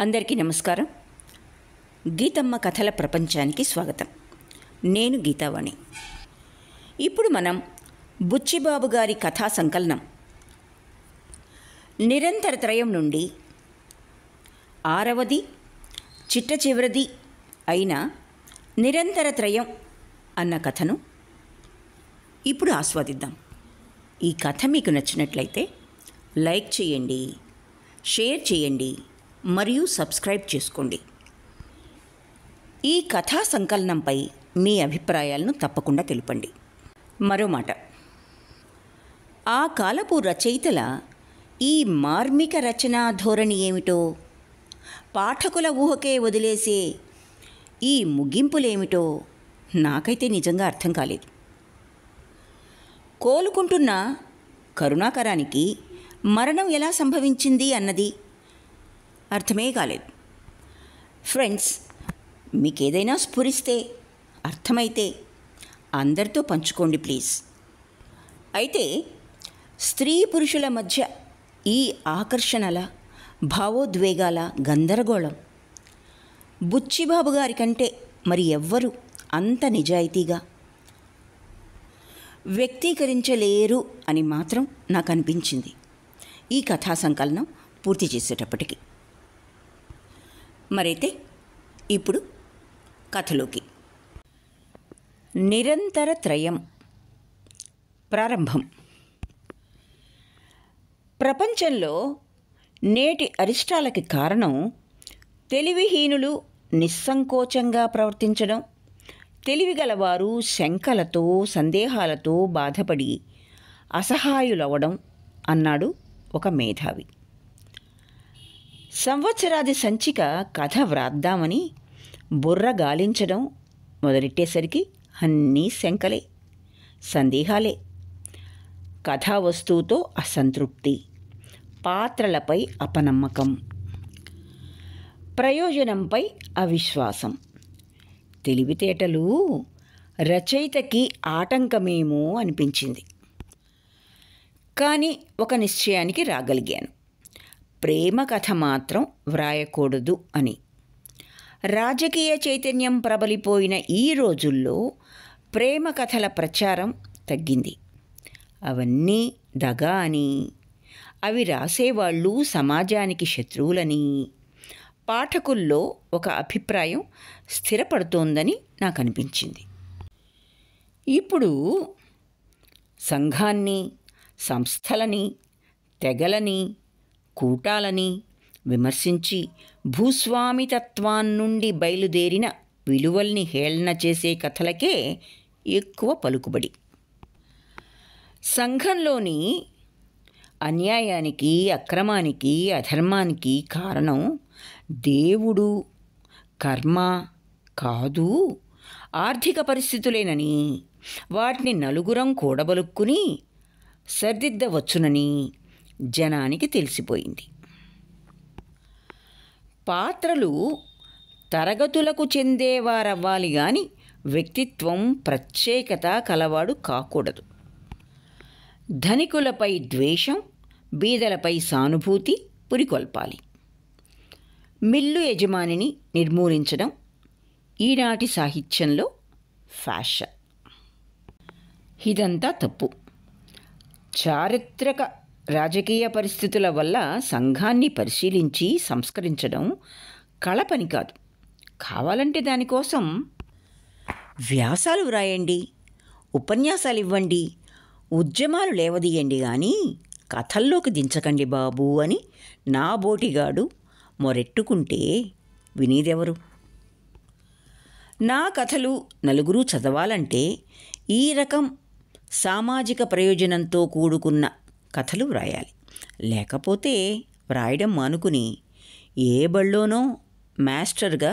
అందరికీ నమస్కారం. గీతమ్మ కథల ప్రపంచానికి స్వాగతం. నేను గీతావాణి. ఇప్పుడు మనం బుచ్చిబాబు గారి కథా సంకలనం నిరంతర త్రయం నుండి 6వది చిట్ట చివరిది అయిన నిరంతర త్రయం అన్న కథను ఇప్పుడు ఆస్వాదిద్దాం. ఈ కథ మీకు నచ్చినట్లయితే లైక్ చేయండి, షేర్ చేయండి మరియు సబ్స్క్రైబ్ చేసుకోండి. ఈ కథా సంకలనంపై మీ అభిప్రాయాలను తప్పకుండా తెలుపండి. మరో మాట, ఆ కాలపు రచయితల ఈ మార్మిక రచనా ధోరణి ఏమిటో, పాఠకుల ఊహకే వదిలేసే ఈ ముగింపులేమిటో నాకైతే నిజంగా అర్థం కాలేదు. కోలుకుంటున్న కరుణాకరానికి మరణం ఎలా సంభవించింది అన్నది అర్థమే కాలేదు. ఫ్రెండ్స్, మీకేదైనా స్ఫురిస్తే, అర్థమైతే అందరితో పంచుకోండి ప్లీజ్. అయితే స్త్రీ పురుషుల మధ్య ఈ ఆకర్షణల, భావోద్వేగాల గందరగోళం బుచ్చిబాబు గారి కంటే మరి ఎవ్వరూ అంత నిజాయితీగా వ్యక్తీకరించలేరు అని మాత్రం నాకు అనిపించింది ఈ కథా సంకలనం పూర్తి చేసేటప్పటికి. మరైతే ఇప్పుడు కథలోకి. నిరంతర త్రయం ప్రారంభం. ప్రపంచంలో నేటి అరిష్టాలకి కారణం తెలివిహీనులు నిస్సంకోచంగా ప్రవర్తించడం, తెలివిగలవారు శంకలతో సందేహాలతో బాధపడి అసహాయులవడం అన్నాడు ఒక మేధావి. సంవత్సరాది సంచిక కథ వ్రాద్దామని బుర్ర గాలించడం మొదలెట్టేసరికి అన్నీ శంకలే, సందేహాలే. కథా వస్తువుతో అసంతృప్తి, పాత్రలపై అపనమ్మకం, ప్రయోజనంపై అవిశ్వాసం. తెలివితేటలు రచయితకి ఆటంకమేమో అనిపించింది. కానీ ఒక నిశ్చయానికి రాగలిగాను, ప్రేమ కథ మాత్రం వ్రాయకూడదు అని. రాజకీయ చైతన్యం ప్రబలిపోయిన ఈ రోజుల్లో ప్రేమ కథల ప్రచారం తగ్గింది. అవన్నీ దగా అని, అవి రాసేవాళ్ళు సమాజానికి శత్రువులని పాఠకుల్లో ఒక అభిప్రాయం స్థిరపడుతోందని నాకు అనిపించింది. ఇప్పుడు సంఘాన్ని, సంస్థలని, తెగలని, కూటాలని విమర్శించి భూస్వామితత్వాన్నుండి బయలుదేరిన విలువల్ని హేళన చేసే కథలకే ఎక్కువ పలుకుబడి. సంఘంలోని అన్యాయానికి, అక్రమానికి, అధర్మానికి కారణం దేవుడు, కర్మ కాదు, ఆర్థిక పరిస్థితులేనని, వాటిని నలుగురం కూడబలుక్కుని సరిదిద్దవచ్చునని జనానికి తెలిసిపోయింది. పాత్రలు తరగతులకు చెందేవారవ్వాలి గాని వ్యక్తిత్వం, ప్రత్యేకత కలవాడు కాకూడదు. ధనికులపై ద్వేషం, బీదలపై సానుభూతి పురికొల్పాలి. మిల్లు యజమానిని నిర్మూలించడం ఈనాటి సాహిత్యంలో ఫ్యాషన్. ఇదంతా తప్పు. చారిత్రక రాజకీయ పరిస్థితుల వల్ల సంఘాన్ని పరిశీలించి సంస్కరించడం కళ పని కాదు. కావాలంటే దానికోసం వ్యాసాలు వ్రాయండి, ఉపన్యాసాలు ఇవ్వండి, ఉద్యమాలు లేవదీయండి, కానీ కథల్లోకి దించకండి బాబు అని నా బోటిగాడు మొరెట్టుకుంటే వినేదెవరు? నా కథలు నలుగురు చదవాలంటే ఈ రకం సామాజిక ప్రయోజనంతో కూడుకున్న కథలు వ్రాయాలి. లేకపోతే వ్రాయడం మానుకుని ఏ బళ్ళోనో మాస్టర్గా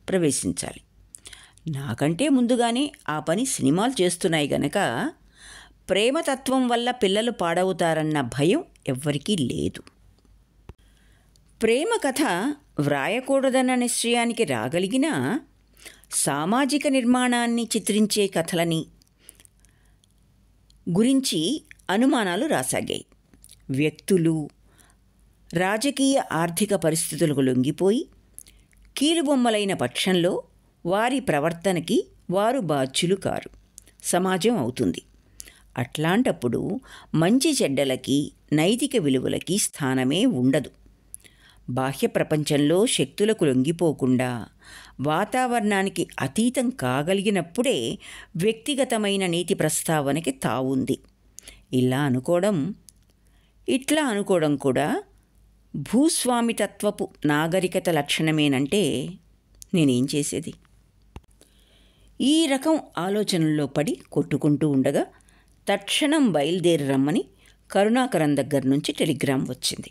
ప్రవేశించాలి. నాకంటే ముందుగానే ఆ పని సినిమాలు చేస్తున్నాయి గనక ప్రేమతత్వం వల్ల పిల్లలు పాడవుతారన్న భయం ఎవ్వరికీ లేదు. ప్రేమ కథ వ్రాయకూడదన్న నిశ్చయానికి రాగలిగిన సామాజిక నిర్మాణాన్ని చిత్రించే కథలని గురించి అనుమానాలు రాసాగాయి. వ్యక్తులు, రాజకీయ ఆర్థిక పరిస్థితులకు లొంగిపోయి కీలుబొమ్మలైన పక్షంలో వారి ప్రవర్తనకి వారు బాధ్యులు కారు, సమాజం అవుతుంది. అట్లాంటప్పుడు మంచి చెడ్డలకి, నైతిక విలువలకి స్థానమే ఉండదు. బాహ్య ప్రపంచంలో శక్తులకు లొంగిపోకుండా వాతావరణానికి అతీతం కాగలిగినప్పుడే వ్యక్తిగతమైన నీతి ప్రస్తావనకి తావుంది. ఇట్లా అనుకోవడం కూడా భూస్వామితత్వపు నాగరికత లక్షణమేనంటే నేనేం చేసేది? ఈ రకం ఆలోచనల్లో పడి కొట్టుకుంటూ ఉండగా తక్షణం బయలుదేరి రమ్మని కరుణాకరం దగ్గర నుంచి టెలిగ్రామ్ వచ్చింది.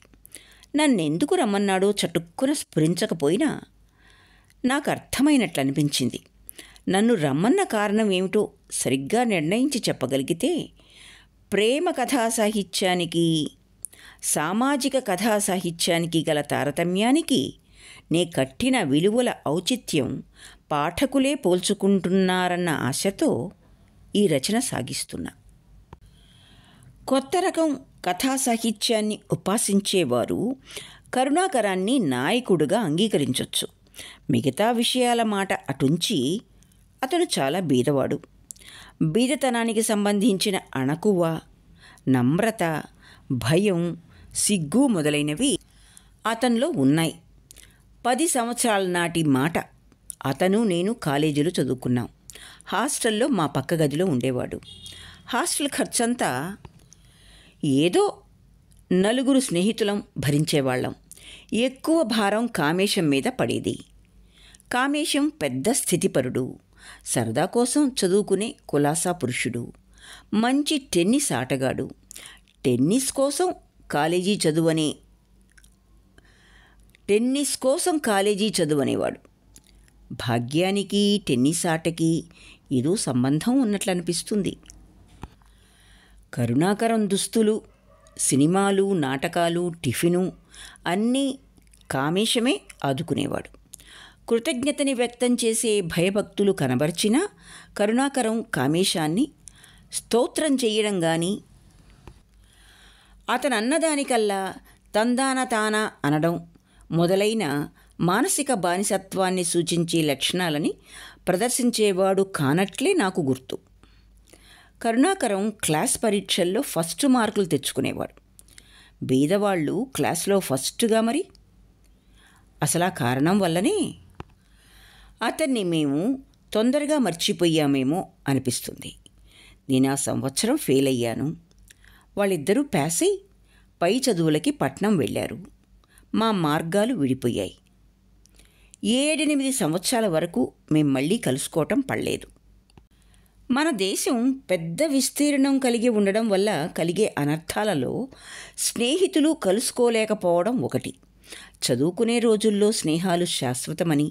నన్నెందుకు రమ్మన్నాడో చటుక్కున స్ఫురించకపోయినా నాకు అర్థమైనట్లు అనిపించింది. నన్ను రమ్మన్న కారణం ఏమిటో సరిగ్గా నిర్ణయించి చెప్పగలిగితే ప్రేమ కథా సాహిత్యానికి, సామాజిక కథా సాహిత్యానికి గల తారతమ్యానికి నే కట్టిన విలువల ఔచిత్యం పాఠకులే పోల్చుకుంటున్నారన్న ఆశతో ఈ రచన సాగిస్తున్నా. కొత్త రకం కథా సాహిత్యాన్ని ఉపాసించేవారు కరుణాకరాన్ని నాయకుడిగా అంగీకరించవచ్చు. మిగతా విషయాల మాట అటుంచి అతడు చాలా బీదవాడు. బీదతనానికి సంబంధించిన అణకువ, నమ్రత, భయం, సిగ్గు మొదలైనవి అతనిలో ఉన్నాయి. 10 సంవత్సరాల నాటి మాట. అతను నేను కాలేజీలో చదువుకున్నాం. హాస్టల్లో మా పక్క గదిలో ఉండేవాడు. హాస్టల్ ఖర్చంతా ఏదో 4 స్నేహితులం భరించేవాళ్ళం. ఎక్కువ భారం కామేశం మీద పడేది. కామేశం పెద్ద స్థితిపరుడు, సరదా కోసం చదువుకునే కులాసా పురుషుడు, మంచి టెన్నిస్ ఆటగాడు. టెన్నిస్ కోసం కాలేజీ చదువనేవాడు. భాగ్యానికి టెన్నిస్ ఆటకి ఏదో సంబంధం ఉన్నట్లు అనిపిస్తుంది. కరుణాకరం దుస్తులు, సినిమాలు, నాటకాలు, టిఫిను అన్నీ కామేశమే ఆదుకునేవాడు. కృతజ్ఞతని వ్యక్తం చేసే భయభక్తులు కనబర్చినా కరుణాకరం కామేశాన్ని స్తోత్రం చేయడం కానీ, అతను అన్నదానికల్లా తందాన తాన అనడం మొదలైన మానసిక బానిసత్వాన్ని సూచించే లక్షణాలని ప్రదర్శించేవాడు కానట్లే నాకు గుర్తు. కరుణాకరం క్లాస్ పరీక్షల్లో ఫస్ట్ మార్కులు తెచ్చుకునేవాడు. బీదవాళ్ళు క్లాస్లో ఫస్ట్గా మరి. అసలు ఆ కారణం వల్లనే అతన్ని మేము తొందరగా మర్చిపోయామేమో అనిపిస్తుంది. నేను ఆ సంవత్సరం ఫెయిల్ అయ్యాను. వాళ్ళిద్దరూ పాస్ అయి పై చదువులకి పట్నం వెళ్ళారు. మా మార్గాలు విడిపోయాయి. 7-8 సంవత్సరాల వరకు మేం మళ్ళీ కలుసుకోవటం పడలేదు. మన దేశం పెద్ద విస్తీర్ణం కలిగి ఉండడం వల్ల కలిగే అనర్థాలలో స్నేహితులు కలుసుకోలేకపోవడం ఒకటి. చదువుకునే రోజుల్లో స్నేహాలు శాశ్వతమని,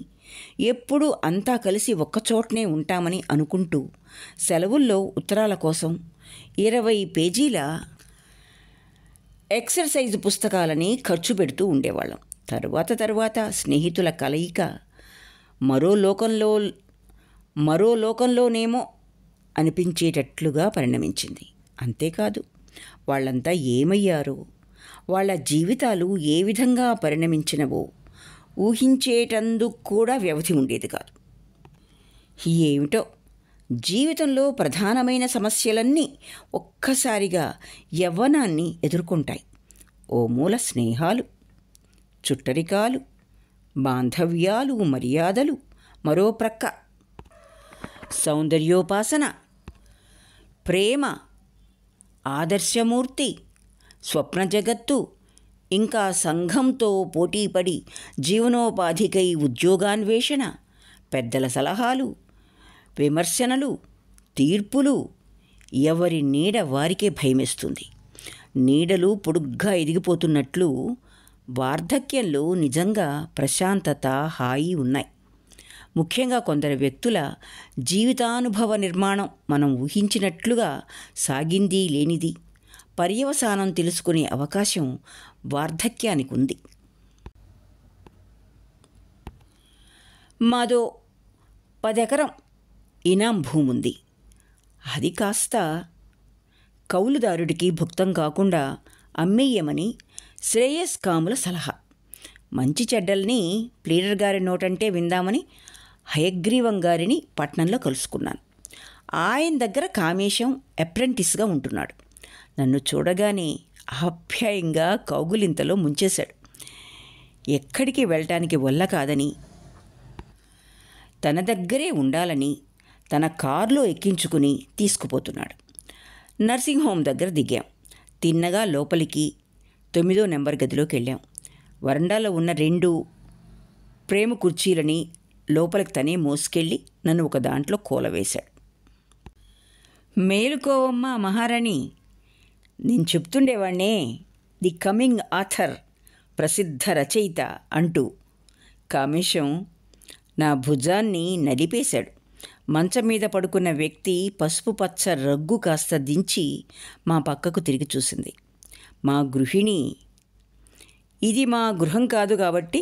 ఎప్పుడూ అంతా కలిసి ఒక్కచోటనే ఉంటామని అనుకుంటూ సెలవుల్లో ఉత్తరాల కోసం 20 పేజీల ఎక్సర్సైజ్ పుస్తకాలని ఖర్చు పెడుతూ ఉండేవాళ్ళం. తరువాత స్నేహితుల కలయిక మరో లోకంలోనేమో అనిపించేటట్లుగా పరిణమించింది. అంతేకాదు, వాళ్ళంతా ఏమయ్యారో, వాళ్ళ జీవితాలు ఏ విధంగా పరిణమించినవో ఊహించేటందుకు కూడా వ్యవధి ఉండేది కాదు. ఏమిటో జీవితంలో ప్రధానమైన సమస్యలన్నీ ఒక్కసారిగా యవ్వనాన్ని ఎదుర్కొంటాయి. ఓ మూల స్నేహాలు, చుట్టరికాలు, బాంధవ్యాలు, మర్యాదలు, మరో ప్రక్క సౌందర్యోపాసన, ప్రేమ, ఆదర్శమూర్తి, స్వప్న జగత్తు, ఇంకా సంఘంతో పోటీపడి జీవనోపాధికై ఉద్యోగాన్వేషణ, పెద్దల సలహాలు, విమర్శనలు, తీర్పులు. ఎవరి నీడ వారికే భయమేస్తుంది. నీడలు పొడుగ్గా ఎదిగిపోతున్నట్లు వార్ధక్యంలో నిజంగా ప్రశాంతత, హాయి ఉన్నాయి. ముఖ్యంగా కొందరు వ్యక్తుల జీవితానుభవ నిర్మాణం మనం ఊహించినట్లుగా సాగింది లేనిది పర్యవసానం తెలుసుకునే అవకాశం వార్ధక్యానికి ఉంది. మాదో 10 ఎకరం ఇనాం భూముంది. అది కాస్త కౌలుదారుడికి భుక్తం కాకుండా అమ్మేయమని శ్రేయస్ కాముల సలహా. మంచి చెడ్డల్ని ప్లీడర్ గారి నోటంటే విందామని హయగ్రీవం గారిని పట్నంలో కలుసుకున్నాను. ఆయన దగ్గర కామేశం అప్రెంటిస్గా ఉంటున్నాడు. నన్ను చూడగానే ఆప్యాయంగా కౌగులింతలో ముంచేశాడు. ఎక్కడికి వెళ్ళటానికి వల్ల కాదని, తన దగ్గరే ఉండాలని తన కారులో ఎక్కించుకుని తీసుకుపోతున్నాడు. నర్సింగ్ హోమ్ దగ్గర దిగాం. తిన్నగా లోపలికి 9వ నెంబర్ గదిలోకి వెళ్ళాం. వరండాలో ఉన్న 2 ప్రేమ కుర్చీలని లోపలికి తనే మోసుకెళ్ళి నన్ను ఒక దాంట్లో కూలవేశాడు. మేలుకోవమ్మా మహారాణి, నేను చెప్తుండేవాణ్ణే, ది కమింగ్ ఆథర్, ప్రసిద్ధ రచయిత అంటూ కామేశం నా భుజాన్ని నలిపేశాడు. మంచం మీద పడుకున్న వ్యక్తి పసుపు పచ్చ రగ్గు కాస్త దించి మా పక్కకు తిరిగి చూసింది. మా గృహిణి. ఇది మా గృహం కాదు కాబట్టి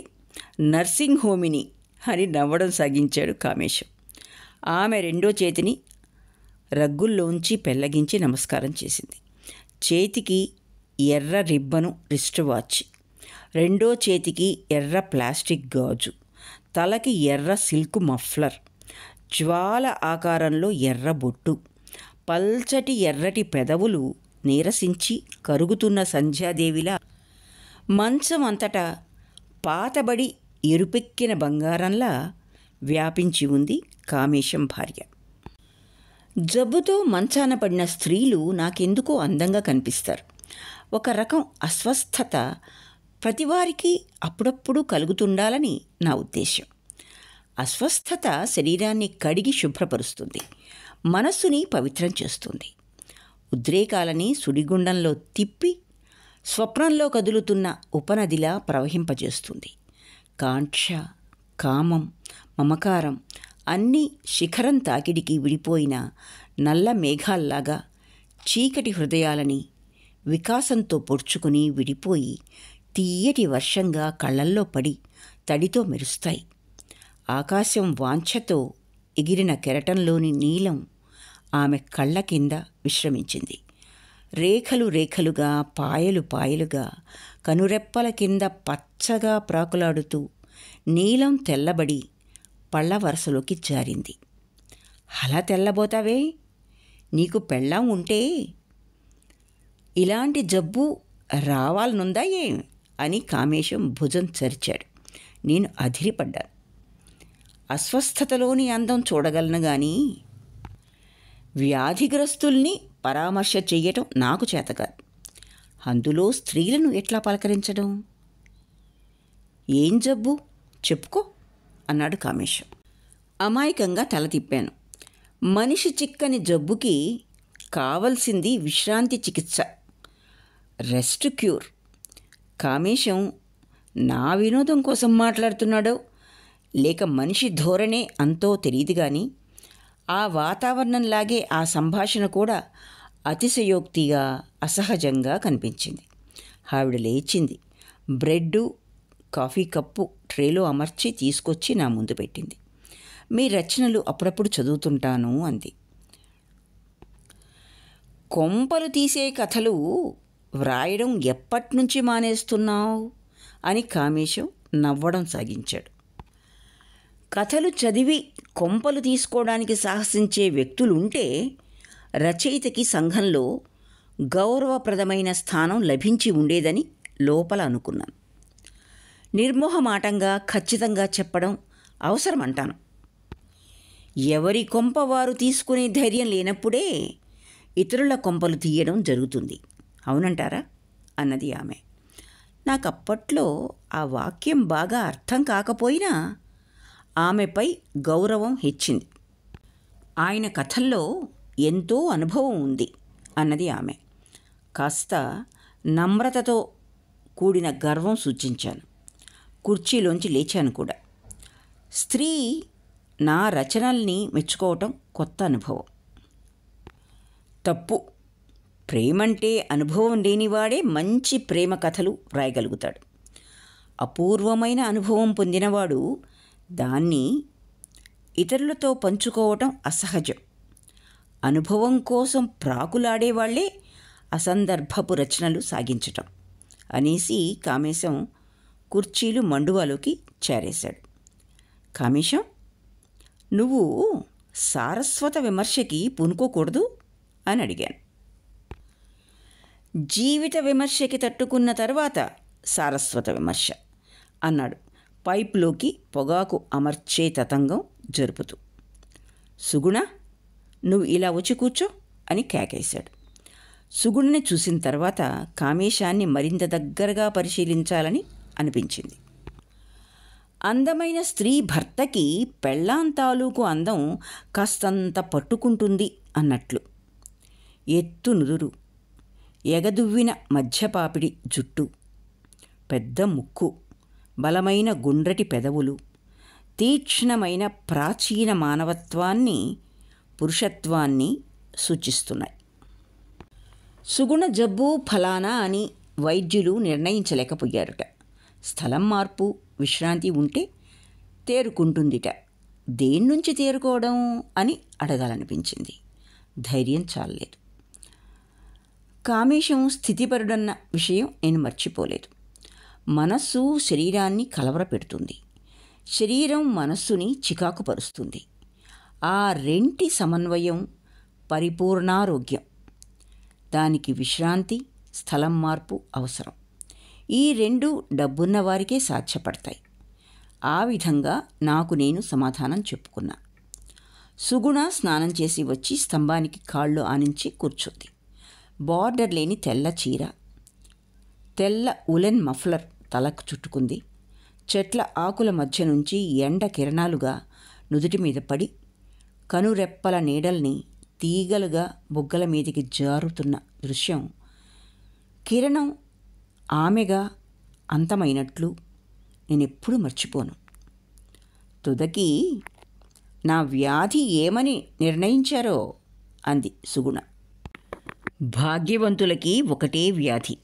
నర్సింగ్ హోమిని అని నవ్వడం సాగించాడు కామేశం. ఆమె 2వ చేతిని రగ్గుల్లోంచి పెళ్ళగించి నమస్కారం చేసింది. చేతికి ఎర్ర రిబ్బను రిస్ట్ వాచ్, 2వ చేతికి ఎర్ర ప్లాస్టిక్ గాజు, తలకి ఎర్ర సిల్క్ మఫ్లర్, జ్వాల ఆకారంలో ఎర్ర బొట్టు, పల్చటి ఎర్రటి పెదవులు నీరసించి కరుగుతున్న సంధ్యాదేవిలా మంచం అంతటా పాతబడి ఎరుపెక్కిన బంగారంలా వ్యాపించి ఉంది కామేశం భార్య. జబ్బుతో మంచాన పడిన స్త్రీలు నాకెందుకో అందంగా కనిపిస్తారు. ఒక రకం అస్వస్థత ప్రతివారికి అప్పుడప్పుడు కలుగుతుండాలని నా ఉద్దేశం. అస్వస్థత శరీరాన్ని కడిగి శుభ్రపరుస్తుంది, మనస్సుని పవిత్రం చేస్తుంది. ఉద్రేకాలని సుడిగుండంలో తిప్పి స్వప్నంలో కదులుతున్న ఉపనదిలా ప్రవహింపజేస్తుంది. కాంక్ష, కామం, మమకారం అన్నీ శిఖరం తాకిడికి విడిపోయిన నల్ల మేఘాల్లాగా చీకటి హృదయాలని వికాసంతో పొడుచుకుని విడిపోయి తీయటి వర్షంగా కళ్ళల్లో పడి తడితో మెరుస్తాయి. ఆకాశం వాంఛతో ఎగిరిన కెరటంలోని నీలం ఆమె కళ్ళ కింద విశ్రమించింది. రేఖలు రేఖలుగా, పాయలు పాయలుగా కనురెప్పల కింద పచ్చగా ప్రాకులాడుతూ నీలం తెల్లబడి పళ్ళ వరసలోకి జారింది. అలా తెల్లబోతావే, నీకు పెళ్ళాం ఉంటే ఇలాంటి జబ్బు రావాలనుందా ఏం అని కామేశం భుజం చరిచాడు. నేను అదిరిపడ్డాను. అస్వస్థతలోని అందం చూడగలను కానీ వ్యాధిగ్రస్తుల్ని పరామర్శ చెయ్యటం నాకు చేతకాదు. అందులో స్త్రీలను ఎట్లా పలకరించడం? ఏం జబ్బు చెప్పుకో అన్నాడు కామేశం. అమాయకంగా తల తిప్పాను. మనిషి చిక్కని జబ్బుకి కావలసింది విశ్రాంతి చికిత్స, రెస్ట్ క్యూర్. కామేశం నా వినోదం కోసం మాట్లాడుతున్నాడో లేక మనిషి ధోరణే అంతో తెలియదు కానీ ఆ వాతావరణంలాగే ఆ సంభాషణ కూడా అతిశయోక్తిగా, అసహజంగా కనిపించింది. ఆవిడ లేచింది. బ్రెడ్డు, కాఫీ కప్పు ట్రేలో అమర్చి తీసుకొచ్చి నా ముందు పెట్టింది. మీ రచనలు అప్పుడప్పుడు చదువుతుంటాను అంది. కొంపలు తీసే కథలు వ్రాయడం ఎప్పటినుంచి మానేస్తున్నావు అని కామేశం నవ్వడం సాగించాడు. కథలు చదివి కొంపలు తీసుకోవడానికి సాహసించే వ్యక్తులుంటే రచయితకి సంఘంలో గౌరవప్రదమైన స్థానం లభించి ఉండేదని లోపల అనుకున్నాను. నిర్మోహమాటంగా ఖచ్చితంగా చెప్పడం అవసరమంటాను. ఎవరి కొంప వారు తీసుకునే ధైర్యం లేనప్పుడే ఇతరుల కొంపలు తీయడం జరుగుతుంది, అవునంటారా అన్నది ఆమె. నాకు అప్పట్లో ఆ వాక్యం బాగా అర్థం కాకపోయినా ఆమెపై గౌరవం హెచ్చింది. ఆయన కథల్లో ఎంతో అనుభవం ఉంది అన్నది ఆమె. కాస్త నమ్రతతో కూడిన గర్వం సూచించాను. కుర్చీలోంచి లేచాను కూడా. స్త్రీ నా రచనల్ని మెచ్చుకోవటం కొత్త అనుభవం. తప్పు. ప్రేమంటే అనుభవం లేనివాడే మంచి ప్రేమ కథలు వ్రాయగలుగుతాడు. అపూర్వమైన అనుభవం పొందినవాడు దాన్ని ఇతరులతో పంచుకోవటం అసహజం. అనుభవం కోసం ప్రాకులాడేవాళ్లే అసందర్భపు రచనలు సాగించటం. అనేసి కామేశం కుర్చీలు మండువాలోకి చేరేశాడు. కామేశం, నువ్వు సారస్వత విమర్శకి పూనుకోకూడదు అని అడిగాను. జీవిత విమర్శకి తట్టుకున్న తర్వాత సారస్వత విమర్శ అన్నాడు పైప్లోకి పొగాకు అమర్చే తతంగం జరుపుతూ. సుగుణ, నువ్వు ఇలా వచ్చి కూర్చో అని కేకేశాడు. సుగుణని చూసిన తర్వాత కామేశాన్ని మరింత దగ్గరగా పరిశీలించాలని అనిపించింది. అందమైన స్త్రీ భర్తకి పెళ్ళాం తాలూకు అందం కాస్తంత పట్టుకుంటుంది అన్నట్లు. ఎత్తు నుదురు, ఎగదువ్విన మధ్యపాపిడి జుట్టు, పెద్ద ముక్కు, బలమైన గుండ్రటి పెదవులు తీక్ష్ణమైన ప్రాచీన మానవత్వాన్ని, పురుషత్వాన్ని సూచిస్తున్నాయి. సుగుణ జబ్బు ఫలానా అని వైద్యులు నిర్ణయించలేకపోయారుట. స్థలం మార్పు, విశ్రాంతి ఉంటే తేరుకుంటుందిట. దేన్నుంచి తేరుకోవడం అని అడగాలనిపించింది. ధైర్యం చాలలేదు. కామేశం స్థితిపరుడన్న విషయం నేను మర్చిపోలేదు. మనస్సు శరీరాన్ని కలవరపెడుతుంది, శరీరం మనస్సుని చికాకుపరుస్తుంది. ఆ రెంటి సమన్వయం పరిపూర్ణారోగ్యం. దానికి విశ్రాంతి, స్థలం మార్పు అవసరం. ఈ రెండు డబ్బున్న వారికే సాధ్యపడతాయి. ఆ విధంగా నాకు నేను సమాధానం చెప్పుకున్నా. సుగుణ స్నానం చేసి వచ్చి స్తంభానికి కాళ్ళు ఆనించి కూర్చుంది. బార్డర్ లేని తెల్ల చీర, తెల్ల ఉలెన్ మఫ్లర్ తలకు చుట్టుకుంది. చెట్ల ఆకుల మధ్య నుంచి ఎండ కిరణాలుగా నుదుటి మీద పడి కనురెప్పల నీడల్ని తీగలుగా బుగ్గల మీదికి జారుతున్న దృశ్యం కిరణం ఆమెగా అంతమైనట్లు నేనెప్పుడు మర్చిపోను. తుదకి నా వ్యాధి ఏమని నిర్ణయించారో అంది సుగుణ. భాగ్యవంతులకి ఒకటే వ్యాధి,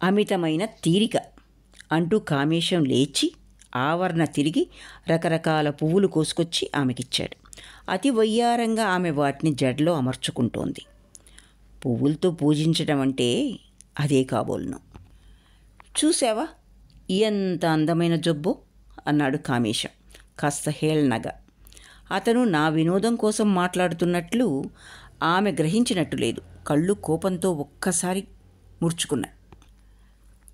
అమితమైన తీరిక అంటూ కామేశం లేచి ఆవరణ తిరిగి రకరకాల పువ్వులు కోసుకొచ్చి ఆమెకిచ్చాడు. అతి వయ్యారంగా ఆమె వాటిని జడలో అమర్చుకుంటోంది. పువ్వులతో పూజించడం అంటే అదే కాబోలును. చూసావా ఎంత అందమైన జబ్బో అన్నాడు కామేశం కాస్త హేళనగా. అతను నా వినోదం కోసం మాట్లాడుతున్నట్లు ఆమె గ్రహించినట్టు లేదు. కళ్ళు కోపంతో ఒక్కసారి ముడుచుకున్నాయి.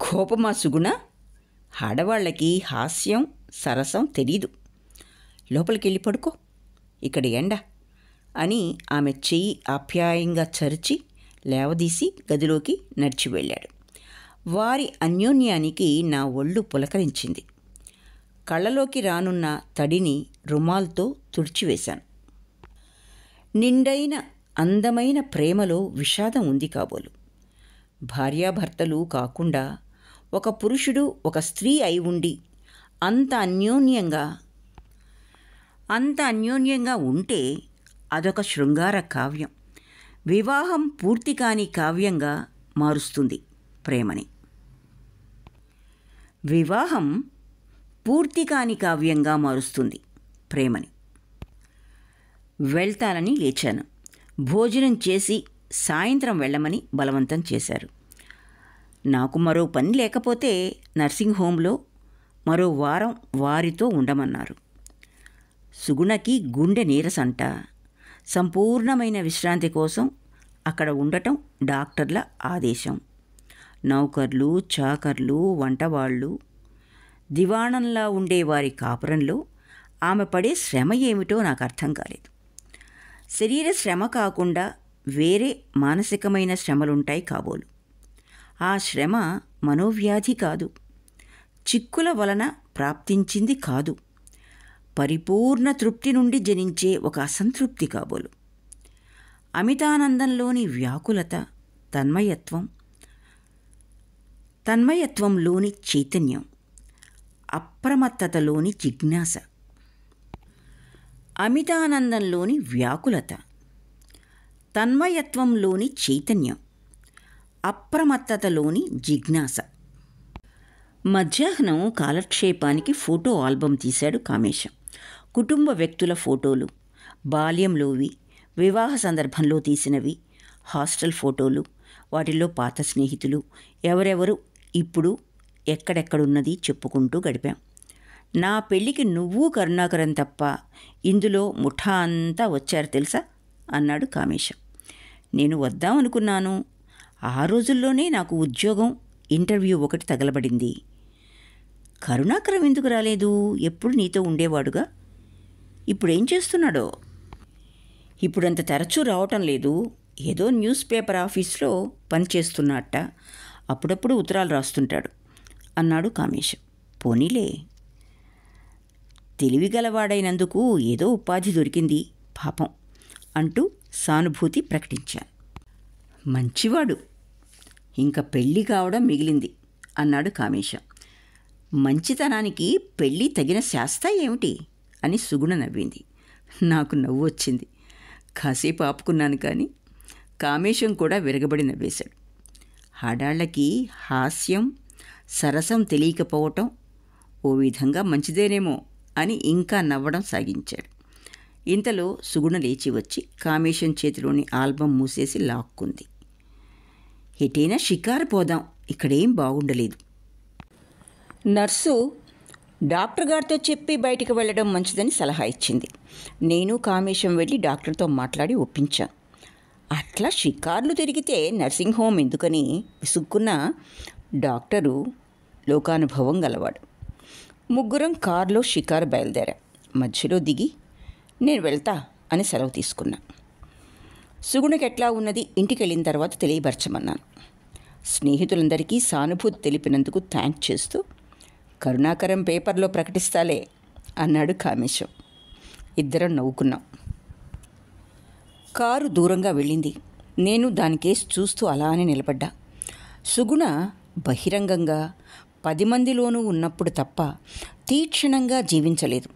కోపమా సుగుణ? ఆడవాళ్ళకి హాస్యం సరసం తెలీదు. లోపలికి వెళ్ళి పడుకో, ఇక్కడ ఎండ అని ఆమె చెయ్యి ఆప్యాయంగా చరిచి లేవదీసి గదిలోకి నడిచి వెళ్ళాడు. వారి అన్యోన్యానికి నా ఒళ్ళు పులకరించింది. కళ్ళలోకి రానున్న తడిని రుమాల్తో తుడిచివేశాను. నిండైన అందమైన ప్రేమలో విషాదం ఉంది కాబోలు. భార్యాభర్తలు కాకుండా ఒక పురుషుడు ఒక స్త్రీ అయి ఉండి అంత అన్యోన్యంగా ఉంటే అదొక శృంగార కావ్యం. వివాహం పూర్తి కాని కావ్యంగా మారుస్తుంది ప్రేమని. వివాహం పూర్తి కాని కావ్యంగా మారుస్తుంది ప్రేమని. వెళ్తానని లేచాను. భోజనం చేసి సాయంత్రం వెళ్ళమని బలవంతం చేశారు. నాకు మరో పని లేకపోతే నర్సింగ్ హోంలో మరో వారం వారితో ఉండమన్నారు. సుగుణకి గుండె నీరసంట. సంపూర్ణమైన విశ్రాంతి కోసం అక్కడ ఉండటం డాక్టర్ల ఆదేశం. నౌకర్లు, చాకర్లు, వంటవాళ్ళు, దివాణంలా ఉండేవారి కాపురంలో ఆమె పడే శ్రమ ఏమిటో నాకు అర్థం కాలేదు. శరీర శ్రమ కాకుండా వేరే మానసికమైన శ్రమలుంటాయి కాబోలు. ఆ శ్రమ మనోవ్యాధి కాదు, చిక్కుల వలన ప్రాప్తించింది కాదు, పరిపూర్ణ తృప్తి నుండి జనించే ఒక అసంతృప్తి కాబోలు. అమితానందంలోని వ్యాకులత, తన్మయత్వంలోని చైతన్యం, అప్రమత్తతలోని జిజ్ఞాస. అమితానందంలోని వ్యాకులత, తన్మయత్వంలోని చైతన్యం, అప్రమత్తతలోని జిజ్ఞాస. మధ్యాహ్నం కాలక్షేపానికి ఫోటో ఆల్బం తీశాడు కామేశం. కుటుంబ వ్యక్తుల ఫోటోలు, బాల్యంలోవి, వివాహ సందర్భంలో తీసినవి, హాస్టల్ ఫోటోలు, వాటిల్లో పాత స్నేహితులు ఎవరెవరు ఇప్పుడు ఎక్కడెక్కడున్నది చెప్పుకుంటూ గడిపాం. నా పెళ్ళికి నువ్వు కరుణాకరం తప్ప ఇందులో ముఠా అంతా వచ్చారు తెలుసా అన్నాడు కామేశం. నేను వద్దామనుకున్నాను. ఆ రోజుల్లోనే నాకు ఉద్యోగం ఇంటర్వ్యూ ఒకటి తగలబడింది. కరుణాకరం ఎందుకు రాలేదు? ఎప్పుడు నీతో ఉండేవాడుగా. ఇప్పుడేం చేస్తున్నాడో? ఇప్పుడంత తరచూ రావటం లేదు. ఏదో న్యూస్ పేపర్ ఆఫీస్లో పనిచేస్తున్నట్ట. అప్పుడప్పుడు ఉత్తరాలు రాస్తుంటాడు అన్నాడు కామేశం. పోనీలే, తెలివిగలవాడైనందుకు ఏదో ఉపాధి దొరికింది పాపం అంటూ సానుభూతి ప్రకటించాను. మంచివాడు, ఇంకా పెళ్ళి కావడం మిగిలింది అన్నాడు కామేశం. మంచితనానికి పెళ్ళి తగిన శాస్త్ర ఏమిటి అని సుగుణ నవ్వింది. నాకు నవ్వు వచ్చింది. కాసేపు ఆపుకున్నాను, కానీ కామేశం కూడా విరగబడి నవ్వేశాడు. ఆడాళ్ళకి హాస్యం సరసం తెలియకపోవటం ఓ విధంగా మంచిదేనేమో అని ఇంకా నవ్వడం సాగించాడు. ఇంతలో సుగుణ లేచి వచ్చి కామేశం చేతిలోని ఆల్బం మూసేసి లాక్కుంది. ఎటైనా షికారు పోదాం, ఇక్కడేం బాగుండలేదు. నర్సు డాక్టర్ గారితో చెప్పి బయటికి వెళ్ళడం మంచిదని సలహా ఇచ్చింది. నేను కామేశం వెళ్ళి డాక్టర్తో మాట్లాడి ఒప్పించాను. అట్లా షికార్లు తిరిగితే నర్సింగ్ హోమ్ ఎందుకని విసుక్కున్న డాక్టరు లోకానుభవం గలవాడు. ముగ్గురం కారులో షికారు బయలుదేరా. మధ్యలో దిగి నేను వెళ్తా అని సెలవు తీసుకున్నా. సుగుణకి ఎట్లా ఉన్నది ఇంటికి వెళ్ళిన తర్వాత తెలియపరచమన్నాను. స్నేహితులందరికీ సానుభూతి తెలిపినందుకు థ్యాంక్ చేస్తూ కరుణాకరం పేపర్లో ప్రకటిస్తాలే అన్నాడు కామేశం. ఇద్దరం నవ్వుకున్నాం. కారు దూరంగా వెళ్ళింది. నేను దానికేసి చూస్తూ అలానే నిలబడ్డా. సుగుణ బహిరంగంగా 10 మందిలోనూ ఉన్నప్పుడు తప్ప తీక్షణంగా జీవించలేదు.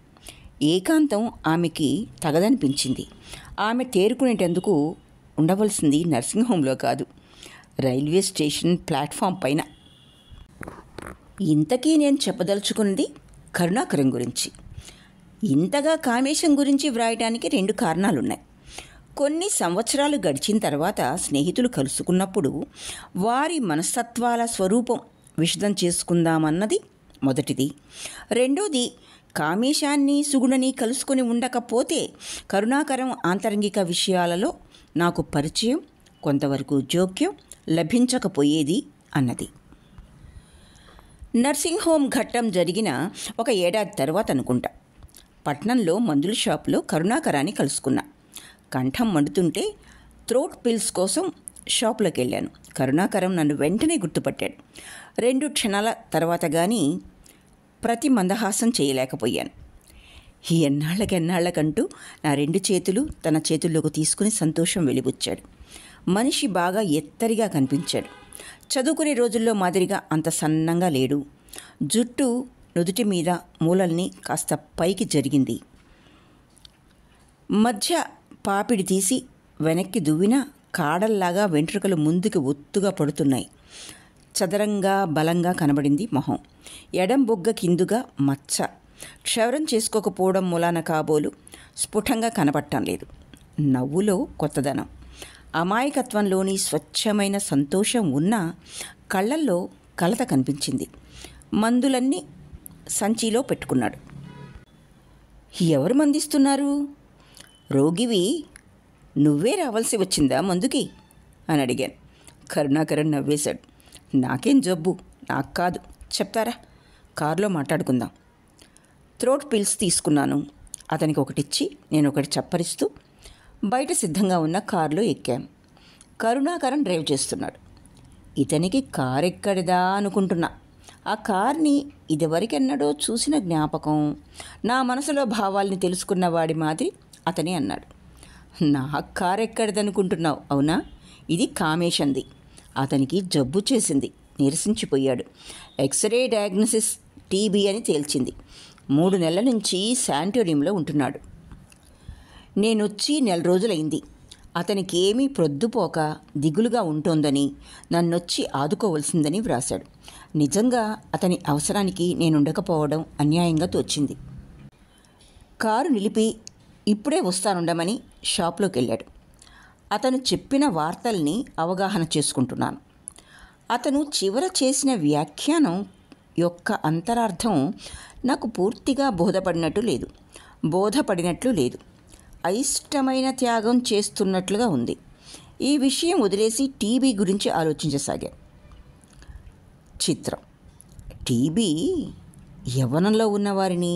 ఏకాంతం ఆమెకి తగదనిపించింది. ఆమె తేరుకునేటందుకు ఉండవలసింది నర్సింగ్ హోంలో కాదు, రైల్వే స్టేషన్ ప్లాట్ఫామ్ పైన. ఇంతకీ నేను చెప్పదలుచుకున్నది కరుణాకరం గురించి. ఇంతగా కామేశం గురించి వ్రాయడానికి 2 కారణాలున్నాయి. కొన్ని సంవత్సరాలు గడిచిన తర్వాత స్నేహితులు కలుసుకున్నప్పుడు వారి మనస్తత్వాల స్వరూపం విశదం చేసుకుందామన్నది మొదటిది. రెండోది, కామేశాన్ని సుగుణని కలుసుకొని ఉండకపోతే కరుణాకరం ఆంతరంగిక విషయాలలో నాకు పరిచయం, కొంతవరకు జోక్యం లభించకపోయేది అన్నది. నర్సింగ్ హోమ్ ఘట్టం జరిగిన 1 ఏడాది తర్వాత అనుకుంటా, పట్నంలో మందుల షాపులో కరుణాకరాన్ని కలుసుకున్నా. కంఠం మండుతుంటే థ్రోట్ పిల్స్ కోసం షాపులోకి వెళ్ళాను. కరుణాకరం నన్ను వెంటనే గుర్తుపట్టాడు. 2 క్షణాల తర్వాత కానీ ప్రతి మందహాసం చేయలేకపోయాను. ఎన్నాళ్ళకంటూ నా 2 చేతులు తన చేతుల్లోకి తీసుకుని సంతోషం వెలిబుచ్చాడు. మనిషి బాగా ఎత్తరిగా కనిపించాడు. చదువుకునే రోజుల్లో మాదిరిగా అంత సన్నంగా లేడు. జుట్టు నుదుటి మీద మూలల్ని కాస్త పైకి జరిగింది. మధ్య పాపిడి తీసి వెనక్కి దువ్విన కాడల్లాగా వెంట్రుకలు ముందుకు ఒత్తుగా పడుతున్నాయి. చదరంగా బలంగా కనబడింది మొహం. ఎడం బొగ్గ కిందుగా మచ్చ. క్షవరం చేసుకోకపోవడం మూలాన కాబోలు స్ఫుటంగా కనబడటం లేదు. నవ్వులో కొత్తదనం, అమాయకత్వంలోని స్వచ్ఛమైన సంతోషం ఉన్న కళ్ళల్లో కలత కనిపించింది. మందులన్నీ సంచిలో పెట్టుకున్నాడు. ఎవరు మందిస్తున్నారు? రోగివి నువ్వే రావాల్సి వచ్చిందా మందుకి అని అడిగాను. కరుణాకరం నవ్వేశాడు. నాకేం జబ్బు, నాకు కాదు, చెప్తారా? కారులో మాట్లాడుకుందాం. థ్రోట్ పిల్స్ తీసుకున్నాను. అతనికి ఒకటిచ్చి నేను ఒకటి చప్పరిస్తూ బయట సిద్ధంగా ఉన్న కారులో ఎక్కాం. కరుణాకరం డ్రైవ్ చేస్తున్నాడు. ఇతనికి కారు ఎక్కడిదా అనుకుంటున్నా. ఆ కార్ని ఇదివరకెన్నడో చూసిన జ్ఞాపకం. నా మనసులో భావాల్ని తెలుసుకున్న వాడి మాదిరి అతనే అన్నాడు. నా కారు ఎక్కడిదనుకుంటున్నావు? అవునా, ఇది కామేశంది. అతనికి జబ్బు చేసింది, నీరసించిపోయాడు. ఎక్స్రే డయాగ్నోసిస్ టీబీ అని తేల్చింది. 3 నెలల నుంచి శానిటోరియంలో ఉంటున్నాడు. నేనొచ్చి 1 రోజులైంది. అతనికి ఏమీ ప్రొద్దుపోక దిగులుగా ఉంటోందని, నన్నొచ్చి ఆదుకోవలసిందని వ్రాశాడు. నిజంగా అతని అవసరానికి నేనుండకపోవడం అన్యాయంగా తోచింది. కారు నిలిపి ఇప్పుడే వస్తానుండమని షాప్లోకి వెళ్ళాడు. అతను చెప్పిన వార్తల్ని అవగాహన చేసుకుంటున్నాను. అతను చివర చేసిన వ్యాఖ్యానం యొక్క అంతరార్థం నాకు పూర్తిగా బోధపడినట్లు లేదు. అయిష్టమైన త్యాగం చేస్తున్నట్లుగా ఉంది. ఈ విషయం వదిలేసి టీబీ గురించి ఆలోచించసాగాను. చిత్రం. టీబీ యవ్వనంలో ఉన్నవారిని,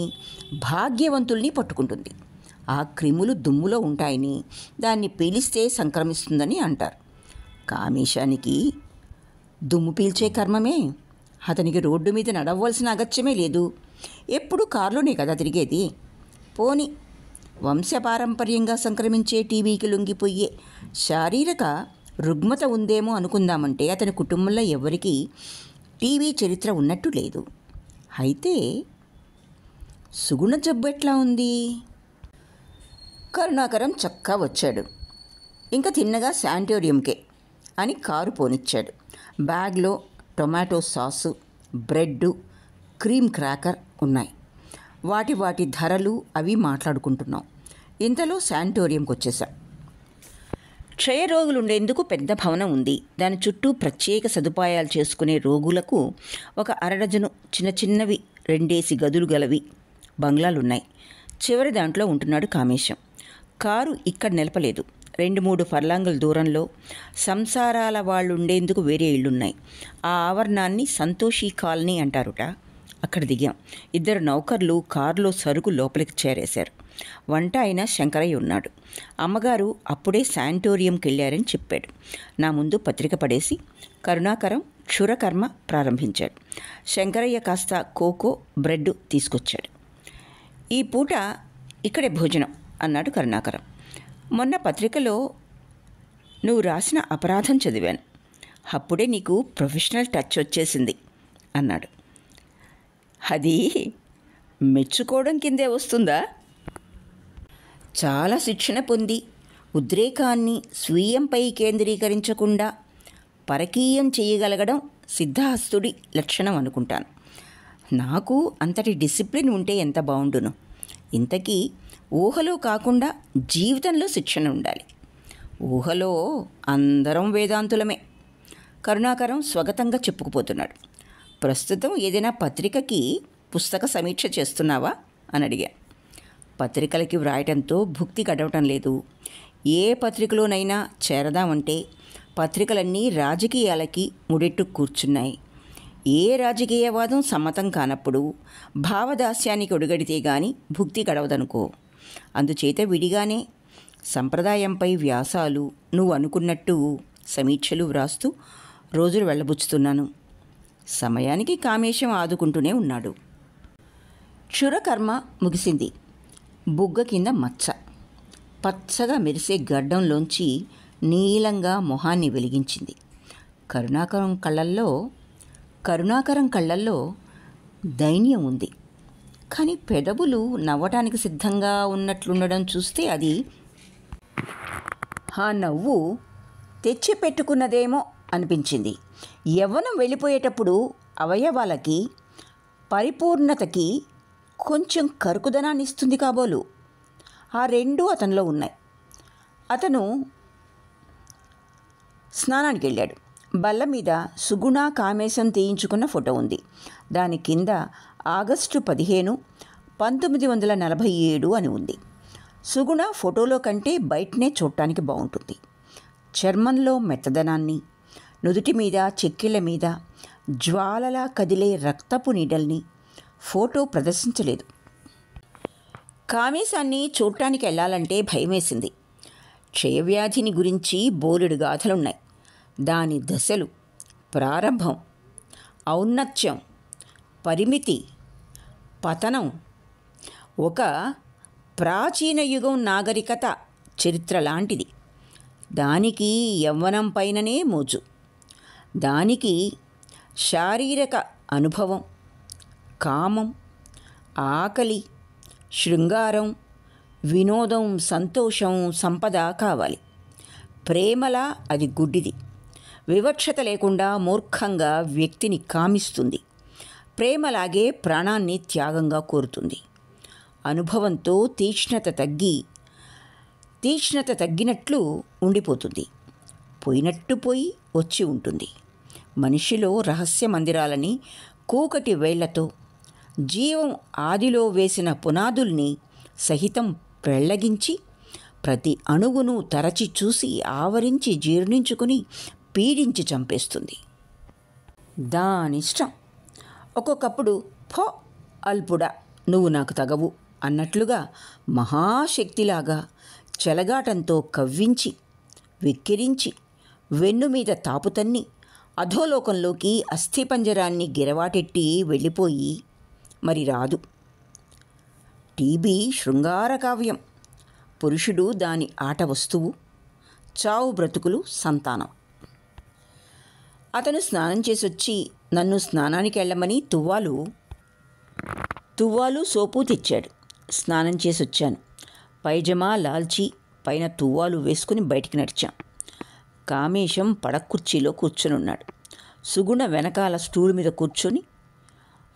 భాగ్యవంతుల్ని పట్టుకుంటుంది. ఆ క్రిములు దుమ్ములో ఉంటాయని, దాన్ని పీలిస్తే సంక్రమిస్తుందని అంటారు. కామేశానికి దుమ్ము పీల్చే కర్మమే. అతనికి రోడ్డు మీద నడవలసిన అగత్యమే లేదు. ఎప్పుడు కారులోనే కదా తిరిగేది. పోని వంశపారంపర్యంగా సంక్రమించే టీబీకి లొంగిపోయే శారీరక రుగ్మత ఉందేమో అనుకుందామంటే అతని కుటుంబంలో ఎవరికీ టీబీ చరిత్ర ఉన్నట్టు లేదు. అయితే సుగుణ జబ్బు ఎట్లా ఉంది? కరుణాకరం చక్కా వచ్చాడు. ఇంకా తిన్నగా శానిటోరియంకే అని కారు పోనిచ్చాడు. బ్యాగ్లో tomato sauce, bread, cream cracker ఉన్నాయి. వాటి ధరలు అవి మాట్లాడుకుంటున్నాం. ఇంతలో శానిటోరియంకి వచ్చేసాం. క్షయ రోగులు ఉండేందుకు పెద్ద భవనం ఉంది. దాని చుట్టూ ప్రత్యేక సదుపాయాలు చేసుకునే రోగులకు ఒక అరడజను చిన్నవి 2 గదులు గలవి బంగ్లాలున్నాయి. చివరి దాంట్లో ఉంటున్నాడు కామేశం. కారు ఇక్కడ నిలపలేదు. 2-3 ఫర్లాంగుల దూరంలో సంసారాల వాళ్ళు ఉండేందుకు వేరే ఇళ్ళున్నాయి. ఆ ఆవరణాన్ని సంతోషి కాలనీ అంటారుట. అక్కడ దిగాం. 2 నౌకర్లు కారులో సరుకు లోపలికి చేరేశారు. వంట అయిన శంకరయ్య ఉన్నాడు. అమ్మగారు అప్పుడే శానిటోరియంకి వెళ్ళారని చెప్పాడు. నా ముందు పత్రిక పడేసి కరుణాకరం క్షురకర్మ ప్రారంభించాడు. శంకరయ్య కాస్త కోకో, బ్రెడ్ తీసుకొచ్చాడు. ఈ పూట ఇక్కడే భోజనం అన్నాడు కరుణాకరం. మొన్న పత్రికలో నువ్వు రాసిన అపరాధం చదివాను. అప్పుడే నీకు ప్రొఫెషనల్ టచ్ వచ్చేసింది అన్నాడు. అది మెచ్చుకోవడం కిందే వస్తుందా? చాలా శిక్షణ పొంది ఉద్రేకాన్ని స్వీయంపై కేంద్రీకరించకుండా పరకీయం చేయగలగడం సిద్ధహస్తుడి లక్షణం అనుకుంటాను. నాకు అంతటి డిసిప్లిన్ ఉంటే ఎంత బాగుండును. ఇంతకీ ఊహలో కాకుండా జీవితంలో శిక్షణ ఉండాలి. ఊహలో అందరం వేదాంతులమే. కరుణాకరం స్వగతంగా చెప్పుకుపోతున్నాడు. ప్రస్తుతం ఏదైనా పత్రికకి పుస్తక సమీక్ష చేస్తున్నావా అని అడిగాను. పత్రికలకి వ్రాయటంతో భుక్తి గడవటం లేదు. ఏ పత్రికలోనైనా చేరదామంటే పత్రికలన్నీ రాజకీయాలకి ముడెట్టు కూర్చున్నాయి. ఏ రాజకీయవాదం సమ్మతం కానప్పుడు భావదాస్యానికి ఒడిగడితే గాని భుక్తి గడవదనుకో. అందుచేత విడిగానే సంప్రదాయంపై వ్యాసాలు, నువ్వు అనుకున్నట్టు సమీక్షలు వ్రాస్తూ రోజులు వెళ్ళబుచ్చుతున్నాను. సమయానికి కామేశం ఆదుకుంటూనే ఉన్నాడు. క్షురకర్మ ముగిసింది. బుగ్గ కింద మచ్చ పచ్చగా మెరిసే గడ్డంలోంచి నీలంగా మొహాన్ని వెలిగించింది. కరుణాకరం కళ్ళల్లో దైన్యం ఉంది. కానీ పెదవులు నవ్వటానికి సిద్ధంగా ఉన్నట్లుండడం చూస్తే అది ఆ నవ్వు తెచ్చిపెట్టుకున్నదేమో అనిపించింది. యవ్వనం వెళ్ళిపోయేటప్పుడు అవయవాలకి, పరిపూర్ణతకి కొంచెం కరుకుదనాన్ని ఇస్తుంది కాబోలు. ఆ రెండూ అతనిలో ఉన్నాయి. అతను స్నానానికి వెళ్ళాడు. బల్ల మీద సుగుణ కామేశం తీయించుకున్న ఫోటో ఉంది. దాని కింద ఆగస్టు 15, 1947 అని ఉంది. సుగుణ ఫోటోలో కంటే బయటనే చూడటానికి బాగుంటుంది. చర్మంలో మెత్తదనాన్ని, నుదుటి మీద, చెక్కిళ్ళ మీద జ్వాలలా కదిలే రక్తపు నీడల్ని ఫోటో ప్రదర్శించలేదు. కామేశాన్ని చూడటానికి వెళ్ళాలంటే భయమేసింది. క్షయవ్యాధిని గురించి బోలెడు గాథలున్నాయి. దాని దశలు, ప్రారంభం, ఔన్నత్యం, పరిమితి, పతనం, ఒక ప్రాచీన యుగం నాగరికత చరిత్ర లాంటిది. దానికి యవ్వనం పైననే మోజు. దానికి శారీరక అనుభవం, కామం, ఆకలి, శృంగారం, వినోదం, సంతోషం, సంపద కావాలి. ప్రేమలా అది గుడ్డిది. వివక్షత లేకుండా మూర్ఖంగా వ్యక్తిని కామిస్తుంది. ప్రేమలాగే ప్రాణాన్ని త్యాగంగా కోరుతుంది. అనుభవంతో తీక్ష్ణత తగ్గి తీక్ష్ణత తగ్గినట్లు ఉండిపోతుంది. పోయినట్టు పోయి వచ్చి ఉంటుంది. మనిషిలో రహస్య మందిరాలని కూకటి వేళ్లతో జీవం ఆదిలో వేసిన పునాదుల్ని సహితం పెళ్లగించి ప్రతి అణువును తరచి చూసి ఆవరించి జీర్ణించుకుని పీడించి చంపేస్తుంది. దానిష్టం. ఒక్కొక్కప్పుడు ఫో అల్పుడా నువ్వు నాకు తగవు అన్నట్లుగా మహాశక్తిలాగా చెలగాటంతో కవ్వించి వెక్కిరించి వెన్ను మీద తాపుతన్ని అధోలోకంలోకి అస్థిపంజరాన్ని గిరవాటెట్టి వెళ్ళిపోయి మరి రాదు. టీబీ శృంగార కావ్యం. పురుషుడు దాని ఆట వస్తువు, చావు బ్రతుకులు సంతానం. అతను స్నానం చేసొచ్చి నన్ను స్నానానికి వెళ్ళమని తువ్వాలు సోపు తెచ్చాడు. స్నానం చేసొచ్చాను. పైజమా లాల్చి పైన తువ్వాలు వేసుకుని బయటికి నడిచాం. కామేశం పడకుర్చీలో కూర్చొనున్నాడు. సుగుణ వెనకాల స్టూల్ మీద కూర్చొని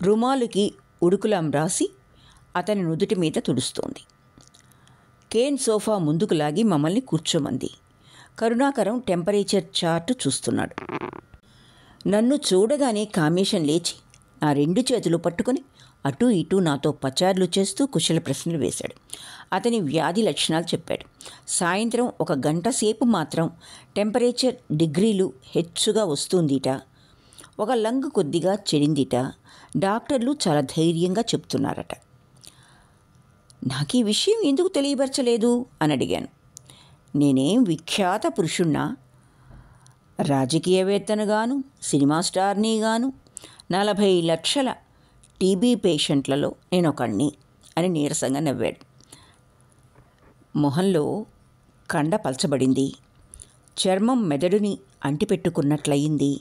రుమాలుకి ఉడుకులాం రాసి అతని నుదుటి మీద తుడుస్తోంది. కేన్ సోఫా ముందుకు లాగి మమ్మల్ని కూర్చోమంది. కరుణాకరం టెంపరేచర్ చార్టు చూస్తున్నాడు. నన్ను చూడగానే కామేశం లేచి నా 2 చేతులు పట్టుకొని అటూ ఇటూ నాతో పచార్లు చేస్తూ కుశల ప్రశ్నలు వేశాడు. అతని వ్యాధి లక్షణాలు చెప్పాడు. సాయంత్రం 1 గంట సేపు మాత్రం టెంపరేచర్ డిగ్రీలు హెచ్చుగా వస్తుందిట. 1 లంగ్ కొద్దిగా చెడిందిట. డాక్టర్లు చాలా ధైర్యంగా చెప్తున్నారట. నాకు ఈ విషయం ఎందుకు తెలియపరచలేదు అని అడిగాను. నేనేం విఖ్యాత పురుషుణ్ణా? రాజకీయవేత్తనుగాను, సినిమా స్టార్నీగాను 40 లక్షల టీబీ పేషెంట్లలో నేనొకణ్ణి అని నీరసంగా నవ్వాడు. మొహంలో కండ పల్చబడింది. చర్మం మెదడుని అంటిపెట్టుకున్నట్లయింది.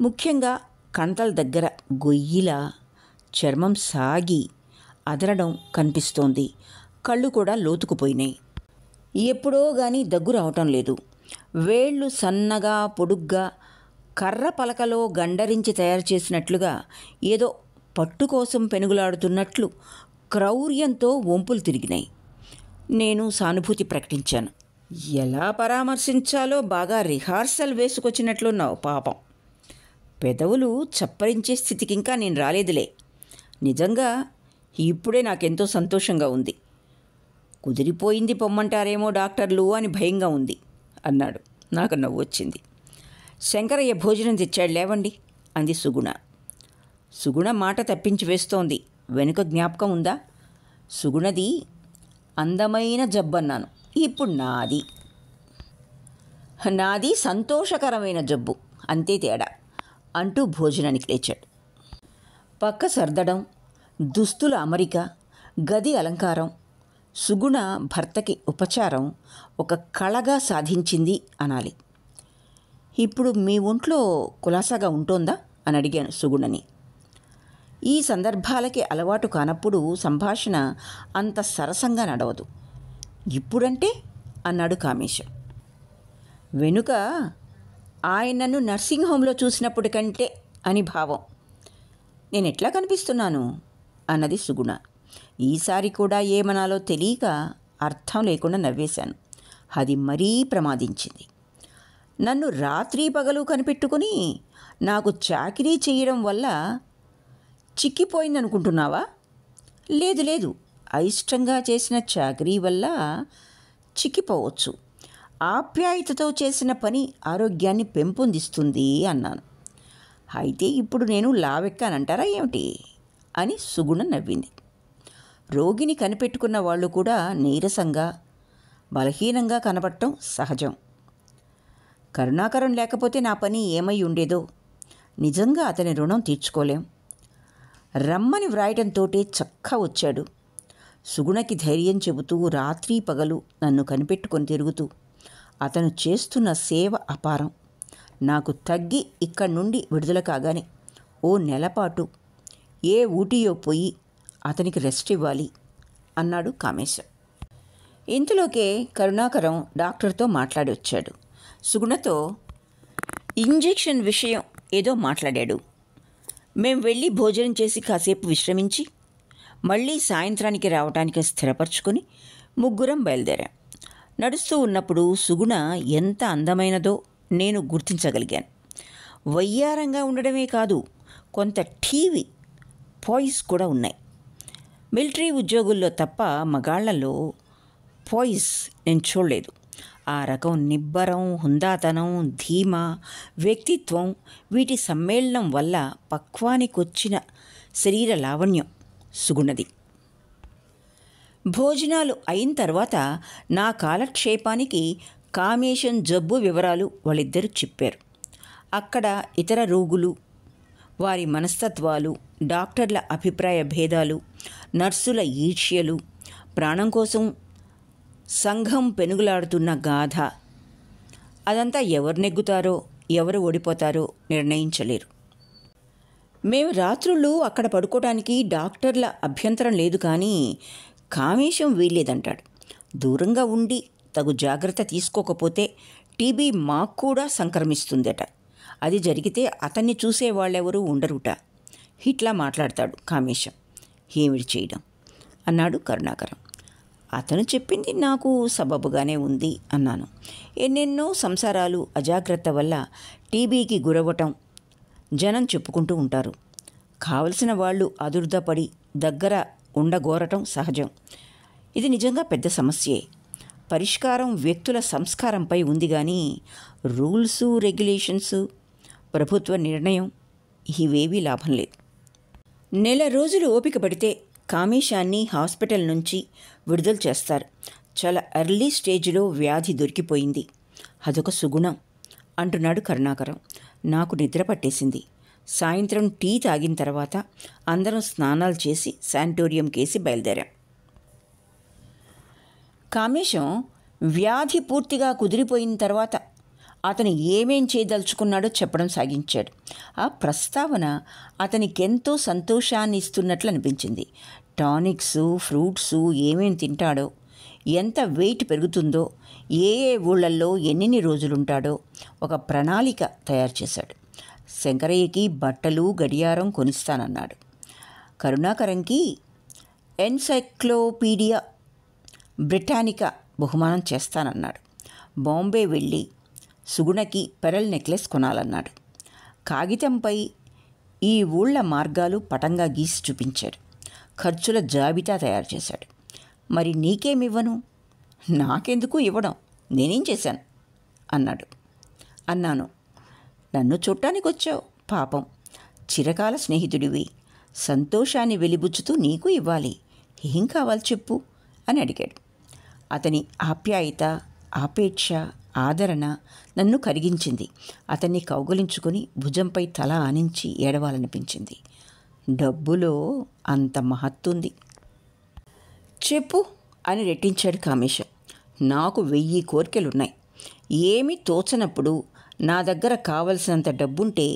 ముఖ్యంగా కంటల దగ్గర గొయ్యిలా చర్మం సాగి అదరడం కనిపిస్తోంది. కళ్ళు కూడా లోతుకుపోయినాయి. ఎప్పుడో గాని దగ్గు రావటం లేదు. వేళ్ళు సన్నగా పొడుగ్గా కర్ర పలకలో గండరించి తయారు చేసినట్లుగా ఏదో పట్టు కోసం పెనుగులాడుతున్నట్లు క్రౌర్యంతో వంపులు తిరిగినాయి. నేను సానుభూతి ప్రకటించాను. ఎలా పరామర్శించాలో బాగా రిహార్సల్ వేసుకొచ్చినట్లున్నావు పాపం. పెదవులు చప్పరించే స్థితికి ఇంకా నేను రాలేదులే. నిజంగా ఇప్పుడే నాకెంతో సంతోషంగా ఉంది. కుదిరిపోయింది పొమ్మంటారేమో డాక్టర్లు అని భయంగా ఉంది అన్నాడు. నాకు నవ్వొచ్చింది. శంకరయ్య భోజనం తెచ్చాడు లేవండి అంది సుగుణ. సుగుణ మాట తప్పించి వేస్తోంది. వెనుక జ్ఞాపకం ఉందా? సుగుణది అందమైన జబ్బన్నాను. ఇప్పుడు నాది సంతోషకరమైన జబ్బు, అంతే తేడా అంటూ భోజనానికి లేచాడు. పక్క సర్దడం, దుస్తుల అమరిక, గది అలంకారం, సుగుణ భర్తకి ఉపచారం ఒక కళగా సాధించింది అనాలి. ఇప్పుడు మీ ఒంట్లో కులాసాగా ఉంటోందా అని అడిగాను సుగుణని. ఈ సందర్భాలకి అలవాటు కానప్పుడు సంభాషణ అంత సరసంగా నడవదు. ఇప్పుడంటే అన్నాడు కామేశం. వెనుక ఆయన నన్ను నర్సింగ్ హోంలో చూసినప్పుడు కంటే అని భావం. నేను ఎట్లా కనిపిస్తున్నాను అన్నది సుగుణ. ఈసారి కూడా ఏమనాలో తెలియక అర్థం లేకుండా నవ్వేశాను. అది మరీ ప్రమాదించింది. నన్ను రాత్రి పగలు కనిపెట్టుకుని నాకు చాకిరీ చేయడం వల్ల చిక్కిపోయిందనుకుంటున్నావా? లేదు లేదు, అయిష్టంగా చేసిన చాకరీ వల్ల చిక్కిపోవచ్చు. ఆప్యాయతతో చేసిన పని ఆరోగ్యాన్ని పెంపొందిస్తుంది అన్నాను. అయితే ఇప్పుడు నేను లావెక్కానంటారా ఏమిటి అని సుగుణ నవ్వింది. రోగిని కనిపెట్టుకున్న వాళ్ళు కూడా నీరసంగా బలహీనంగా కనబడటం సహజం. కరుణాకరం లేకపోతే నా పని ఏమై ఉండేదో. నిజంగా అతని రుణం తీర్చుకోలేం. రమ్మని వ్రాయటంతోటే చక్కా వచ్చాడు. సుగుణకి ధైర్యం చెబుతూ రాత్రి పగలు నన్ను కనిపెట్టుకొని తిరుగుతూ అతను చేస్తున్న సేవ అపారం. నాకు తగ్గి ఇక్కడి నుండి విడుదల కాగానే 1 నెలపాటు ఏ ఊటీయో పోయి అతనికి రెస్ట్ ఇవ్వాలి అన్నాడు కామేశం. ఇంతలోకే కరుణాకరం డాక్టర్తో మాట్లాడి వచ్చాడు. సుగుణతో ఇంజెక్షన్ విషయం ఏదో మాట్లాడాడు. మేం వెళ్ళి భోజనం చేసి కాసేపు విశ్రమించి మళ్ళీ సాయంత్రానికి రావటానికి స్థిరపరచుకొని ముగ్గురం బయలుదేరాం. నడుస్తూ ఉన్నప్పుడు సుగుణ ఎంత అందమైనదో నేను గుర్తించగలిగాను. వయ్యారంగా ఉండడమే కాదు, కొంత టీవీ పాయిస్ కూడా ఉన్నాయి. మిలిటరీ ఉద్యోగుల్లో తప్ప మగాళ్లలో పాయిస్ నేను చూడలేదు. ఆ రకం నిబ్బరం, హుందాతనం, ధీమా, వ్యక్తిత్వం, వీటి సమ్మేళనం వల్ల పక్వానికొచ్చిన శరీర లావణ్యం సుగుణది. భోజనాలు అయిన తర్వాత నా కాలక్షేపానికి కామేశం జబ్బు వివరాలు వాళ్ళిద్దరూ చెప్పారు. అక్కడ ఇతర రోగులు, వారి మనస్తత్వాలు, డాక్టర్ల అభిప్రాయ భేదాలు, నర్సుల ఈర్ష్యలు, ప్రాణం కోసం సంఘం పెనుగులాడుతున్న గాథ, అదంతా ఎవరు నెగ్గుతారో ఎవరు ఓడిపోతారో నిర్ణయించలేరు. మేము రాత్రుళ్ళు అక్కడ పడుకోవడానికి డాక్టర్ల అభ్యంతరం లేదు, కానీ కామేశం వీల్లేదంటాడు. దూరంగా ఉండి తగు జాగ్రత్త తీసుకోకపోతే టీబీ మాకు కూడా సంక్రమిస్తుందట. అది జరిగితే అతన్ని చూసేవాళ్ళెవరూ ఉండరుట. ఇట్లా మాట్లాడతాడు కామేశం. ఏమిటి చేయడం అన్నాడు కరుణాకరం. అతను చెప్పింది నాకు సబబుగానే ఉంది అన్నాను. ఎన్నెన్నో సంసారాలు అజాగ్రత్త వల్ల టీబీకి గురవటం జనం చెప్పుకుంటూ ఉంటారు. కావలసిన వాళ్ళు అదుర్దపడి దగ్గర ఉండగోరటం సహజం. ఇది నిజంగా పెద్ద సమస్యే. పరిష్కారం వ్యక్తుల సంస్కారంపై ఉంది, కానీ రూల్సు, రెగ్యులేషన్సు, ప్రభుత్వ నిర్ణయం ఇవేవీ లాభం లేదు. నెల రోజులు ఓపిక పడితే కామేశాన్ని హాస్పిటల్ నుంచి విడుదల చేస్తారు. చాలా ఎర్లీ స్టేజ్లో వ్యాధి దొరికిపోయింది. అదొక సుగుణం అంటున్నాడు కరుణాకరం. నాకు నిద్ర పట్టేసింది. సాయంత్రం టీ తాగిన తర్వాత అందరం స్నానాలు చేసి శానిటోరియం కేసి బయలుదేరాం. కామేశం వ్యాధి పూర్తిగా కుదిరిపోయిన తర్వాత అతను ఏమేం చేయదలుచుకున్నాడో చెప్పడం సాగించాడు. ఆ ప్రస్తావన అతనికెంతో సంతోషాన్ని ఇస్తున్నట్లు అనిపించింది. టానిక్సు, ఫ్రూట్సు, ఏమేం తింటాడో, ఎంత వెయిట్ పెరుగుతుందో, ఏ ఏ ఊళ్ళల్లో ఎన్నెన్ని రోజులుంటాడో ఒక ప్రణాళిక తయారు చేశాడు. శంకరయ్యకి బట్టలు, గడియారం కొనిస్తానన్నాడు. కరుణాకరంకి ఎన్సైక్లోపీడియా బ్రిటానికా బహుమానం చేస్తానన్నాడు. బాంబే వెళ్ళి సుగుణకి పెరల్ నెక్లెస్ కొనాలన్నాడు. కాగితంపై ఈ ఊళ్ళ మార్గాలు పటంగా గీసి చూపించాడు. ఖర్చుల జాబితా తయారు చేశాడు. మరి నీకేమివ్వను? నాకెందుకు ఇవ్వడం, నేనేం చేశాను అన్నాను. నన్ను చూడటానికి వచ్చావు, పాపం చిరకాల స్నేహితుడివి, సంతోషాన్ని వెలిబుచ్చుతూ నీకు ఇవ్వాలి, ఏం కావాలి చెప్పు అని అడిగాడు. అతని ఆప్యాయత, ఆపేక్ష, ఆదరణ నన్ను కరిగించింది. అతన్ని కౌగలించుకొని భుజంపై తల ఆనించి ఏడవాలనిపించింది. డబ్బులో అంత మహత్తుంది. చెప్పు అని రెట్టించాడు కామేశం. నాకు 1000 కోరికలున్నాయి. ఏమీ తోచనప్పుడు నా దగ్గర కావలసినంత డబ్బుంటే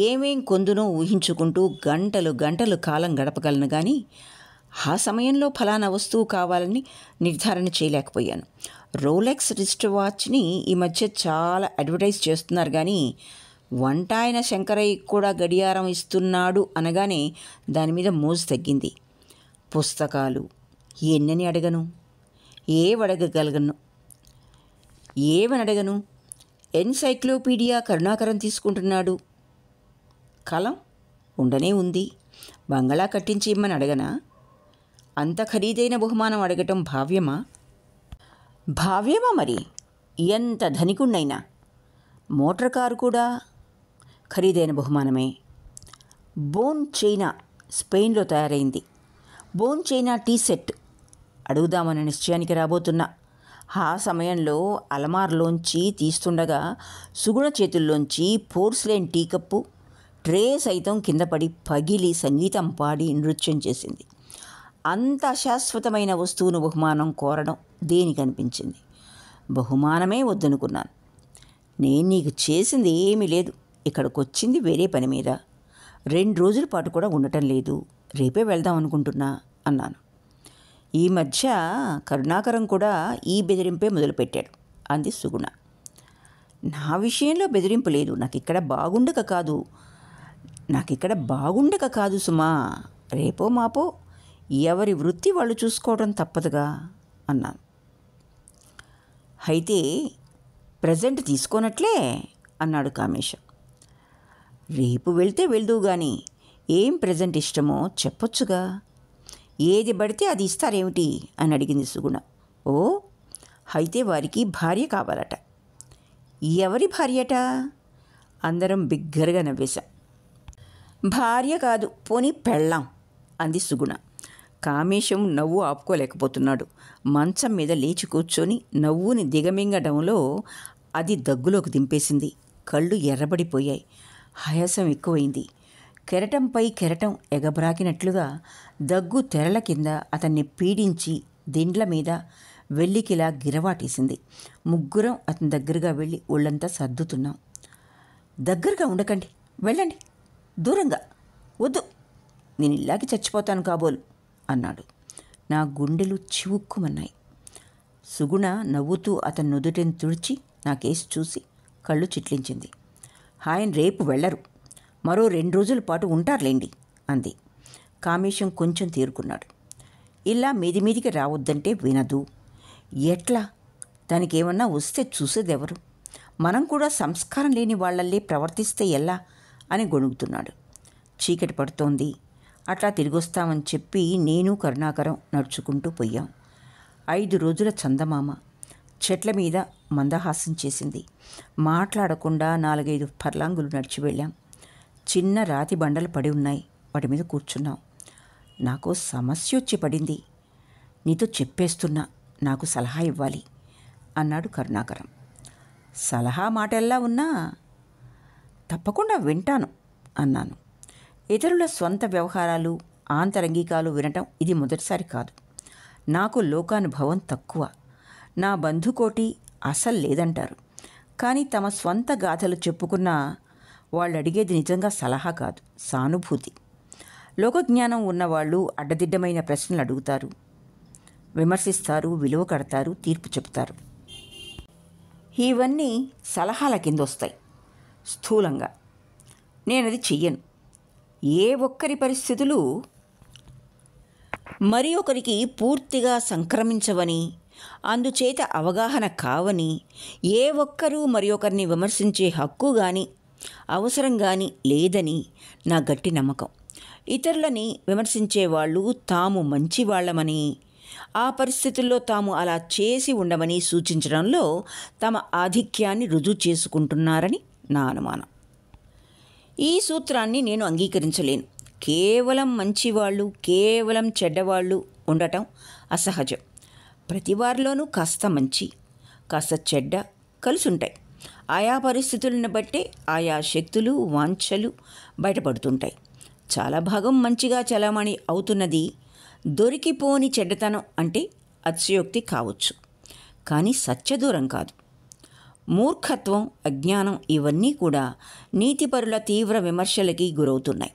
ఏమేం కొందునో ఊహించుకుంటూ గంటలు గంటలు కాలం గడపగలను, కానీ ఆ సమయంలో ఫలానా వస్తువు కావాలని నిర్ధారణ చేయలేకపోయాను. రోలెక్స్ రిస్ట్ వాచ్ని ఈ మధ్య చాలా అడ్వర్టైజ్ చేస్తున్నారు, కానీ వంటాయన శంకరయ్య కూడా గడియారం ఇస్తున్నాడు అనగానే దాని మీద మోజు తగ్గింది. పుస్తకాలు ఎన్నని అడగను, ఏవని అడగను. ఎన్సైక్లోపీడియా కరుణాకరం తీసుకుంటున్నాడు. కలం ఉండనే ఉంది. బంగళా కట్టించి ఇమ్మని అడగనా? అంత ఖరీదైన బహుమానం అడగటం భావ్యమా? మరి ఎంత ధనికుణ్ణైనా. మోటార్ కారు కూడా ఖరీదైన బహుమానమే. బోన్ చైనా స్పెయిన్లో తయారైంది. బోన్ చైనా టీ సెట్ అడుగుదామన్న నిశ్చయానికి రాబోతున్నా. ఆ సమయంలో అలమార్లోంచి తీస్తుండగా సుగుణ చేతుల్లోంచి పోర్సిలైన్ టీ కప్పు, ట్రే సైతం కింద పడి పగిలి సంగీతం పాడి నృత్యం చేసింది. అంత అశాశ్వతమైన వస్తువును బహుమానం కోరడం దేనికనిపించింది. బహుమానమే వద్దనుకున్నాను. నేను నీకు చేసింది ఏమీ లేదు. ఇక్కడికి వచ్చింది వేరే పని మీద. 2 రోజుల పాటు కూడా ఉండటం లేదు. రేపే వెళ్దాం అనుకుంటున్నా అన్నాను. ఈ మధ్య కరుణాకరం కూడా ఈ బెదిరింపే మొదలుపెట్టాడు అంది సుగుణ. నా విషయంలో బెదిరింపు లేదు. నాకు ఇక్కడ బాగుండక కాదు సుమా. రేపో మాపో ఎవరి వృత్తి వాళ్ళు చూసుకోవడం తప్పదుగా అన్నాను. అయితే ప్రజెంట్ తీసుకోనట్లే అన్నాడు కామేశం. రేపు వెళ్తే వెళ్దువు గాని ఏం ప్రజెంట్ ఇష్టమో చెప్పొచ్చుగా. ఏది పడితే అది ఇస్తారేమిటి అని అడిగింది సుగుణ. ఓ, అయితే వారికి భార్య కావాలట. ఎవరి భార్యట? అందరం బిగ్గరగా నవ్వేశాం. భార్య కాదు, పోనీ పెళ్ళాం అంది సుగుణ. కామేశం నవ్వు ఆపుకోలేకపోతున్నాడు. మంచం మీద లేచి కూర్చొని నవ్వుని దిగమింగడంలో అది దగ్గులోకి దింపేసింది. కళ్ళు ఎర్రబడిపోయాయి. ఆయాసం ఎక్కువైంది. కెరటంపై కెరటం ఎగబ్రాకినట్లుగా దగ్గు తెరల కింద అతన్ని పీడించి దిండ్ల మీద వెల్లికిలా గిరవాటేసింది. ముగ్గురం అతని దగ్గరగా వెళ్ళి ఒళ్ళంతా సర్దుతున్నాం. దగ్గరగా ఉండకండి, వెళ్ళండి, దూరంగా. వద్దు, నేను ఇలాగే చచ్చిపోతాను కాబోలు అన్నాడు. నా గుండెలు చివుక్కుమన్నాయి. సుగుణ నవ్వుతూ అతని నుదుటిని తుడిచి నాకేసి చూసి కళ్ళు చిట్లించింది. ఆయన రేపు వెళ్ళరు, మరో 2 రోజుల పాటు ఉంటారులేండి అంది. కామేశం కొంచెం తేరుకున్నాడు. ఇలా మీది మీదికి రావద్దంటే వినదు. ఎట్లా? దానికేమన్నా వస్తే చూసేదెవరు? మనం కూడా సంస్కారం లేని వాళ్ళల్లే ప్రవర్తిస్తే ఎలా అని గొణుగుతున్నాడు. చీకటి పడుతోంది. అట్లా తిరిగొస్తామని చెప్పి నేను కరుణాకరం నడుచుకుంటూ పోయాం. 5 రోజుల చందమామ చెట్ల మీద మందహాసం చేసింది. మాట్లాడకుండా 4-5 ఫర్లాంగులు నడిచి వెళ్ళాం. చిన్న రాతి బండలు పడి ఉన్నాయి. వాటి మీద కూర్చున్నాం. నాకు సమస్య వచ్చి పడింది. నీతో చెప్పేస్తున్నా, నాకు సలహా ఇవ్వాలి అన్నాడు కరుణాకరం. సలహా మాటల్లా ఉన్నా తప్పకుండా వింటాను అన్నాను. ఇతరుల స్వంత వ్యవహారాలు, ఆంతరంగికాలు వినటం ఇది మొదటిసారి కాదు. నాకు లోకానుభవం తక్కువ. నా బంధుకోటి అసలు లేదంటారు. కానీ తమ స్వంత గాథలు చెప్పుకున్నా వాళ్ళు అడిగేది నిజంగా సలహా కాదు, సానుభూతి. లోకజ్ఞానం ఉన్నవాళ్ళు అడ్డదిడ్డమైన ప్రశ్నలు అడుగుతారు, విమర్శిస్తారు, విలువ కడతారు, తీర్పు చెప్తారు. ఇవన్నీ సలహాల కింద వస్తాయి స్థూలంగా. నేనది చెయ్యను. ఏ ఒక్కరి పరిస్థితులు మరి ఒకరికి పూర్తిగా సంక్రమించవని, అందుచేత అవగాహన కావని, ఏ ఒక్కరూ మరి ఒకరిని విమర్శించే హక్కు కానీ అవసరం కానీ లేదని నా గట్టి నమ్మకం. ఇతరులని విమర్శించేవాళ్ళు తాము మంచివాళ్లమని, ఆ పరిస్థితుల్లో తాము అలా చేసి ఉండమని సూచించడంలో తమ ఆధిక్యాన్ని రుజువు చేసుకుంటున్నారని నా అనుమానం. ఈ సూత్రాన్ని నేను అంగీకరించలేను. కేవలం మంచివాళ్ళు, కేవలం చెడ్డవాళ్ళు ఉండటం అసహజం. ప్రతి వారిలోనూ కాస్త మంచి, కాస్త చెడ్డ కలిసి ఉంటాయి. ఆయా పరిస్థితులను బట్టే ఆయా శక్తులు, వాంఛలు బయటపడుతుంటాయి. చాలా భాగం మంచిగా చలామణి అవుతున్నది దొరికిపోని చెడ్డతనం అంటే అతిశయోక్తి కావచ్చు, కానీ సత్యదూరం కాదు. మూర్ఖత్వం, అజ్ఞానం ఇవన్నీ కూడా నీతిపరుల తీవ్ర విమర్శలకి గురవుతున్నాయి.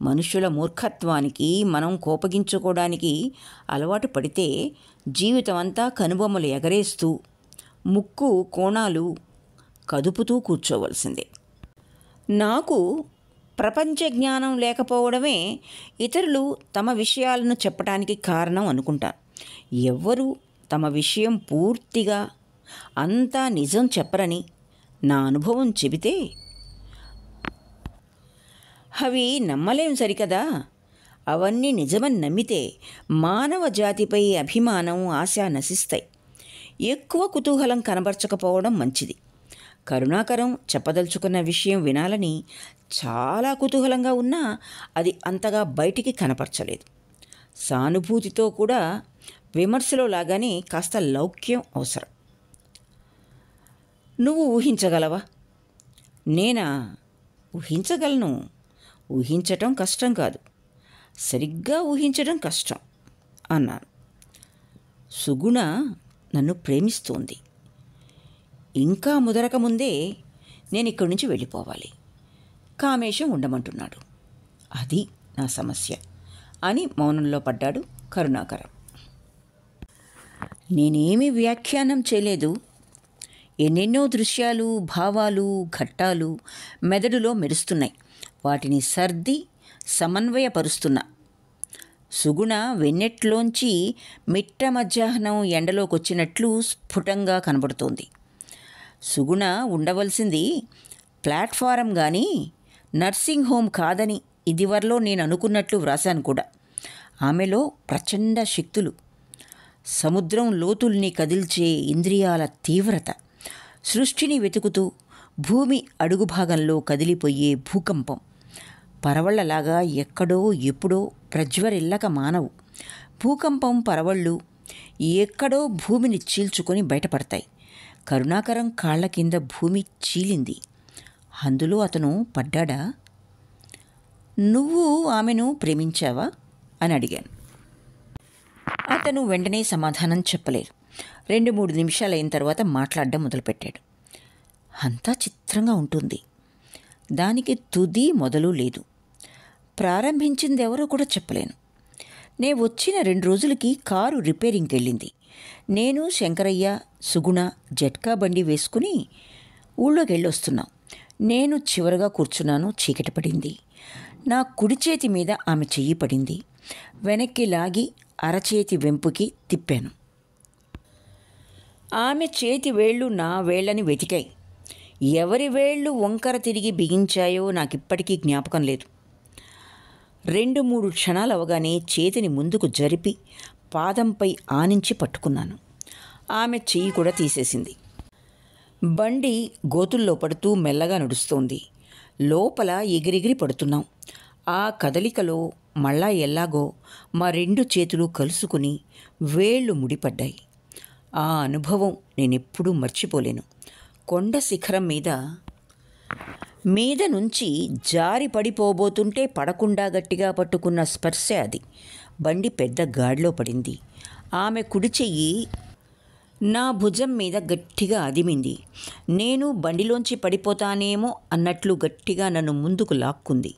మనుషుల మూర్ఖత్వానికి మనం కోపగించుకోవడానికి అలవాటు పడితే జీవితం అంతా కనుబొమ్మలు ఎగరేస్తూ ముక్కు కోణాలు కదుపుతూ కూర్చోవలసిందే. నాకు ప్రపంచ జ్ఞానం లేకపోవడమే ఇతరులు తమ విషయాలను చెప్పడానికి కారణం అనుకుంటాను. ఎవ్వరూ తమ విషయం పూర్తిగా అంతా నిజం చెప్పరని నా అనుభవం చెబితే అవి నమ్మలేం సరికదా. అవన్నీ నిజమని నమ్మితే మానవ జాతిపై అభిమానం, ఆశ నశిస్తాయి. ఎక్కువ కుతూహలం కనబరచకపోవడం మంచిది. కరుణాకరం చెప్పదలుచుకున్న విషయం వినాలని చాలా కుతూహలంగా ఉన్నా అది అంతగా బయటికి కనపరచలేదు. సానుభూతితో కూడా విమర్శలో లాగానే కాస్త లౌక్యం అవసరం. నువ్వు ఊహించగలవా? నేనా? ఊహించగలను. ఊహించటం కష్టం కాదు, సరిగ్గా ఊహించడం కష్టం అన్నాను. సుగుణ నన్ను ప్రేమిస్తోంది. ఇంకా ముదరక ముందే నేను ఇక్కడి నుంచి వెళ్ళిపోవాలి. కామేశం ఉండమంటున్నాడు. అది నా సమస్య అని మౌనంలో పడ్డాడు కరుణాకరం. నేనేమీ వ్యాఖ్యానం చేయలేదు. ఎన్నెన్నో దృశ్యాలు, భావాలు, ఘట్టాలు మెదడులో మెరుస్తున్నాయి. వాటిని సర్ది సమన్వయపరుస్తున్నా. సుగుణ వెన్నెట్లోంచి మిట్ట మధ్యాహ్నం ఎండలోకొచ్చినట్లు స్ఫుటంగా కనబడుతోంది. సుగుణ ఉండవలసింది ప్లాట్ఫారం కానీ నర్సింగ్ హోమ్ కాదని ఇదివరలో నేను అనుకున్నట్లు వ్రాశాను కూడా. ఆమెలో ప్రచండ శక్తులు, సముద్రం లోతుల్ని కదిల్చే ఇంద్రియాల తీవ్రత, సృష్టిని వెతుకుతూ భూమి అడుగు భాగంలో కదిలిపోయే భూకంపం, పరవళ్లలాగా ఎక్కడో ఎప్పుడో ప్రజ్వరిల్లక మానవు. భూకంపం పరవళ్ళు ఎక్కడో భూమిని చీల్చుకొని బయటపడతాయి. కరుణాకరం కాళ్ల కింద భూమి చీలింది. అందులో అతను పడ్డాడా? నువ్వు ఆమెను ప్రేమించావా అని అడిగాను. అతను వెంటనే సమాధానం చెప్పలేదు. 2-3 నిమిషాలైన తర్వాత మాట్లాడడం మొదలుపెట్టాడు. అంతా చిత్రంగా ఉంటుంది. దానికి తుది మొదలు లేదు. ప్రారంభించింది ఎవరో కూడా చెప్పలేను. నేను వచ్చిన 2 రోజులకి కారు రిపేరింగ్కి వెళ్ళింది. నేను, శంకరయ్య, సుగుణ జట్కా బండి వేసుకుని ఊళ్ళోకి వెళ్ళొస్తున్నాం. నేను చివరగా కూర్చున్నాను. చీకటి పడింది. నా కుడి చేతి మీద ఆమె చెయ్యి పడింది. వెనక్కి లాగి అరచేతి వెంపుకి తిప్పాను. ఆమె చేతి వేళ్ళు నా వేళ్ళని వెతికాయి. ఎవరి వేళ్ళు వంకర తిరిగి బిగించాయో నాకిప్పటికీ జ్ఞాపకం లేదు. 2-3 క్షణాలు అవగానే చేతిని ముందుకు జరిపి పాదంపై ఆనించి పట్టుకున్నాను. ఆమె చెయ్యి కూడా తీసేసింది. బండి గోతుల్లో పడుతూ మెల్లగా నడుస్తోంది. లోపల ఎగిరెగిరి పడుతున్నాం. ఆ కదలికలో మళ్ళా ఎల్లాగో మా 2 చేతులు కలుసుకుని వేళ్ళు ముడిపడ్డాయి. ఆ అనుభవం నేనెప్పుడూ మర్చిపోలేను. కొండ శిఖరం మీద నుంచి జారి పడిపోబోతుంటే పడకుండా గట్టిగా పట్టుకున్న స్పర్శ అది. బండి పెద్ద గాడిలో పడింది. ఆమె కుడి చెయ్యి నా భుజం మీద గట్టిగా అదిమింది. నేను బండిలోంచి పడిపోతానేమో అన్నట్లు గట్టిగా నన్ను ముందుకు లాక్కుంది.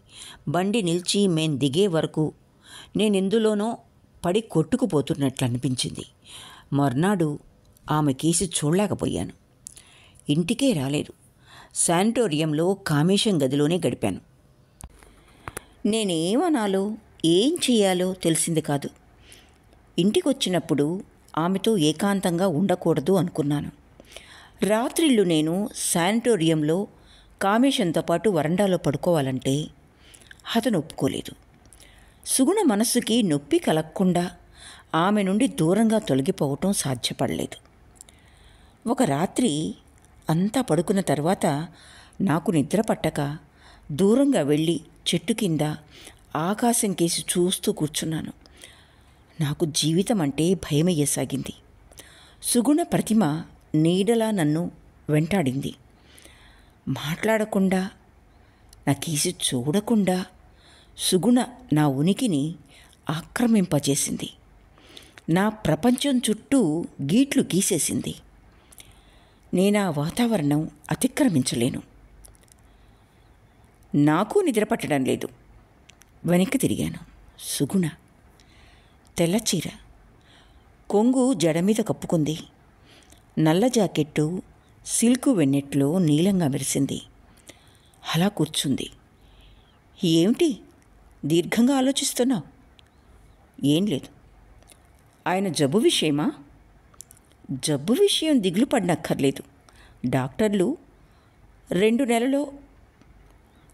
బండి నిలిచి మేం దిగే వరకు నేనెందులోనో పడి కొట్టుకుపోతున్నట్లు అనిపించింది. మర్నాడు ఆమె కేసి చూడలేకపోయాను. ఇంటికే రాలేదు. శానిటోరియంలో కామేశం గదిలోనే గడిపాను. నేనేమనాలో ఏం చెయ్యాలో తెలిసింది కాదు. ఇంటికొచ్చినప్పుడు ఆమెతో ఏకాంతంగా ఉండకూడదు అనుకున్నాను. రాత్రిళ్ళు నేను శానిటోరియంలో కామేశంతో పాటు వరండాలో పడుకోవాలంటే అతను ఒప్పుకోలేదు. సుగుణ మనస్సుకి నొప్పి కలగకుండా ఆమె నుండి దూరంగా తొలగిపోవటం సాధ్యపడలేదు. ఒక రాత్రి అంతా పడుకున్న తర్వాత నాకు నిద్ర పట్టక దూరంగా వెళ్ళి చెట్టు కింద ఆకాశం కేసి చూస్తూ కూర్చున్నాను. నాకు జీవితం అంటే భయమయ్యసాగింది. సుగుణ ప్రతిమ నీడలా నన్ను వెంటాడింది. మాట్లాడకుండా, నా కేసి చూడకుండా సుగుణ నా ఉనికిని ఆక్రమింపచేసింది. నా ప్రపంచం చుట్టూ గీట్లు గీసేసింది. నేనా వాతావరణం అతిక్రమించలేను. నాకు నిద్ర పట్టడం లేదు. వెనక్కి తిరిగాను. సుగుణ తెల్లచీర, కొంగు జడ మీద కప్పుకుంది. నల్ల జాకెట్టు సిల్కు వెన్నెట్లో నీలంగా మెరిసింది. అలా కూర్చుంది. ఏమిటి దీర్ఘంగా ఆలోచిస్తున్నావు? ఏం లేదు. ఆయన జబ్బు విషయమా? జబ్బు విషయం దిగులు పడనక్కర్లేదు. డాక్టర్లు 2 నెలల్లో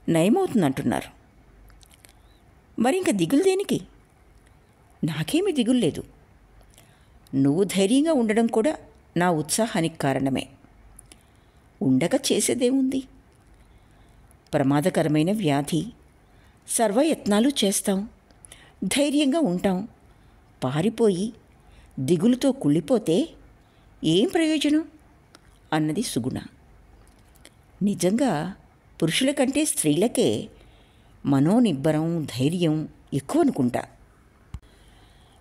నయమవుతుందంటున్నారు. మరి ఇంక దిగులు దేనికి? నాకేమీ దిగులు లేదు. నువ్వు ధైర్యంగా ఉండడం కూడా నా ఉత్సాహానికి కారణమే. ఉండక చేసేదేముంది? ప్రమాదకరమైన వ్యాధి. సర్వయత్నాలు చేస్తాం, ధైర్యంగా ఉంటాం. పారిపోయి దిగులుతో కుళ్ళిపోతే ఏం ప్రయోజనం అన్నది సుగుణ. నిజంగా పురుషుల కంటే స్త్రీలకే మనోనిబ్బరం, ధైర్యం ఎక్కువ అనుకుంటా.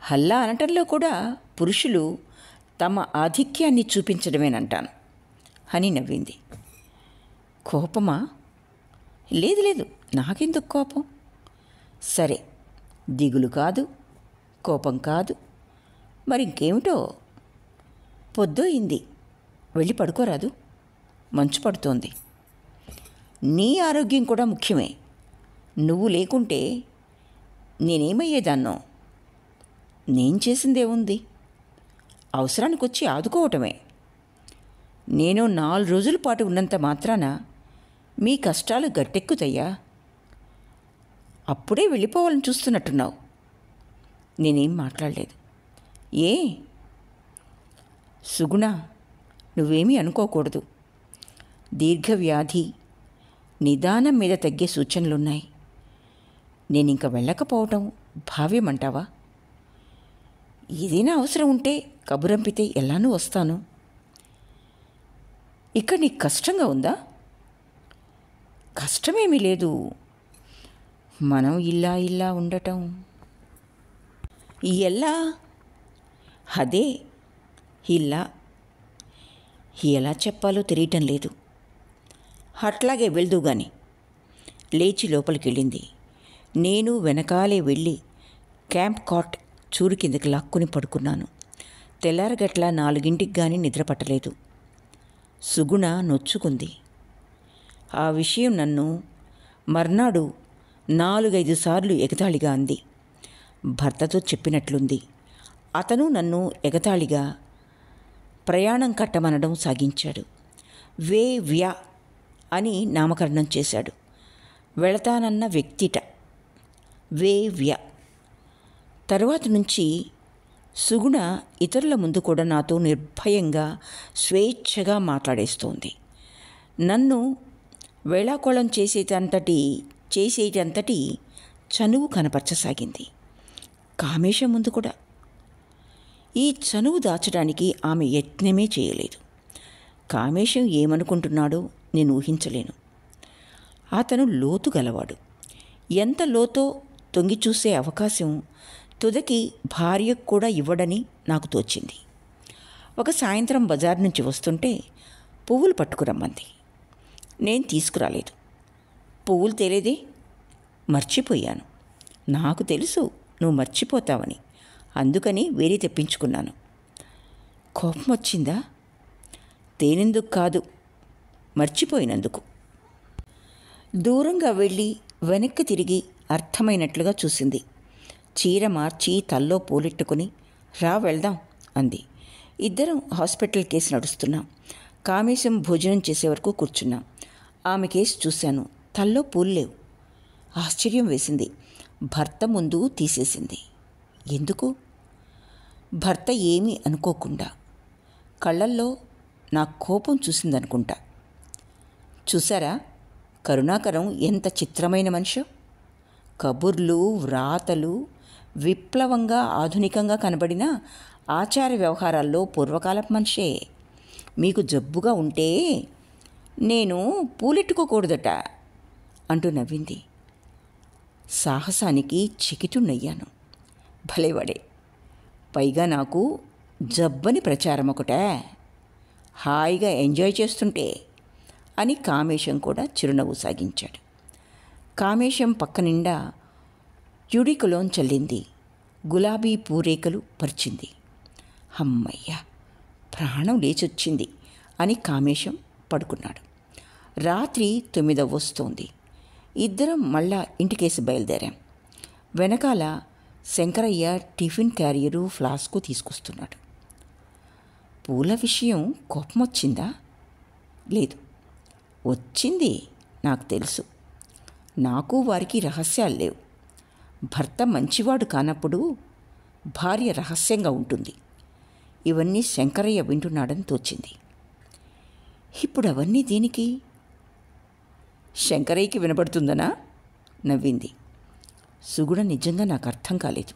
హల్లా అనటంలో కూడా పురుషులు తమ ఆధిక్యాన్ని చూపించడమేనంటాను అని నవ్వింది. కోపమా? లేదు లేదు, నాకెందుకు కోపం? సరే, దిగులు కాదు, కోపం కాదు, మరి ఇంకేమిటో? పొద్దోయింది, వెళ్ళి పడుకోరాదు? మంచు పడుతోంది. నీ ఆరోగ్యం కూడా ముఖ్యమే. నువ్వు లేకుంటే నేనేమయ్యేదాన్నో. నేను చేసిందేముంది? అవసరానికి వచ్చి ఆదుకోవటమే. నేను 4 రోజుల పాటు ఉన్నంత మాత్రాన మీ కష్టాలు గట్టెక్కుతాయా? అప్పుడే వెళ్ళిపోవాలని చూస్తున్నట్టున్నావు. నేనేం మాట్లాడలేదు. ఏ సుగుణ, నువ్వేమీ అనుకోకూడదు. దీర్ఘవ్యాధి నిదానం మీద తగ్గే సూచనలున్నాయి. నేనింక వెళ్ళకపోవటం భావ్యమంటావా? ఏదైనా అవసరం ఉంటే కబురంపితే ఎలానూ వస్తాను. ఇక్కడ నీకు కష్టంగా ఉందా? కష్టమేమీ లేదు. మనం ఇలా ఉండటం ఎలా? అదే ఇలా ఎలా చెప్పాలో తెలియటం లేదు. అట్లాగే వెళ్దు గాని. లేచి లోపలికి వెళ్ళింది. నేను వెనకాలే వెళ్ళి క్యాంప్ కాట్ చూరు కిందకి లాక్కుని పడుకున్నాను. తెల్లారగట్ల 4ంటికి కానీ నిద్రపట్టలేదు. సుగుణ నొచ్చుకుంది. ఆ విషయం నన్ను మర్నాడు 4-5 సార్లు ఎగతాళిగా అంది. భర్తతో చెప్పినట్లుంది. అతను నన్ను ఎగతాళిగా ప్రయాణం కట్టమనడం సాగించాడు. వ్యా అని నామకరణం చేశాడు. వెళతానన్న వ్యక్తిట వ్యా. తరువాత నుంచి సుగుణ ఇతరుల ముందు కూడా నాతో నిర్భయంగా స్వేచ్ఛగా మాట్లాడేస్తోంది. నన్ను వేళాకోళం చేసేటంతటి చనువు కనపరచసాగింది. కామేశం ముందు కూడా. ఈ చనువు దాచడానికి ఆమె యత్నమే చేయలేదు. కామేశం ఏమనుకుంటున్నాడో నేను ఊహించలేను. అతను లోతు గలవాడు. ఎంత లోతో తొంగి చూసే అవకాశం తుదకి భార్యకు కూడా ఇవ్వడని నాకు తోచింది. ఒక సాయంత్రం బజార్ నుంచి వస్తుంటే పువ్వులు పట్టుకురమ్మంది. నేను తీసుకురాలేదు. పువ్వులు తేలేదే? మర్చిపోయాను. నాకు తెలుసు నువ్వు మర్చిపోతావని. అందుకని వేరే తెప్పించుకున్నాను. కోపం వచ్చిందా? తేనెందుకు కాదు, మర్చిపోయినందుకు. దూరంగా వెళ్ళి వెనక్కి తిరిగి అర్థమైనట్లుగా చూసింది. చీర మార్చి తల్లో పూలెట్టుకుని రా వెళ్దాం అంది. ఇద్దరం హాస్పిటల్ కేసు నడుస్తున్నాం. కామేశం భోజనం చేసే వరకు కూర్చున్నాం. ఆమె కేసు చూశాను. తల్లో పూలు లేవు. ఆశ్చర్యం వేసింది. భర్త ముందు తీసేసింది. ఎందుకు? భర్త ఏమీ అనుకోకుండా. కళ్ళల్లో నా కోపం చూసిందనుకుంటా. చూసారా కరుణాకరం ఎంత చిత్రమైన మనిషో? కబుర్లు వ్రాతలు విప్లవంగా ఆధునికంగా కనబడిన ఆచార వ్యవహారాల్లో పూర్వకాలపు మనిషే. మీకు జబ్బుగా ఉంటే నేను పూలెట్టుకోకూడదట అంటూ నవ్వింది. సాహసానికి చికితున్నయ్యాను. భలేవాడే. పైగా నాకు జబ్బని ప్రచారం ఒకటే. హాయిగా ఎంజాయ్ చేస్తుంటే అని కామేశం కూడా చిరునవ్వు సాగించాడు. కామేశం పక్క నిండా యుడికలోన్ చల్లింది. గులాబీ పూరేకలు పరిచింది. అమ్మయ్య, ప్రాణం లేచొచ్చింది అని కామేశం పడుకున్నాడు. రాత్రి 9 వస్తోంది. ఇద్దరం మళ్ళా ఇంటికేసి బయలుదేరాం. వెనకాల శంకరయ్య టిఫిన్ క్యారియరు ఫ్లాస్కు తీసుకొస్తున్నాడు. పూల విషయం కోపం వచ్చిందా? లేదు. వచ్చింది, నాకు తెలుసు. నాకు వారికి రహస్యాలు లేవు. భర్త మంచివాడు కానప్పుడు భార్య రహస్యంగా ఉంటుంది. ఇవన్నీ శంకరయ్య వింటున్నాడని తోచింది. ఇప్పుడు అవన్నీ దేనికి? శంకరయ్యకి వినపడుతుందనా? నవ్వింది. సుగుణ నిజంగా నాకు అర్థం కాలేదు.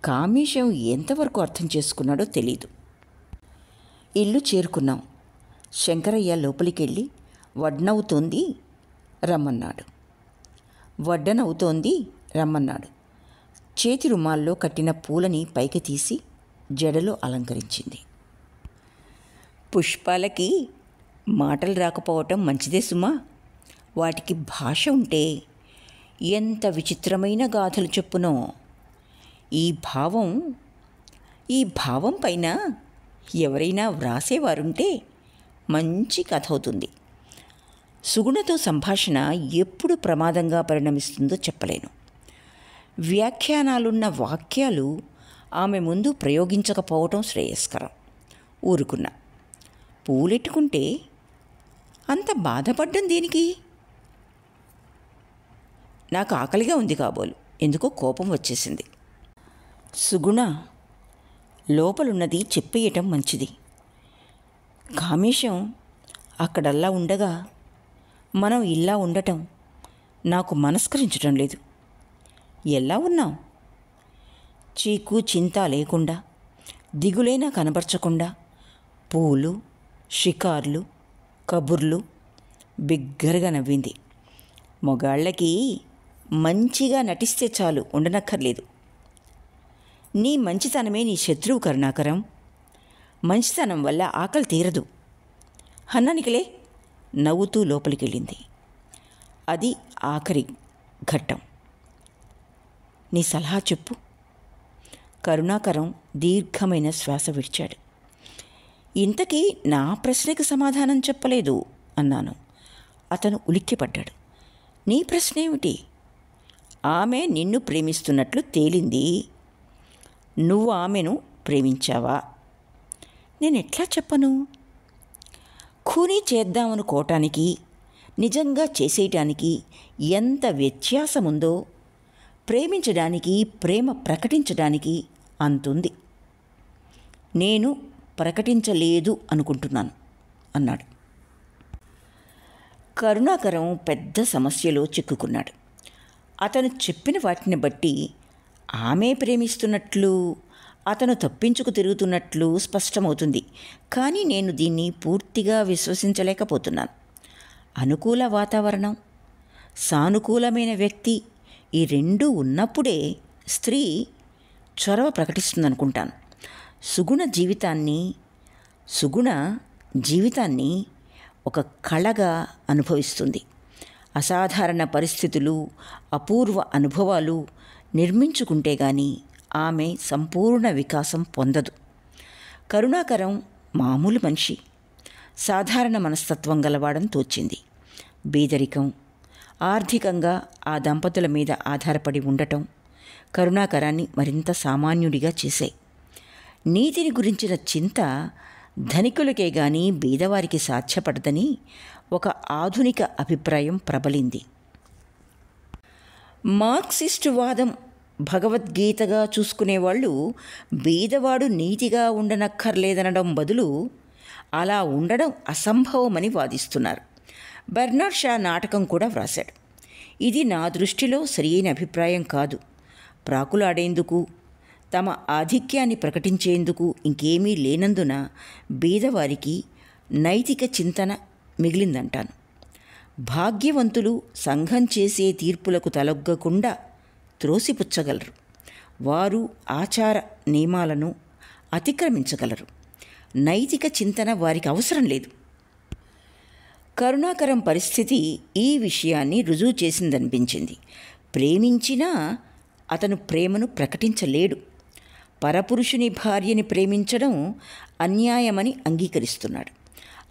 కామేశం ఎంతవరకు అర్థం చేసుకున్నాడో తెలీదు. ఇల్లు చేరుకున్నాం. శంకరయ్య లోపలికెళ్ళి వడ్డనవుతోంది రమ్మన్నాడు. చేతి రుమాల్లో కట్టిన పూలని పైకి తీసి జడలో అలంకరించింది. పుష్పాలకి మాటలు రాకపోవటం మంచిదే సుమా. వాటికి భాష ఉంటే ఎంత విచిత్రమైన గాథలు చెప్పునో. ఈ భావం పైన ఎవరైనా వ్రాసేవారుంటే మంచి కథ అవుతుంది. సుగుణతో సంభాషణ ఎప్పుడు ప్రమాదంగా పరిణమిస్తుందో చెప్పలేను. వ్యాఖ్యానాలున్న వాక్యాలు ఆమె ముందు ప్రయోగించకపోవటం శ్రేయస్కరం. ఊరుకున్నా. పూలెట్టుకుంటే అంత బాధపడ్డం దేనికి? నాకు ఆకలిగా ఉంది కాబోలు. ఎందుకో కోపం వచ్చేసింది. సుగుణ, లోపలున్నది చెప్పేయటం మంచిది. కామేశం అక్కడల్లా ఉండగా మనం ఇలా ఉండటం నాకు మనస్కరించటం లేదు. ఎలా ఉన్నాం? చీకు చింత లేకుండా, దిగులేనా కనబరచకుండా, పూలు, షికార్లు, కబుర్లు. బిగ్గరగా నవ్వింది. మొగాళ్ళకి మంచిగా నటిస్తే చాలు, ఉండనక్కర్లేదు. నీ మంచితనమే నీ శత్రువు కరుణాకరం. మంచితనం వల్ల ఆకలి తీరదు. అన్నానికిలే. నవ్వుతూ లోపలికెళ్ళింది. అది ఆఖరి ఘట్టం. నీ సలహా చెప్పు. కరుణాకరం దీర్ఘమైన శ్వాస విడిచాడు. ఇంతకీ నా ప్రశ్నకి సమాధానం చెప్పలేదు అన్నాను. అతను ఉలిక్కిపడ్డాడు. నీ ప్రశ్న ఏమిటి? ఆమె నిన్ను ప్రేమిస్తున్నట్లు తేలింది. నువ్వు ఆమెను ప్రేమించావా? నేనెట్లా చెప్పను? ఖూనీ చేద్దామనుకోవటానికి, నిజంగా చేసేయటానికి ఎంత వ్యత్యాసముందో ప్రేమించడానికి, ప్రేమ ప్రకటించడానికి అంతుంది. నేను ప్రకటించలేదు అనుకుంటున్నాను అన్నాడు. కరుణాకరం పెద్ద సమస్యలో చిక్కుకున్నాడు. అతను చెప్పిన వాటిని బట్టి ఆమె ప్రేమిస్తున్నట్లు, అతను తప్పించుకు తిరుగుతున్నట్లు స్పష్టమవుతుంది. కానీ నేను దీన్ని పూర్తిగా విశ్వసించలేకపోతున్నాను. అనుకూల వాతావరణం, సానుకూలమైన వ్యక్తి, ఈ రెండూ ఉన్నప్పుడే స్త్రీ చొరవ ప్రకటిస్తుందనుకుంటాను. సుగుణ జీవితాన్ని ఒక కళగా అనుభవిస్తుంది. అసాధారణ పరిస్థితులు, అపూర్వ అనుభవాలు నిర్మించుకుంటే గాని ఆమె సంపూర్ణ వికాసం పొందదు. కరుణాకరం మామూలు మనిషి, సాధారణ మనస్తత్వం గలవాడని తోచింది. బీదరికం, ఆర్థికంగా ఆ దంపతుల మీద ఆధారపడి ఉండటం కరుణాకరాన్ని మరింత సామాన్యుడిగా చేశాయి. నీతిని గురించిన చింత ధనికులకే గాని బీదవారికి సాధ్యపడదని ఒక ఆధునిక అభిప్రాయం ప్రబలింది. మార్క్సిస్టు వాదం భగవద్గీతగా చూసుకునేవాళ్ళు బీదవాడు నీతిగా ఉండనక్కర్లేదనడం బదులు అలా ఉండడం అసంభవమని వాదిస్తున్నారు. బెర్నార్డ్ షా నాటకం కూడా వ్రాశాడు. ఇది నా దృష్టిలో సరియైన అభిప్రాయం కాదు. ప్రాకులాడేందుకు, తమ ఆధిక్యాన్ని ప్రకటించేందుకు ఇంకేమీ లేనందున బీదవారికి నైతిక చింతన మిగిలిందంటాను. భాగ్యవంతులు సంఘం చేసే తీర్పులకు తలొగ్గకుండా త్రోసిపుచ్చగలరు. వారు ఆచార నియమాలను అతిక్రమించగలరు. నైతిక చింతన వారికి అవసరం లేదు. కరుణాకరం పరిస్థితి ఈ విషయాన్ని రుజువు చేసిందనిపించింది. ప్రేమించినా అతను ప్రేమను ప్రకటించలేడు. పరపురుషుని భార్యని ప్రేమించడం అన్యాయమని అంగీకరిస్తున్నాడు.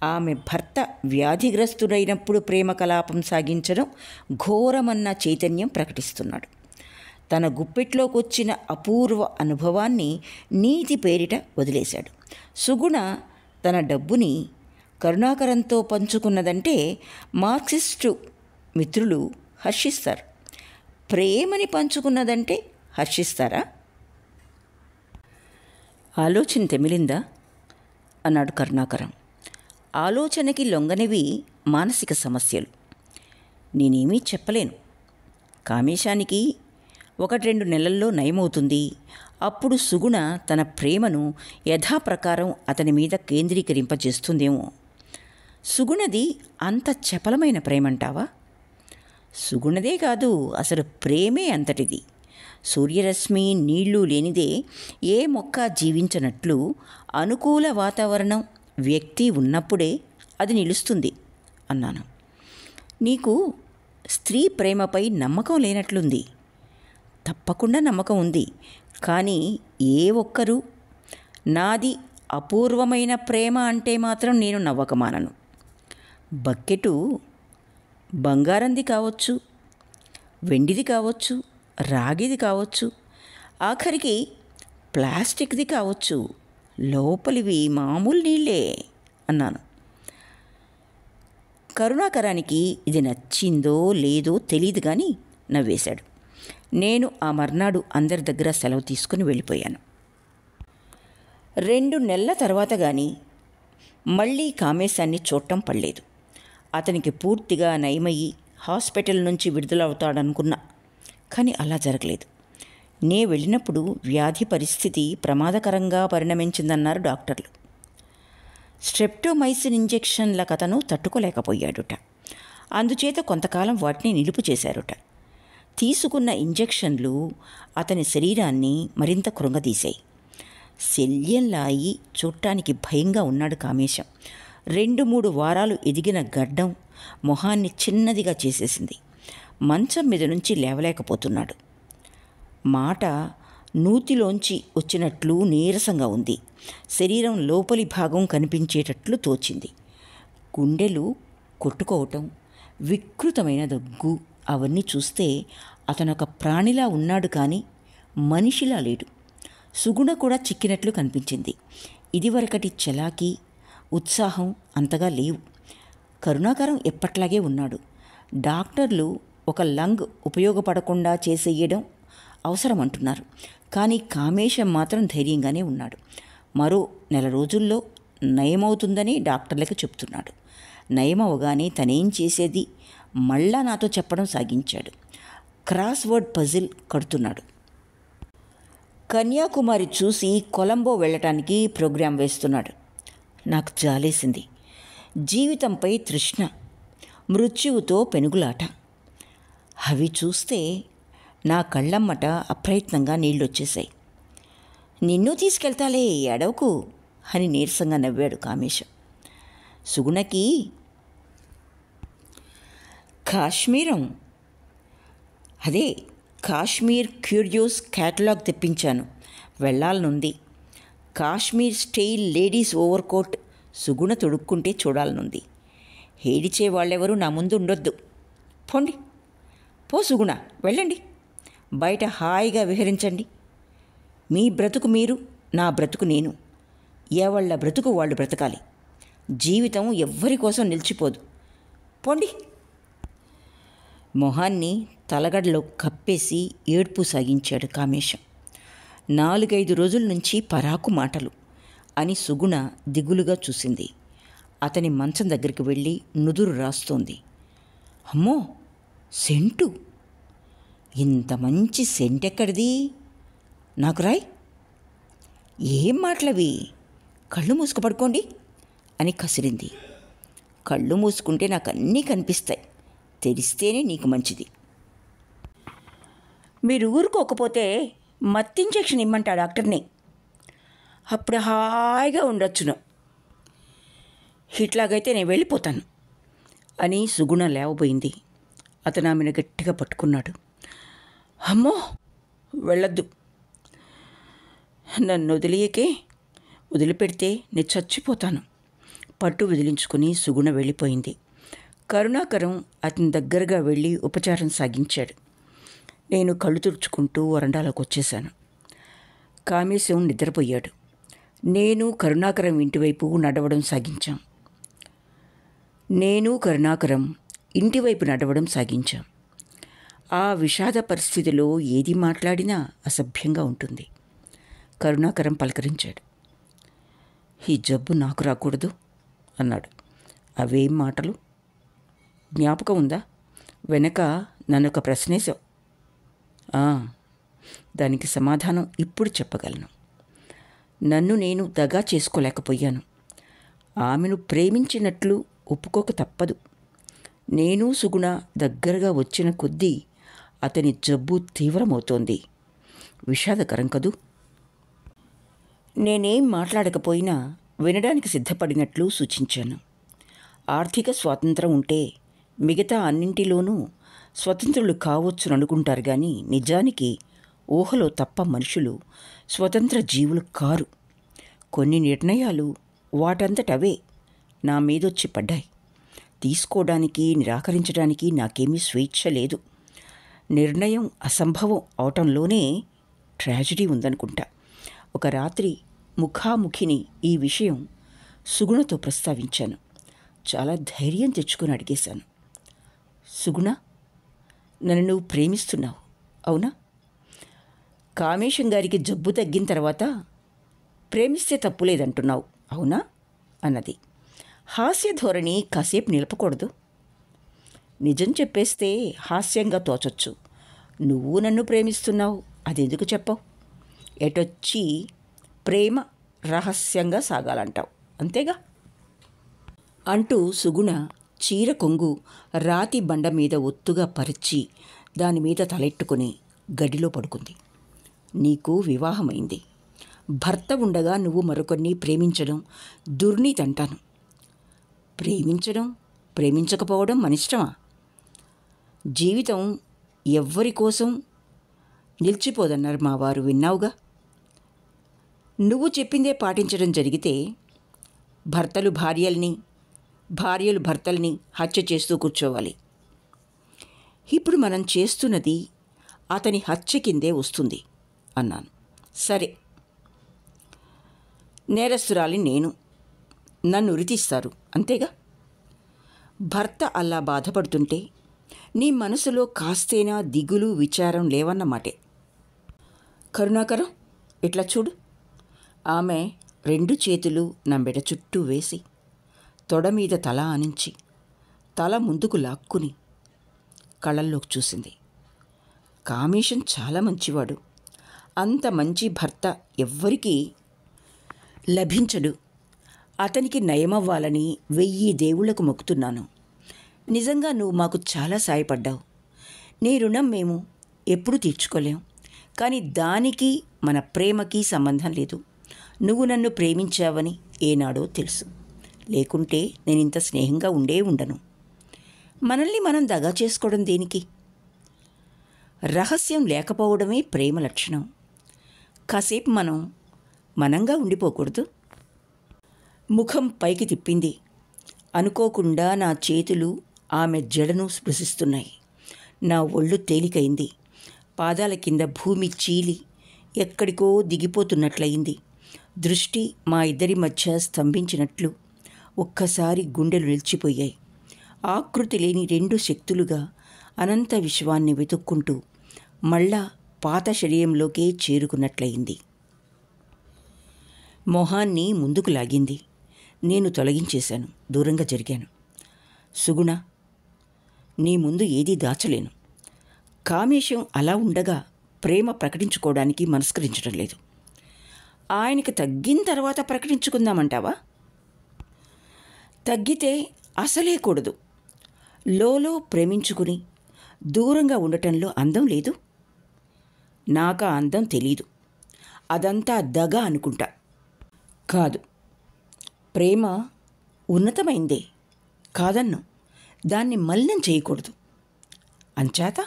ఆమె భర్త వ్యాధిగ్రస్తుడైనప్పుడు ప్రేమ కలాపం సాగించడం ఘోరమన్న చైతన్యం ప్రకటిస్తున్నాడు. తన గుప్పెట్లోకొచ్చిన అపూర్వ అనుభవాన్ని నీతి పేరిట వదిలేశాడు. సుగుణ తన డబ్బుని కరుణాకరంతో పంచుకున్నదంటే మార్క్సిస్టు మిత్రులు హర్షిస్తారు. ప్రేమని పంచుకున్నదంటే హర్షిస్తారా? ఆలోచన తెమిలిందా అన్నాడు కరుణాకరం. ఆలోచనకి లొంగనివి మానసిక సమస్యలు. నేనేమీ చెప్పలేను. కామేశానికి 1-2 నెలల్లో నయమవుతుంది. అప్పుడు సుగుణ తన ప్రేమను యథాప్రకారం అతని మీద కేంద్రీకరింపజేస్తుందేమో. సుగుణది అంత చపలమైన ప్రేమంటావా? సుగుణదే కాదు, అసలు ప్రేమే అంతటిది. సూర్యరశ్మి, నీళ్లు లేనిదే ఏ మొక్క జీవించనట్లు అనుకూల వాతావరణం, వ్యక్తి ఉన్నప్పుడే అది నిలుస్తుంది అన్నాను. నీకు స్త్రీ ప్రేమపై నమ్మకం లేనట్లుంది. తప్పకుండా నమ్మకం ఉంది. కానీ ఏ ఒక్కరూ నాది అపూర్వమైన ప్రేమ అంటే మాత్రం నేను నవ్వకమానను. బకెటు బంగారంది కావచ్చు, వెండిది కావచ్చు, రాగిది కావచ్చు, ఆఖరికి ప్లాస్టిక్ది కావచ్చు, లోపలివి మామూలు నీళ్ళే అన్నాను. కరుణాకరానికి ఇది నచ్చిందో లేదో తెలియదు కానీ నవ్వేశాడు. నేను ఆ మర్నాడు అందరి దగ్గర సెలవు తీసుకుని వెళ్ళిపోయాను. 2 నెలల తర్వాత కానీ మళ్ళీ కామేశాన్ని చూడటం పడలేదు. అతనికి పూర్తిగా నయమయ్యి హాస్పిటల్ నుంచి విడుదలవుతాడనుకున్నా, కానీ అలా జరగలేదు. నే వెళ్ళినప్పుడు వ్యాధి పరిస్థితి ప్రమాదకరంగా పరిణమించిందన్నారు డాక్టర్లు. స్ట్రెప్టోమైసిన్ ఇంజెక్షన్ల కథను తట్టుకోలేకపోయాడుట. అందుచేత కొంతకాలం వాటిని నిలుపు చేశారుట. తీసుకున్న ఇంజెక్షన్లు అతని శరీరాన్ని మరింత కృంగదీశాయి. శల్యంలా అయి చూడటానికి భయంగా ఉన్నాడు కామేశం. 2-3 వారాలు ఎదిగిన గడ్డం మొహాన్ని చిన్నదిగా చేసేసింది. మంచం మీద నుంచి లేవలేకపోతున్నాడు. మాట నూతిలోంచి వచ్చినట్లు నీరసంగా ఉంది. శరీరం లోపలి భాగం కనిపించేటట్లు తోచింది. గుండెలు కొట్టుకోవటం, వికృతమైన దగ్గు అవన్నీ చూస్తే అతనొక ప్రాణిలా ఉన్నాడు కానీ మనిషిలా లేడు. సుగుణ కూడా చిక్కినట్లు కనిపించింది. ఇదివరకటి చలాకీ, ఉత్సాహం అంతగా లేవు. కరుణాకరం ఎప్పట్లాగే ఉన్నాడు. డాక్టర్లు ఒక లంగ్ ఉపయోగపడకుండా చేసేయడం అవసరం అంటున్నారు. కానీ కామేశం మాత్రం ధైర్యంగానే ఉన్నాడు. మరో 1 నెల రోజుల్లో నయమవుతుందని డాక్టర్లకు చెప్తున్నాడు. నయమవగానే తనేం చేసేది మళ్ళా నాతో చెప్పడం సాగించాడు. క్రాస్వర్డ్ పజిల్ కడుతున్నాడు. కన్యాకుమారి చూసి కొలంబో వెళ్ళటానికి ప్రోగ్రాం వేస్తున్నాడు. నాకు జాలేసింది. జీవితంపై తృష్ణ, మృత్యువుతో పెనుగులాట. అవి చూస్తే నా కళ్ళమ్మట అప్రయత్నంగా నీళ్ళొచ్చేశాయి. నిన్ను తీసుకెళ్తాలే, ఎడవకు అని నీరసంగా నవ్వాడు కామేశం. సుగుణకి కాశ్మీర్ క్యూరియోస్ క్యాటలాగ్ తెప్పించాను, వెళ్ళాలనుంది. కాశ్మీర్ స్టైల్ లేడీస్ ఓవర్కోట్ సుగుణ తొడుక్కుంటే చూడాలనుంది. ఏడిచే వాళ్ళెవరూ నా ముందు ఉండొద్దు. పోండి, పో సుగుణ, వెళ్ళండి. బయట హాయిగా విహరించండి. మీ బ్రతుకు మీరు, నా బ్రతుకు నేను. ఎవళ్ళ బ్రతుకు వాళ్ళు బ్రతకాలి. జీవితం ఎవ్వరి కోసం నిలిచిపోదు. పోండి. మొహాన్ని తలగడలో కప్పేసి ఏడ్పు సాగించాడు కామేశం. 4-5 రోజుల నుంచి పరాకు మాటలు అని సుగుణ దిగులుగా చూసింది. అతని మంచం దగ్గరికి వెళ్ళి నుదురు రాస్తోంది. అమ్మో, సెంటు! ఇంత మంచి సెంటెక్కడిది? నాకు రాయ్. ఏం మాటలవి? కళ్ళు మూసుకు పడుకోండి అని కసిరింది. కళ్ళు మూసుకుంటే నాకు అన్నీ కనిపిస్తాయి, తెరిస్తేనే నీకు మంచిది. మీరు ఊరుకోకపోతే మత్తు ఇంజెక్షన్ ఇమ్మంటా డాక్టర్ని, అప్పుడు హాయిగా ఉండొచ్చును. ఇట్లాగైతే నేను వెళ్ళిపోతాను అని సుగుణ లేవబోయింది. అతను ఆమెను గట్టిగా పట్టుకున్నాడు. అమ్మో, వెళ్ళొద్దు. నన్ను వదిలిపెడితే నేను చచ్చిపోతాను. పట్టు విదిలించుకుని సుగుణ వెళ్ళిపోయింది. కరుణాకరం అతని దగ్గరగా వెళ్ళి ఉపచారం సాగించాడు. నేను కళ్ళు తుడుచుకుంటూ వరండాలోకి వచ్చేశాను. కామేశం నిద్రపోయాడు. నేను కరుణాకరం ఇంటివైపు నడవడం సాగించాం. ఆ విషాద పరిస్థితిలో ఏది మాట్లాడినా అసభ్యంగా ఉంటుంది. కరుణాకరం పలకరించాడు. ఈ జబ్బు నాకు రాకూడదు అన్నాడు. అవేం మాటలు? జ్ఞాపకం ఉందా? వెనక నన్ను ఒక ప్రశ్నేశావు. దానికి సమాధానం ఇప్పుడు చెప్పగలను. నన్ను నేను దగా చేసుకోలేకపోయాను. ఆమెను ప్రేమించినట్లు ఒప్పుకోక తప్పదు. నేను సుగుణ దగ్గరగా వచ్చిన కొద్దీ అతని జబ్బు తీవ్రమవుతోంది. విషాదకరం కదూ? నేనేం మాట్లాడకపోయినా వినడానికి సిద్ధపడినట్లు సూచించాను. ఆర్థిక స్వాతంత్రం ఉంటే మిగతా అన్నింటిలోనూ స్వతంత్రులు కావచ్చుననుకుంటారు కానీ నిజానికి ఊహలో తప్ప మనుషులు స్వతంత్ర జీవులు కారు. కొన్ని నిర్ణయాలు వాటంతటవే నా మీదొచ్చి పడ్డాయి. తీసుకోవడానికి, నిరాకరించడానికి నాకేమీ స్వేచ్ఛ లేదు. నిర్ణయం అసంభవం అవటంలోనే ట్రాజడీ ఉందనుకుంటా. ఒక రాత్రి ముఖాముఖిని ఈ విషయం సుగుణతో ప్రస్తావించాను. చాలా ధైర్యం తెచ్చుకొని అడిగేశాను, సుగుణ, నన్ను నువ్వు ప్రేమిస్తున్నావు, అవునా? కామేశం గారికి జబ్బు తగ్గిన తర్వాత ప్రేమిస్తే తప్పులేదంటున్నావు, అవునా అన్నది. హాస్య ధోరణి కాసేపు నిలపకూడదు. నిజం చెప్పేస్తే హాస్యంగా తోచొచ్చు. నువ్వు నన్ను ప్రేమిస్తున్నావు, అదెందుకు చెప్పవు? ఎటొచ్చి ప్రేమ రహస్యంగా సాగాలంటావు, అంతేగా అంటూ సుగుణ చీర కొంగు రాతి బండ మీద ఒత్తుగా పరిచి దానిమీద తలెట్టుకుని గడిలో పడుకుంది. నీకు వివాహమైంది. భర్త ఉండగా నువ్వు మరొకరిని ప్రేమించడం దుర్నీతంటాను. ప్రేమించడం ప్రేమించకపోవడం మనిష్టమా? జీవితం ఎవ్వరి కోసం నిలిచిపోదన్నారు మా వారు, విన్నావుగా. నువ్వు చెప్పిందే పాటించడం జరిగితే భర్తలు భార్యల్ని, భార్యలు భర్తల్ని హత్య చేస్తూ కూర్చోవాలి. ఇప్పుడు మనం చేస్తున్నది అతని హత్య కిందే వస్తుంది అన్నాను. సరే, నేరస్తురాలి నేను, నన్ను ఉరితీస్తారు, అంతేగా. భర్త అలా బాధపడుతుంటే నీ మనసులో కాస్తేనా దిగులు విచారం లేవన్నమాటే. కరుణాకరం, ఇట్లా చూడు. ఆమె 2 చేతులు నా మెడ చుట్టూ వేసి తొడ మీద తల ఆనించి తల ముందుకు లాక్కుని కళ్ళల్లోకి చూసింది. కామేశం చాలా మంచివాడు. అంత మంచి భర్త ఎవ్వరికీ లభించడు. అతనికి నయమవ్వాలని 1000 దేవుళ్లకు మొక్కుతున్నాను. నిజంగా నువ్వు మాకు చాలా సాయపడ్డావు. నీ రుణం మేము ఎప్పుడూ తీర్చుకోలేం. కానీ దానికి మన ప్రేమకి సంబంధం లేదు. నువ్వు నన్ను ప్రేమించావని ఏనాడో తెలుసు. లేకుంటే నేను ఇంత స్నేహంగా ఉండను. మనల్ని మనం దగా చేసుకోవడం దేనికి? రహస్యం లేకపోవడమే ప్రేమ లక్షణం. కాసేపు మనం మనంగా ఉండిపోకూడదు. ముఖం పైకి తిప్పింది. అనుకోకుండా నా చేతులు ఆమె జడను స్పృశిస్తున్నాయి. నా ఒళ్ళు తేలికైంది. పాదాల కింద భూమి చీలి ఎక్కడికో దిగిపోతున్నట్లయింది. దృష్టి మా ఇద్దరి మధ్య స్తంభించినట్లు ఒక్కసారి గుండెలు నిలిచిపోయాయి. ఆకృతి లేని 2 శక్తులుగా అనంత విశ్వాన్ని వెతుక్కుంటూ మళ్ళా పాత శరీరంలోకే చేరుకున్నట్లయింది. మొహాన్ని ముందుకు లాగింది. నేను తొలగించేశాను, దూరంగా జరిగాను. సుగుణ, నీ ముందు ఏదీ దాచలేను. కామేశం అలా ఉండగా ప్రేమ ప్రకటించుకోవడానికి మనస్కరించడం లేదు. ఆయనకి తగ్గిన తర్వాత ప్రకటించుకుందామంటావా? తగ్గితే అసలే కూడదు. లోలో ప్రేమించుకుని దూరంగా ఉండటంలో అందం లేదు. నాకు ఆ అందం తెలీదు. అదంతా దగా అనుకుంటా. కాదు, ప్రేమ ఉన్నతమైందే, కాదన్ను. దాన్ని మలినం చేయకూడదు. అంచేత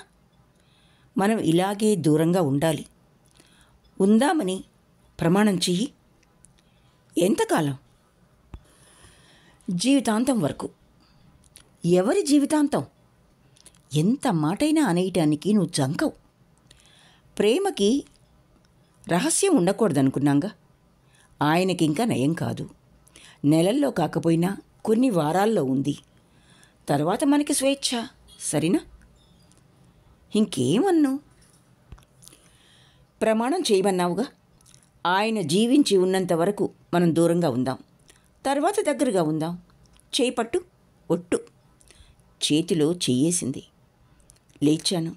మనం ఇలాగే దూరంగా ఉండాలి. ఉందామని ప్రమాణం చెయ్యి. ఎంతకాలం? జీవితాంతం వరకు. ఎవరి జీవితాంతం? ఎంత మాటైనా అనేయటానికి నువ్వు జంకవు. ప్రేమకి రహస్యం ఉండకూడదనుకున్నాంగా. ఆయనకింకా నయం కాదు. నెలల్లో కాకపోయినా కొన్ని వారాల్లో ఉంది. తర్వాత మనకి స్వేచ్ఛ, సరేనా? ఇంకేమన్ను? ప్రమాణం చేయమన్నావుగా. ఆయన జీవించి ఉన్నంత వరకు మనం దూరంగా ఉందాం, తర్వాత దగ్గరగా ఉందాం. చేయి పట్టు, ఒట్టు. చేతిలో చెయ్యేసింది. లేచాను.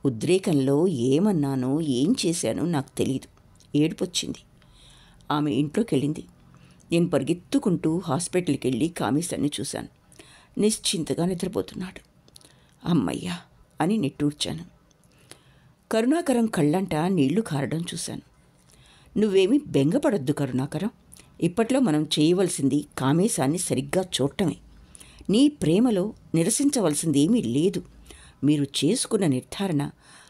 ఉద్రేకంలో ఏమన్నానో ఏం చేశానో నాకు తెలీదు. ఏడుపొచ్చింది. ఆమె ఇంట్లోకి వెళ్ళింది. నేను పరిగెత్తుకుంటూ హాస్పిటల్కి వెళ్ళి కామేశాన్ని చూశాను. నిశ్చింతగా నిద్రపోతున్నాడు. అమ్మయ్యా అని నిట్టూర్చాను. కరుణాకరం కళ్ళంట నీళ్లు కారడం చూశాను. నువ్వేమీ బెంగపడొద్దు కరుణాకరం. ఇప్పట్లో మనం చేయవలసింది కామేశాన్ని సరిగ్గా చూడటమే. నీ ప్రేమలో నిరసించవలసిందేమీ లేదు. మీరు చేసుకున్న నిర్ధారణ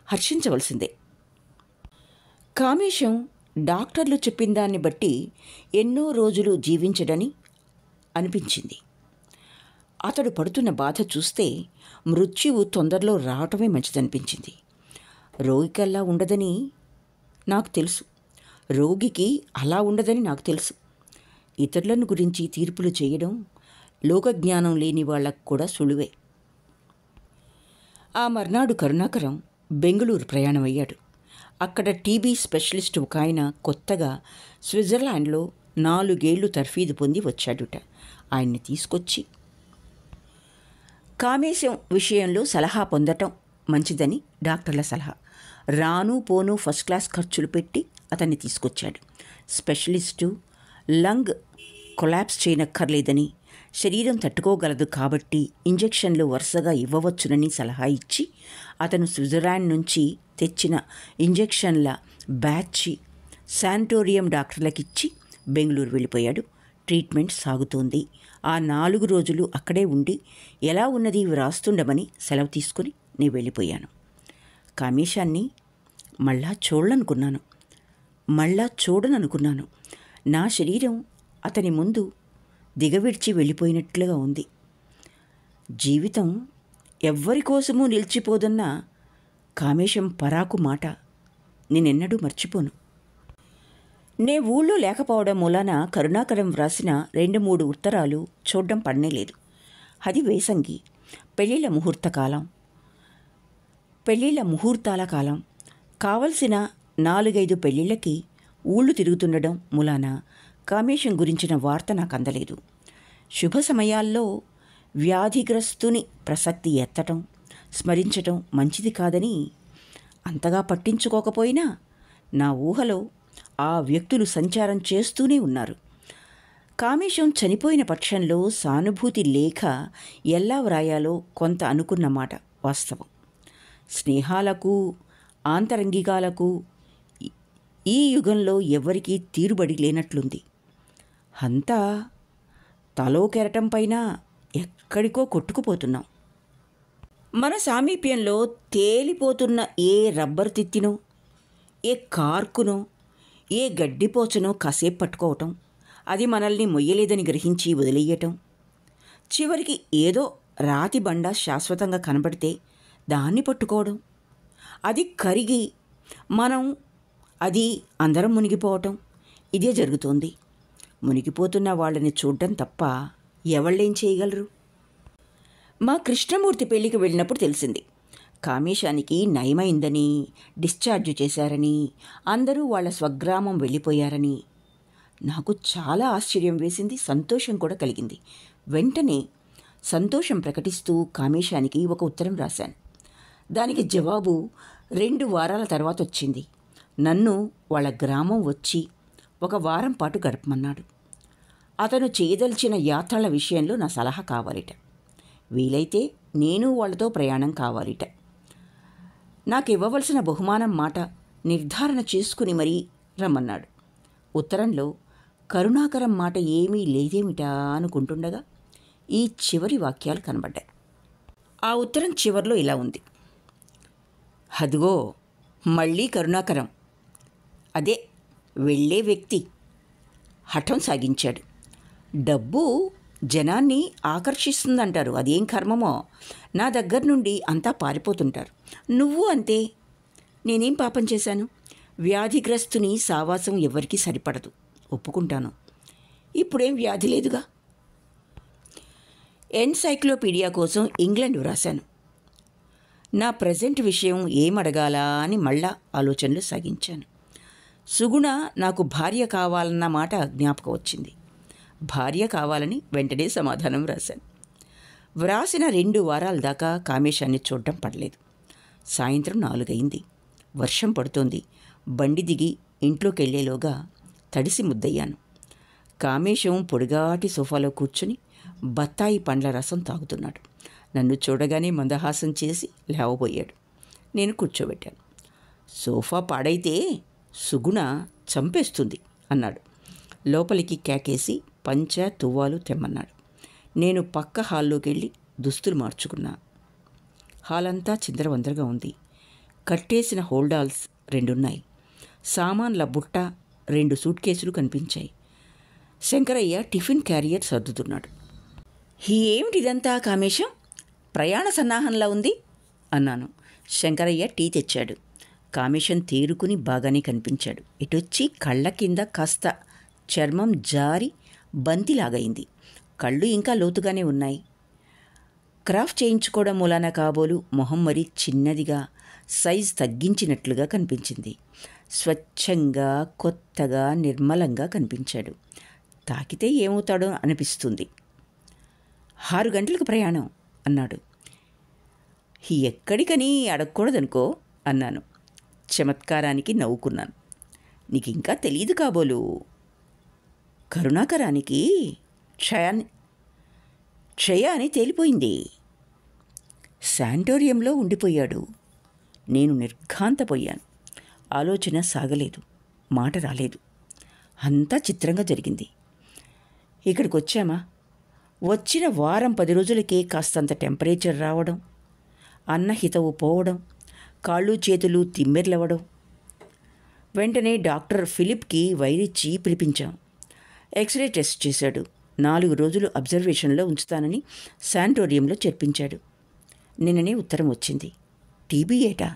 హర్షించవలసిందే. కామేశం డాక్టర్లు చెప్పిన దాన్ని బట్టి ఎన్నో రోజులు జీవించడని అనిపించింది. అతడు పడుతున్న బాధ చూస్తే మృత్యువు తొందరలో రావటమే మంచిదనిపించింది. రోగికల్లా ఉండదని నాకు తెలుసు. రోగికి అలా ఉండదని నాకు తెలుసు. ఇతరులను గురించి తీర్పులు చేయడం లోకజ్ఞానం లేని వాళ్ళకు కూడా సులువే. ఆ మర్నాడు కరుణాకరం బెంగుళూరు ప్రయాణమయ్యాడు. అక్కడ టీబీ స్పెషలిస్ట్ ఒక ఆయన కొత్తగా స్విట్జర్లాండ్లో 4 ఏళ్లు తర్ఫీదు పొంది వచ్చాడుట. ఆయన్ని తీసుకొచ్చి కామేశం విషయంలో సలహా పొందటం మంచిదని డాక్టర్ల సలహా. రాను పోను ఫస్ట్ క్లాస్ ఖర్చులు పెట్టి అతన్ని తీసుకొచ్చాడు. స్పెషలిస్టు లంగ్ కొలాప్స్ చేయనక్కర్లేదని, శరీరం తట్టుకోగలదు కాబట్టి ఇంజెక్షన్లు వరుసగా ఇవ్వవచ్చునని సలహా ఇచ్చి అతను స్విట్జర్లాండ్ నుంచి తెచ్చిన ఇంజెక్షన్ల బ్యాచ్ శానిటోరియం డాక్టర్లకిచ్చి బెంగళూరు వెళ్ళిపోయాడు. ట్రీట్మెంట్ సాగుతోంది. ఆ 4 రోజులు అక్కడే ఉండి ఎలా ఉన్నది వ్రాస్తుండమని సెలవు తీసుకుని నేను వెళ్ళిపోయాను. కామేశాన్ని మళ్ళా చూడననుకున్నాను. నా శరీరం అతని ముందు దిగవిడ్చి వెళ్ళిపోయినట్లుగా ఉంది. జీవితం ఎవ్వరి కోసమూ నిలిచిపోదన్న కామేశం పరాకు మాట నేనెన్నడూ మర్చిపోను. నే ఊళ్ళో లేకపోవడం మూలాన కరుణాకరం వ్రాసిన 2-3 ఉత్తరాలు చూడ్డం పడనేలేదు. అది వేసంగి, పెళ్ళిళ్ళ ముహూర్తాల కాలం. కావలసిన 4-5 పెళ్ళిళ్ళకి ఊళ్ళు తిరుగుతుండడం మూలాన కామేశం గురించిన వార్త నాకు అందలేదు. శుభ సమయాల్లో వ్యాధిగ్రస్తుని ప్రసక్తి ఎత్తటం, స్మరించటం మంచిది కాదని అంతగా పట్టించుకోకపోయినా నా ఊహలో ఆ వ్యక్తులు సంచారం చేస్తూనే ఉన్నారు. కామేశం చనిపోయిన పక్షంలో సానుభూతి లేఖ ఎలా వ్రాయాలో కొంత అనుకున్న మాట వాస్తవం. స్నేహాలకు ఆంతరంగికాలకు ఈ యుగంలో ఎవరికీ తీరుబడి లేనట్లుంది. అంతా తలో కెరటం పైన ఎక్కడికో కొట్టుకుపోతున్నాం. మన సామీప్యంలో తేలిపోతున్న ఏ రబ్బరు తిత్తినో, ఏ కార్కునో, ఏ గడ్డిపోచనో కాసేపు పట్టుకోవటం, అది మనల్ని మొయ్యలేదని గ్రహించి వదిలేయటం, చివరికి ఏదో రాతి బండ శాశ్వతంగా కనబడితే దాన్ని పట్టుకోవడం, అది కరిగి అందరం మునిగిపోవటం, ఇదే జరుగుతోంది. మునిగిపోతున్న వాళ్ళని చూడడం తప్ప ఎవళ్ళేం చేయగలరు? మా కృష్ణమూర్తి పెళ్లికి వెళ్ళినప్పుడు తెలిసింది. కామేశానికి నయమైందని, డిశ్చార్జ్ చేశారని, అందరూ వాళ్ళ స్వగ్రామం వెళ్ళిపోయారని. నాకు చాలా ఆశ్చర్యం వేసింది, సంతోషం కూడా కలిగింది. వెంటనే సంతోషం ప్రకటిస్తూ కామేశానికి ఒక ఉత్తరం రాశాను. దానికి జవాబు 2 వారాల తర్వాత వచ్చింది. నన్ను వాళ్ళ గ్రామం వచ్చి 1 వారం పాటు గడపమన్నాడు. అతను చేయదలిచిన యాత్రల విషయంలో నా సలహా కావాలిట. వీలైతే నేను వాళ్ళతో ప్రయాణం కావాలిట. నాకు ఇవ్వవలసిన బహుమానం మాట నిర్ధారణ చేసుకుని మరీ రమ్మన్నాడు. ఉత్తరంలో కరుణాకరం మాట ఏమీ లేదేమిటా అనుకుంటుండగా ఈ చివరి వాక్యాలు కనబడ్డాయి. ఆ ఉత్తరం చివరిలో ఇలా ఉంది: అదిగో మళ్ళీ కరుణాకరం, అదే వెళ్ళే వ్యక్తి హఠం సాగించాడు. డబ్బు జనాన్ని ఆకర్షిస్తుందంటారు, అదేం కర్మమో. నా దగ్గర నుండి అంతా పారిపోతుంటారు. నువ్వు అంతే. నేనేం పాపం చేశాను? వ్యాధిగ్రస్తుని సావాసం ఎవరికీ సరిపడదు, ఒప్పుకుంటాను. ఇప్పుడేం వ్యాధి లేదుగా. ఎన్సైక్లోపీడియా కోసం ఇంగ్లాండ్ వ్రాశాను. నా ప్రజెంట్ విషయం ఏమడగాలా అని మళ్ళా ఆలోచనలు సాగించాను. సుగుణ నాకు భార్య కావాలన్న మాట జ్ఞాపకం వచ్చింది. భార్య కావాలని వెంటనే సమాధానం వ్రాశాను. వ్రాసిన 2 వారాల దాకా కామేశాన్ని చూడడం పడలేదు. సాయంత్రం 4 అయింది. వర్షం పడుతోంది. బండి దిగి ఇంట్లోకి వెళ్ళేలోగా తడిసి ముద్దయ్యాను. కామేశం పొడిగాటి సోఫాలో కూర్చుని బత్తాయి పండ్ల రసం తాగుతున్నాడు. నన్ను చూడగానే మందహాసం చేసి లేవబోయాడు. నేను కూర్చోబెట్టాను. సోఫా పాడైతే సుగుణ చంపేస్తుంది అన్నాడు. లోపలికి కేకేసి పంచ తువ్వాలు తెమ్మన్నాడు. నేను పక్క హాల్లోకి వెళ్ళి దుస్తులు మార్చుకున్నా. హాల్ అంతా చిందరవందరగా ఉంది. కట్టేసిన హోల్డాల్స్ 2 ఉన్నాయి. సామాన్ల బుట్ట 2 సూట్ కేసులు కనిపించాయి. శంకరయ్య టిఫిన్ క్యారియర్ సర్దుతున్నాడు. ఏమిటిదంతా కామేశం? ప్రయాణ సన్నాహంలా ఉంది అన్నాను. శంకరయ్య టీ తెచ్చాడు. కామేశం తేరుకుని బాగానే కనిపించాడు. ఇటొచ్చి కళ్ళ కింద కాస్త చర్మం జారి బంతిలాగైంది. కళ్ళు ఇంకా లోతుగానే ఉన్నాయి. క్రాఫ్ట్ చేయించుకోవడం మూలాన కాబోలు మొహం మరీ చిన్నదిగా, సైజ్ తగ్గించినట్లుగా కనిపించింది. స్వచ్ఛంగా, కొత్తగా, నిర్మలంగా కనిపించాడు. తాకితే ఏమవుతాడో అనిపిస్తుంది. 6 గంటలకు ప్రయాణం అన్నాడు. ఎక్కడికని అడగకూడదనుకో అన్నాను. చమత్కారానికి నవ్వుకున్నాను. నీకు ఇంకా తెలియదు కాబోలు, కరుణాకరానికి క్షయ అని తేలిపోయింది. శానిటోరియంలో ఉండిపోయాడు. నేను నిర్ఘాంతపోయాను. ఆలోచన సాగలేదు, మాట రాలేదు. అంతా చిత్రంగా జరిగింది. ఇక్కడికి వచ్చామా, వచ్చిన వారం 10 రోజులకే కాస్తంత టెంపరేచర్ రావడం, అన్నహితవు పోవడం, కాళ్ళు చేతులు తిమ్మెర్లవ్వడం. వెంటనే డాక్టర్ ఫిలిప్కి వైరిచ్చి పిలిపించాం. ఎక్స్రే టెస్ట్ చేశాడు. 4 రోజులు అబ్జర్వేషన్లో ఉంచుతానని శానిటోరియంలో చేర్పించాడు. నిన్ననే ఉత్తరం వచ్చింది. టీబీ ఏటా,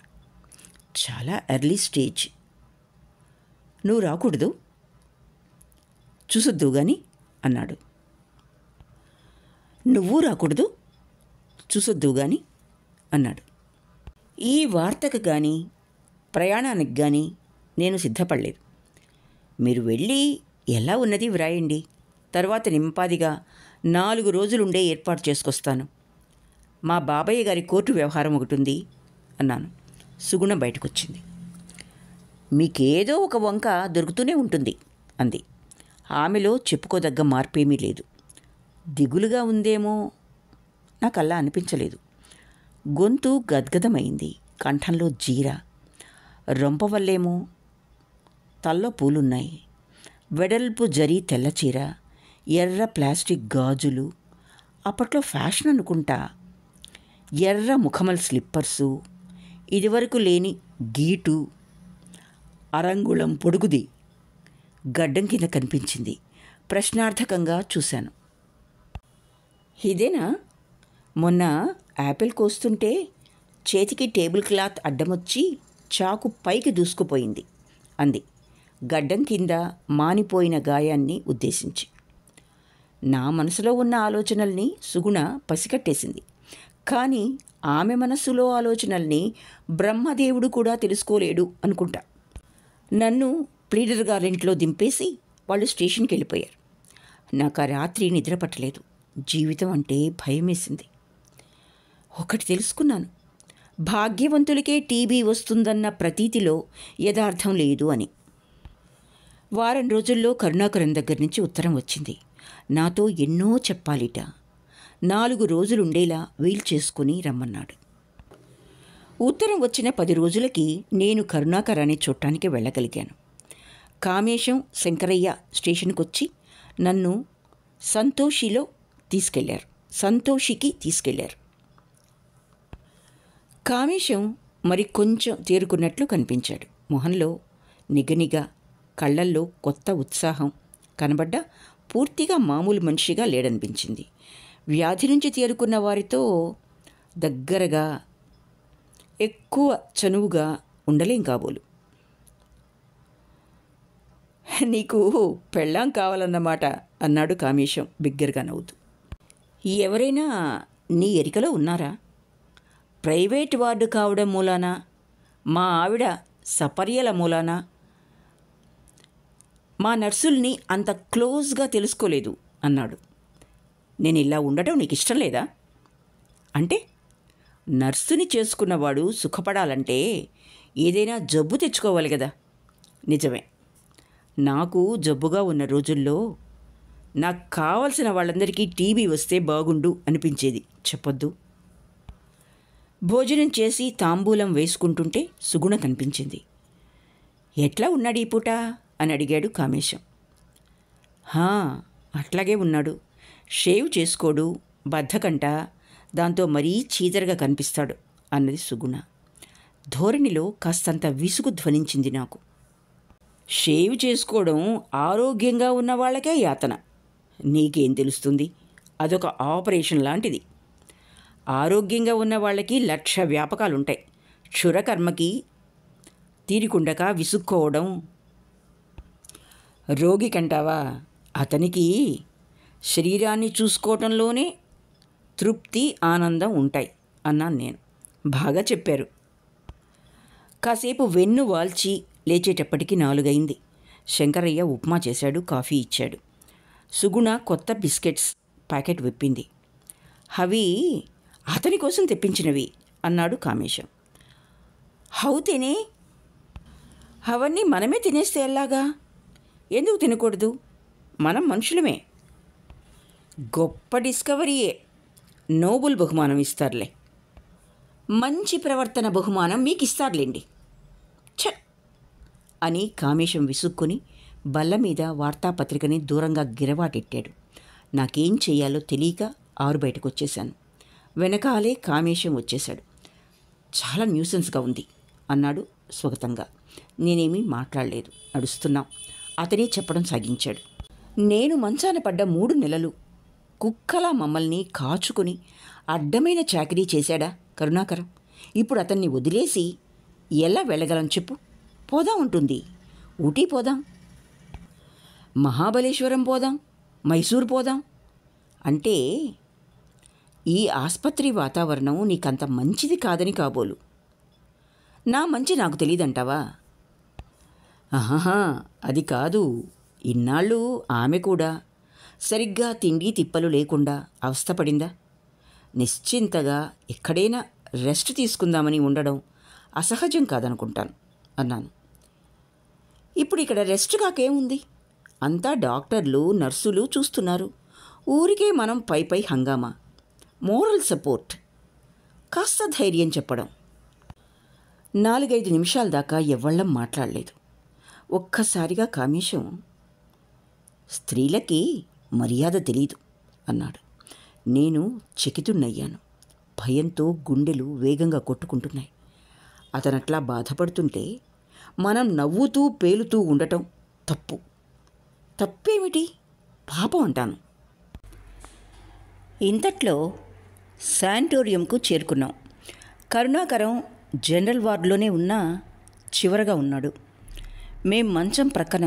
చాలా ఎర్లీ స్టేజ్. నువ్వు రాకూడదు, చూసొద్దు గాని అన్నాడు. నువ్వు రాకూడదు, చూసొద్దు గాని అన్నాడు. ఈ వార్తకు కానీ ప్రయాణానికి కానీ నేను సిద్ధపడలేదు. మీరు వెళ్ళి ఎలా ఉన్నది వ్రాయండి, తర్వాత నింపాదిగా 4 రోజులుండే ఏర్పాటు చేసుకొస్తాను. మా బాబయ్య గారి కోర్టు వ్యవహారం ఒకటి ఉంది అన్నాను. సుగుణ బయటకొచ్చింది. మీకేదో ఒక వంక దొరుకుతూనే ఉంటుంది అంది. ఆమెలో చెప్పుకోదగ్గ మార్పేమీ లేదు. దిగులుగా ఉందేమో, నాకు అలా అనిపించలేదు. గొంతు గద్గదమైంది, కంఠంలో జీర. రొంప వల్లేమో, తల్లో పూలున్నాయి. వెడల్పు జరీ తెల్లచీర, ఎర్ర ప్లాస్టిక్ గాజులు, అప్పట్లో ఫ్యాషన్ అనుకుంటా. ఎర్ర ముఖమల్ స్లిప్పర్సు, ఇదివరకు లేని గీటు, అరంగుళం పొడుగుది గడ్డం కింద కనిపించింది. ప్రశ్నార్థకంగా చూశాను. ఇదేనా మొన్న యాపిల్ కోస్తుంటే చేతికి టేబుల్ క్లాత్ అడ్డమొచ్చి చాకు పైకి దూసుకుపోయింది అంది, గడ్డం కింద మానిపోయిన గాయాన్ని ఉద్దేశించి. నా మనసులో ఉన్న ఆలోచనల్ని సుగుణ పసికట్టేసింది. కానీ ఆమె మనస్సులో ఆలోచనల్ని బ్రహ్మదేవుడు కూడా తెలుసుకోలేడు అనుకుంటా. నన్ను ప్లీడర్ గారింట్లో దింపేసి వాళ్ళు స్టేషన్కి వెళ్ళిపోయారు. నాకు ఆ రాత్రి నిద్ర పట్టలేదు. జీవితం అంటే భయమేసింది. ఒకటి తెలుసుకున్నాను, భాగ్యవంతులకే టీబీ వస్తుందన్న ప్రతీతిలో యథార్థం లేదు అని. వారం రోజుల్లో కరుణాకరం దగ్గర నుంచి ఉత్తరం వచ్చింది. నాతో ఎన్నో చెప్పాలిట. 4 రోజులుండేలా వీలు చేసుకుని రమ్మన్నాడు. ఉత్తరం వచ్చిన 10 రోజులకి నేను కరుణాకరాన్ని చూడటానికి వెళ్ళగలిగాను. కామేశం, శంకరయ్య స్టేషన్కొచ్చి నన్ను సంతోషికి తీసుకెళ్లారు. కామేశం మరి కొంచెం తేరుకున్నట్లు కనిపించాడు. మొహంలో నిగనిగా, కళ్ళల్లో కొత్త ఉత్సాహం కనబడ్డా పూర్తిగా మామూలు మనిషిగా లేడనిపించింది. వ్యాధి నుంచి తేరుకున్న వారితో దగ్గరగా, ఎక్కువ చనువుగా ఉండలేం కాబోలు. నీకు పెళ్ళాం కావాలన్నమాట అన్నాడు కామేశం బిగ్గరగా నవ్వుతూ. ఎవరైనా నీ ఎరికలో ఉన్నారా? ప్రైవేట్ వార్డు కావడం మూలాన, మా ఆవిడ సపర్యల మూలాన మా నర్సుల్ని అంత క్లోజ్గా తెలుసుకోలేదు అన్నాడు. నేను ఇలా ఉండటం నీకు ఇష్టం లేదా? అంటే నర్సుని చేసుకున్నవాడు సుఖపడాలంటే ఏదైనా జబ్బు తెచ్చుకోవాలి కదా. నిజమే, నాకు జబ్బుగా ఉన్న రోజుల్లో నాకు కావలసిన వాళ్ళందరికీ టీబీ వస్తే బాగుండు అనిపించేది. చెప్పొద్దు. భోజనం చేసి తాంబూలం వేసుకుంటుంటే సుగుణ కనిపించింది. ఎట్లా ఉన్నాడు ఈ పూట అని అడిగాడు కామేశం. అట్లాగే ఉన్నాడు. షేవ్ చేసుకోడు, బద్ధకంట, దాంతో మరీ చీదరగా కనిపిస్తాడు అన్నది సుగుణ. ధోరణిలో కాస్తంత విసుగు ధ్వనించింది నాకు. షేవ్ చేసుకోవడం ఆరోగ్యంగా ఉన్న వాళ్ళకే యాతన. నీకేం తెలుస్తుంది? అదొక ఆపరేషన్ లాంటిది. ఆరోగ్యంగా ఉన్న వాళ్ళకి 1,00,000 వ్యాపకాలుంటాయి. క్షురకర్మకి తీరికుండక విసుక్కోవడం రోగికంటావా? అతనికి శరీరాన్ని చూసుకోవటంలోనే తృప్తి, ఆనందం ఉంటాయి అన్నాను నేను. బాగా చెప్పారు. కాసేపు వెన్ను వాల్చి లేచేటప్పటికి 4 అయింది. శంకరయ్య ఉప్మా చేశాడు, కాఫీ ఇచ్చాడు. సుగుణ కొత్త బిస్కెట్స్ ప్యాకెట్ విప్పింది. అవి అతని కోసం తెప్పించినవి అన్నాడు కామేశం. హౌ తినే? అవన్నీ మనమే తినేస్తే ఎలాగా? ఎందుకు తినకూడదు? మనం మనుషులమే. గొప్ప డిస్కవరీయే. నోబెల్ బహుమానం ఇస్తారులే. మంచి ప్రవర్తన బహుమానం మీకు ఇస్తారులేండి. ఛ అని కామేశం విసుక్కుని బల్ల మీద వార్తాపత్రికని దూరంగా గిరవాటెట్టాడు. నాకేం చెయ్యాలో తెలియక ఆరు బయటకు వచ్చేశాను. వెనకాలే కామేశం వచ్చేశాడు. చాలా న్యూసెన్స్గా ఉంది అన్నాడు స్వగతంగా. నేనేమీ మాట్లాడలేదు. నడుస్తున్నాం. అతనే చెప్పడం సాగించాడు. నేను మంచాన పడ్డ 3 నెలలు కుక్కలా మమ్మల్ని కాచుకుని అడ్డమైన చాకరీ చేశాడా కరుణాకరం? ఇప్పుడు అతన్ని వదిలేసి ఎలా వెళ్ళగలం చెప్పు? పోదాం ఉంటుంది. ఊటీ పోదాం, మహాబలేశ్వరం పోదాం, మైసూర్ పోదాం. అంటే ఈ ఆస్పత్రి వాతావరణం నీకంత మంచిది కాదని కాబోలు. నా మంచి నాకు తెలియదంటావా? ఆహా, అది కాదు. ఇన్నాళ్ళు ఆమె కూడా సరిగ్గా తిండి తిప్పలు లేకుండా అవస్థపడిందా? నిశ్చింతగా ఎక్కడైనా రెస్ట్ తీసుకుందామని ఉండడం అసహజం కాదనుకుంటాను అన్నాను. ఇప్పుడు ఇక్కడ రెస్ట్ కాకేముంది? అంతా డాక్టర్లు, నర్సులు చూస్తున్నారు. ఊరికే మనం పై హంగామా, మోరల్ సపోర్ట్, కాస్త ధైర్యం చెప్పడం. 4-5 నిమిషాల దాకా ఎవ్వళ్ళం మాట్లాడలేదు. ఒక్కసారిగా కామేశం, స్త్రీలకి మర్యాద తెలీదు అన్నాడు. నేను చకితున్నయ్యాను. భయంతో గుండెలు వేగంగా కొట్టుకుంటున్నాయి. అతనట్లా బాధపడుతుంటే మనం నవ్వుతూ పేలుతూ ఉండటం తప్పు. తప్పేమిటి? పాపం అంటాను. ఇంతట్లో శానిటోరియంకు చేరుకున్నాం. కరుణాకరం జనరల్ వార్డులోనే ఉన్నా చివరగా ఉన్నాడు. మేం మంచం ప్రక్కన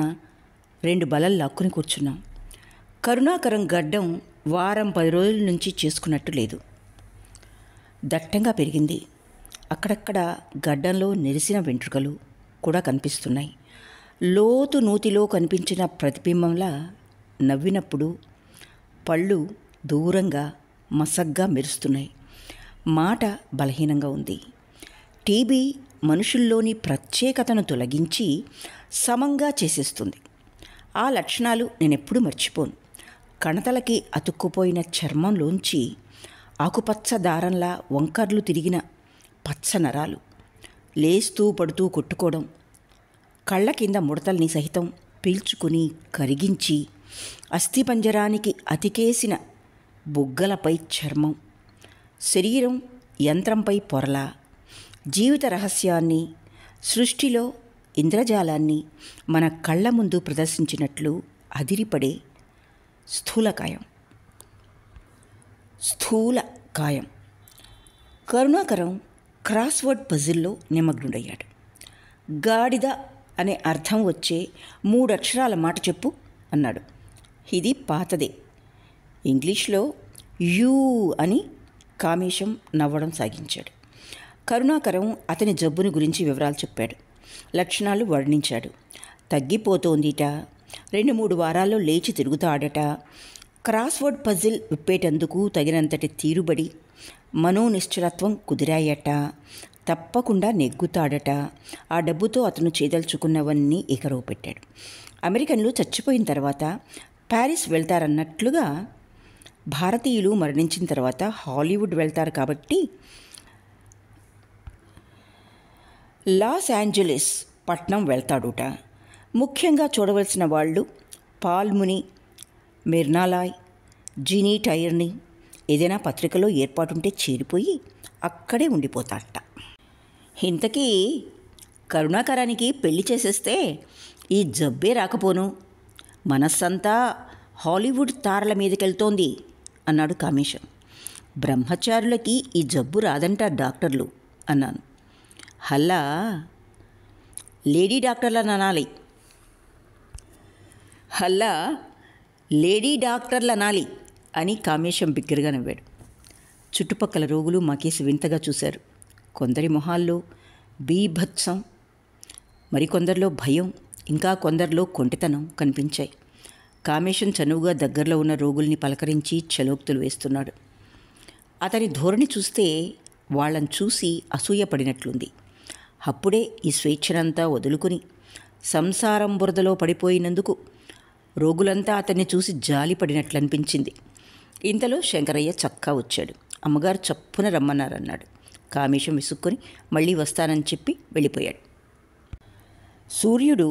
2 బలలు లాక్కుని కూర్చున్నాం. కరుణాకరం గడ్డం వారం 10 రోజుల నుంచి చేసుకున్నట్టు లేదు. దట్టంగా పెరిగింది. అక్కడక్కడ గడ్డంలో నెరిసిన వెంట్రుకలు కూడా కనిపిస్తున్నాయి. లోతు నూతిలో కనిపించిన ప్రతిబింబంలా నవ్వినప్పుడు పళ్ళు దూరంగా మసగ్గా మెరుస్తున్నాయి. మాట బలహీనంగా ఉంది. టీబీ మనుషుల్లోని ప్రత్యేకతను తొలగించి సమంగా చేసేస్తుంది. ఆ లక్షణాలు నేనెప్పుడూ మర్చిపోను. కణతలకి అతుక్కుపోయిన చర్మంలోంచి ఆకుపచ్చ దారంలా వంకర్లు తిరిగిన పచ్చ నరాలు, లేస్తూ పడుతూ కొట్టుకోవడం, కళ్ళ కింద ముడతల్ని సహితం పీల్చుకుని కరిగించి అస్థిపంజరానికి అతికేసిన బుగ్గలపై చర్మం, శరీరం యంత్రంపై పొరల, జీవిత రహస్యాన్ని, సృష్టిలో ఇంద్రజాలాన్ని మన కళ్ళ ముందు ప్రదర్శించినట్లు అదిరిపడే స్థూలకాయం. కరుణాకరం క్రాస్వర్డ్ పజిల్లో నిమగ్నుడయ్యాడు. గాడిద అనే అర్థం వచ్చే 3 అక్షరాల మాట చెప్పు అన్నాడు. ఇది పాతదే. ఇంగ్లీష్లో యూ అని కామేశం నవ్వడం సాగించాడు. కరుణాకరం అతని జబ్బుని గురించి వివరాలు చెప్పాడు. లక్షణాలు వర్ణించాడు. తగ్గిపోతోందిట, 2-3 వారాల్లో లేచి తిరుగుతాడట, క్రాస్వర్డ్ పజిల్ విప్పేటందుకు తగినంతటి తీరుబడి, మనోనిశ్చలత్వం కుదిరాయట, తప్పకుండా నెగ్గుతాడట. ఆ డబ్బుతో అతను చేయదలుచుకున్నవన్నీ ఏకరవు పెట్టాడు. అమెరికన్లు చచ్చిపోయిన తర్వాత ప్యారిస్ వెళ్తారన్నట్లుగా భారతీయులు మరణించిన తర్వాత హాలీవుడ్ వెళ్తారు కాబట్టి లాస్ ఏంజలీస్ పట్నం వెళ్తాడుట. ముఖ్యంగా చూడవలసిన వాళ్ళు పాల్ముని, మిర్నాలాయ్, జీనీ టైర్ని. ఏదైనా పత్రికలో ఏర్పాటుంటే చేరిపోయి అక్కడే ఉండిపోతాడట. ఇంతకీ కరుణాకరానికి పెళ్లి చేసేస్తే ఈ జబ్బే రాకపోను, మనస్సంతా హాలీవుడ్ తారల మీదకెళ్తోంది అన్నాడు కామేశం. బ్రహ్మచారులకి ఈ జబ్బు రాదంటారు డాక్టర్లు అన్నాను. హల్లా లేడీ డాక్టర్లను అనాలి. అల్లా లేడీ డాక్టర్లు అనాలి అని కామేశం బిగ్గరగా నవ్వాడు. చుట్టుపక్కల రోగులు మా కేసు వింతగా చూశారు. కొందరి మొహాల్లో బీభత్సం, మరికొందరిలో భయం, ఇంకా కొందరిలో కొంటెతనం కనిపించాయి. కామేశం చనువుగా దగ్గరలో ఉన్న రోగుల్ని పలకరించి చలోక్తులు వేస్తున్నాడు. అతని ధోరణి చూస్తే వాళ్ళని చూసి అసూయపడినట్లుంది. అప్పుడే ఈ స్వేచ్ఛనంతా వదులుకుని సంసారం బురదలో పడిపోయినందుకు రోగులంతా అతన్ని చూసి జాలిపడినట్లు అనిపించింది. ఇంతలో శంకరయ్య చక్కా వచ్చాడు. అమ్మగారు చప్పున రమ్మన్నారన్నాడు. కామేశం విసుక్కొని మళ్ళీ వస్తానని చెప్పి వెళ్ళిపోయాడు. సూర్యుడు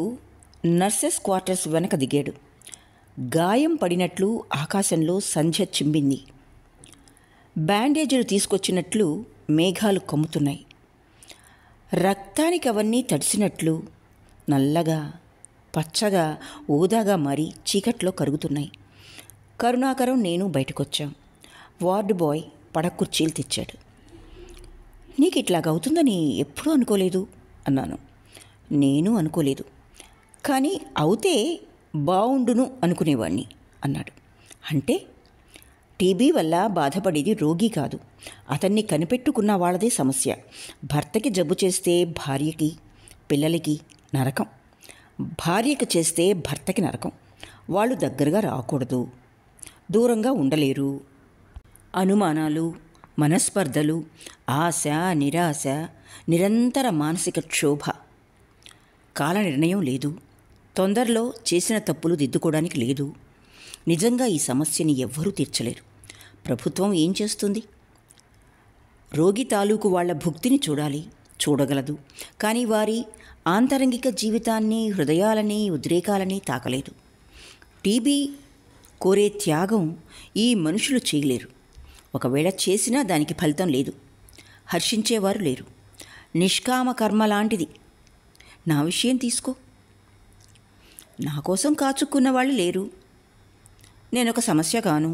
నర్సెస్ క్వార్టర్స్ వెనక దిగాడు. గాయం పడినట్లు ఆకాశంలో సంధ్య చిమ్మింది. బ్యాండేజీలు తీసుకొచ్చినట్లు మేఘాలు కమ్ముతున్నాయి. రక్తానికి అవన్నీ తడిసినట్లు నల్లగా, పచ్చగా, ఊదాగా మారి చీకట్లో కరుగుతున్నాయి. కరుణాకరం నేను బయటకొచ్చాం. వార్డు బాయ్ పడకుర్చీలు తెచ్చాడు. నీకు ఇట్లాగవుతుందని ఎప్పుడూ అనుకోలేదు అన్నాను. నేను అనుకోలేదు, కానీ అవుతే బావుండును అనుకునేవాణ్ణి అన్నాడు. అంటే టీబీ వల్ల బాధపడేది రోగి కాదు, అతన్ని కనిపెట్టుకున్న వాళ్ళదే సమస్య. భర్తకి జబ్బు చేస్తే భార్యకి, పిల్లలకి నరకం. భార్యకు చేస్తే భర్తకి నరకం. వాళ్ళు దగ్గరగా రాకూడదు, దూరంగా ఉండలేరు. అనుమానాలు, మనస్పర్ధలు, ఆశ, నిరాశ, నిరంతర మానసిక క్షోభ. కాల నిర్ణయం లేదు. తొందరలో చేసిన తప్పులు దిద్దుకోవడానికి లేదు. నిజంగా ఈ సమస్యని ఎవ్వరూ తీర్చలేరు. ప్రభుత్వం ఏం చేస్తుంది? రోగి తాలూకు వాళ్ల భుక్తిని చూడగలదు, కానీ వారి ఆంతరంగిక జీవితాన్ని, హృదయాలని, ఉద్రేకాలని తాకలేదు. టీబీ కోరే త్యాగం ఈ మనుషులు చేయలేరు. ఒకవేళ చేసినా దానికి ఫలితం లేదు. హర్షించేవారు లేరు. నిష్కామ కర్మ లాంటిది. నా విషయం తీసుకో. నా కోసం కాచుక్కున్న వాళ్ళు లేరు. నేనొక సమస్య కాను.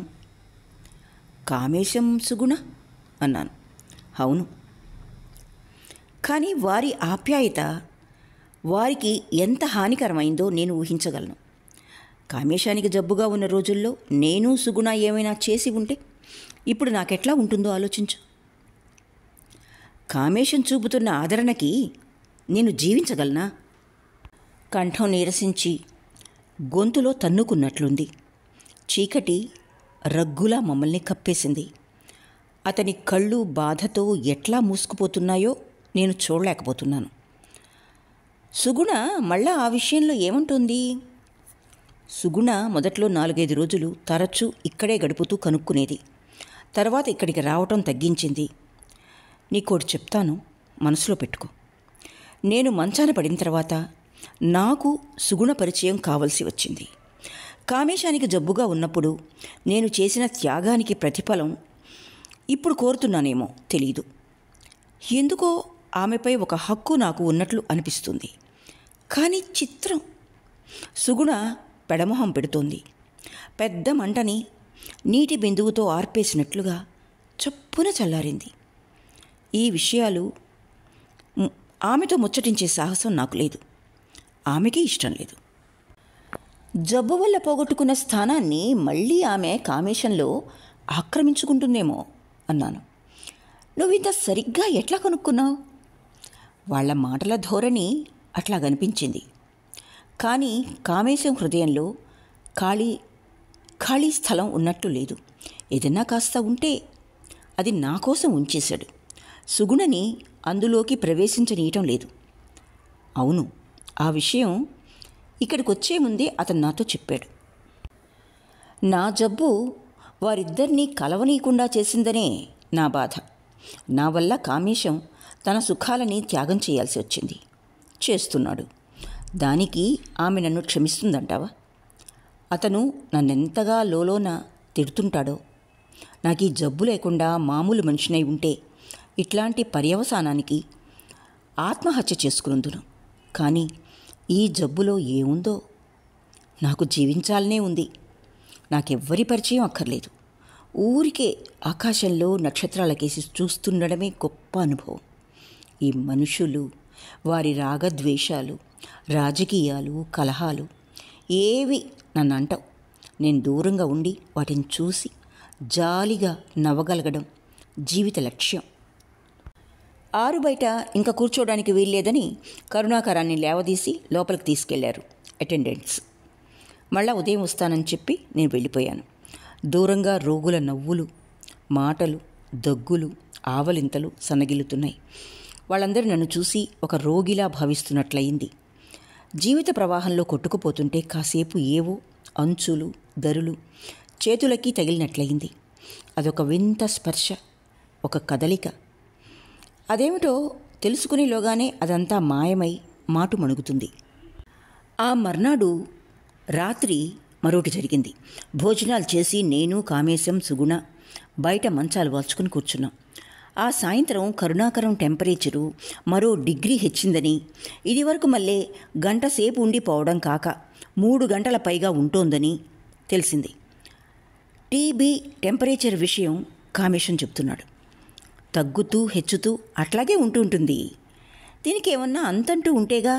కామేశం సుగుణ అన్నాను. అవును, కానీ వారి ఆప్యాయత వారికి ఎంత హానికరమైందో నేను ఊహించగలను. కామేశానికి జబ్బుగా ఉన్న రోజుల్లో నేను సుగుణ ఏమైనా చేసి ఉంటే ఇప్పుడు నాకెట్లా ఉంటుందో ఆలోచించు. కామేశం చూపుతున్న ఆదరణకి నేను జీవించగలనా? కంఠం నీరసించి గొంతులో తన్నుకున్నట్లుంది. చీకటి రగ్గులా మమ్మల్ని కప్పేసింది. అతని కళ్ళు బాధతో ఎట్లా మూసుకుపోతున్నాయో నేను చూడలేకపోతున్నాను. సుగుణ మళ్ళా ఆ విషయంలో ఏమంటుంది? సుగుణ మొదట్లో 4-5 రోజులు తరచూ ఇక్కడే గడుపుతూ కనుక్కునేది. తర్వాత ఇక్కడికి రావటం తగ్గించింది. నీకోటి చెప్తాను, మనసులో పెట్టుకో. నేను మంచాన పడిన తర్వాత నాకు సుగుణ పరిచయం కావలసి వచ్చింది. కామేశానికి జబ్బుగా ఉన్నప్పుడు నేను చేసిన త్యాగానికి ప్రతిఫలం ఇప్పుడు కోరుతున్నానేమో తెలీదు. ఎందుకో ఆమెపై ఒక హక్కు నాకు ఉన్నట్లు అనిపిస్తుంది. కానీ చిత్రం, సుగుణ పెడమొహం పెడుతోంది. పెద్ద మంటని నీటి బిందువుతో ఆర్పేసినట్లుగా చప్పున చల్లారింది. ఈ విషయాలు ఆమెతో ముచ్చటించే సాహసం నాకు లేదు. ఆమెకి ఇష్టం లేదు. జబ్బు వల్ల పోగొట్టుకున్న స్థానాన్ని మళ్ళీ ఆమె కామేశంలో ఆక్రమించుకుంటుందేమో అన్నాను. నువ్వు ఇంత సరిగ్గా ఎట్లా కనుక్కున్నావు? వాళ్ళ మాటల ధోరణి అట్లా కనిపించింది. కానీ కామేశం హృదయంలో ఖాళీ స్థలం ఉన్నట్టు లేదు. ఏదన్నా కాస్త ఉంటే అది నా కోసం ఉంచేశాడు. సుగుణని అందులోకి ప్రవేశించనీయటం లేదు. అవును, ఆ విషయం ఇక్కడికి వచ్చే ముందే అతను నాతో చెప్పాడు. నా జబ్బు వారిద్దరినీ కలవనీయకుండా చేసిందనే నా బాధ. నా వల్ల కామేశం తన సుఖాలని త్యాగం చేయాల్సి వచ్చింది. చేస్తున్నాడు. దానికి ఆమె నన్ను క్షమిస్తుందంటావా? అతను నన్నెంతగా లోలోన తిడుతుంటాడో. నాకు ఈ జబ్బు లేకుండా మామూలు మనిషినై ఉంటే ఇట్లాంటి పర్యవసానానికి ఆత్మహత్య చేసుకున్నందును. కానీ ఈ జబ్బులో ఏముందో? నాకు జీవించాలనే ఉంది. నాకెవ్వరి పరిచయం అక్కర్లేదు. ఊరికే ఆకాశంలో నక్షత్రాలకేసి చూస్తుండడమే గొప్ప అనుభవం. ఈ మనుషులు, వారి రాగద్వేషాలు, రాజకీయాలు, కలహాలు ఏవి నన్ను అంటవు. నేను దూరంగా ఉండి వాటిని చూసి జాలిగా నవ్వగలగడం జీవిత లక్ష్యం. ఆరు బయట ఇంకా కూర్చోవడానికి వీల్లేదని కరుణాకరాన్ని లేవదీసి లోపలికి తీసుకెళ్లారు అటెండెంట్స్. మళ్ళా ఉదయం వస్తానని చెప్పి నేను వెళ్ళిపోయాను. దూరంగా రోగుల నవ్వులు, మాటలు, దగ్గులు, ఆవలింతలు సన్నగిల్లుతున్నాయి. వాళ్ళందరూ నన్ను చూసి ఒక రోగిలా భావిస్తున్నట్లయింది. జీవిత ప్రవాహంలో కొట్టుకుపోతుంటే కాసేపు ఏవో అంచులు, దరులు చేతులకి తగిలినట్లయింది. అదొక వింత స్పర్శ, ఒక కదలిక. అదేమిటో తెలుసుకునేలోగానే అదంతా మాయమై మాటు మణుగుతుంది. ఆ మర్నాడు రాత్రి మరోటి జరిగింది. భోజనాలు చేసి నేను, కామేశం, సుగుణ బయట మంచాలు వాల్చుకుని కూర్చున్నాం. ఆ సాయంత్రం కరుణాకరం టెంపరేచరు మరో డిగ్రీ హెచ్చిందని, ఇదివరకు మళ్ళీ గంట సేపు ఉండిపోవడం కాక 3 గంటల పైగా ఉంటోందని తెలిసింది. టీబీ టెంపరేచర్ విషయం కామేశం చెప్తున్నాడు. తగ్గుతూ హెచ్చుతూ అట్లాగే ఉంటుంటుంది. దీనికి ఏమన్నా అంతంటూ ఉంటేగా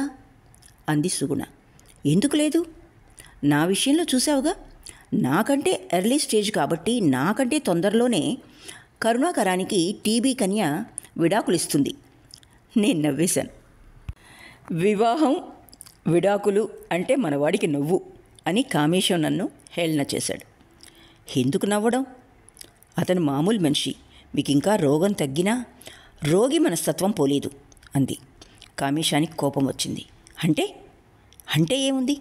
అంది సుగుణ. ఎందుకు లేదు? నా విషయంలో చూసావుగా. నాకంటే ఎర్లీ స్టేజ్ కాబట్టి నాకంటే తొందరలోనే కరుణాకరానికి టీబీ కన్య విడాకులిస్తుంది. నేను నవ్వేశాను. వివాహం, విడాకులు అంటే మనవాడికి నవ్వు అని కామేశం నన్ను హేళన చేశాడు. ఎందుకు నవ్వడం? అతను మామూలు మనిషి. మీకు ఇంకా రోగం తగ్గినా రోగి మనస్తత్వం పోలేదు అంది. కామేశానికి కోపం వచ్చింది. అంటే ఏముంది?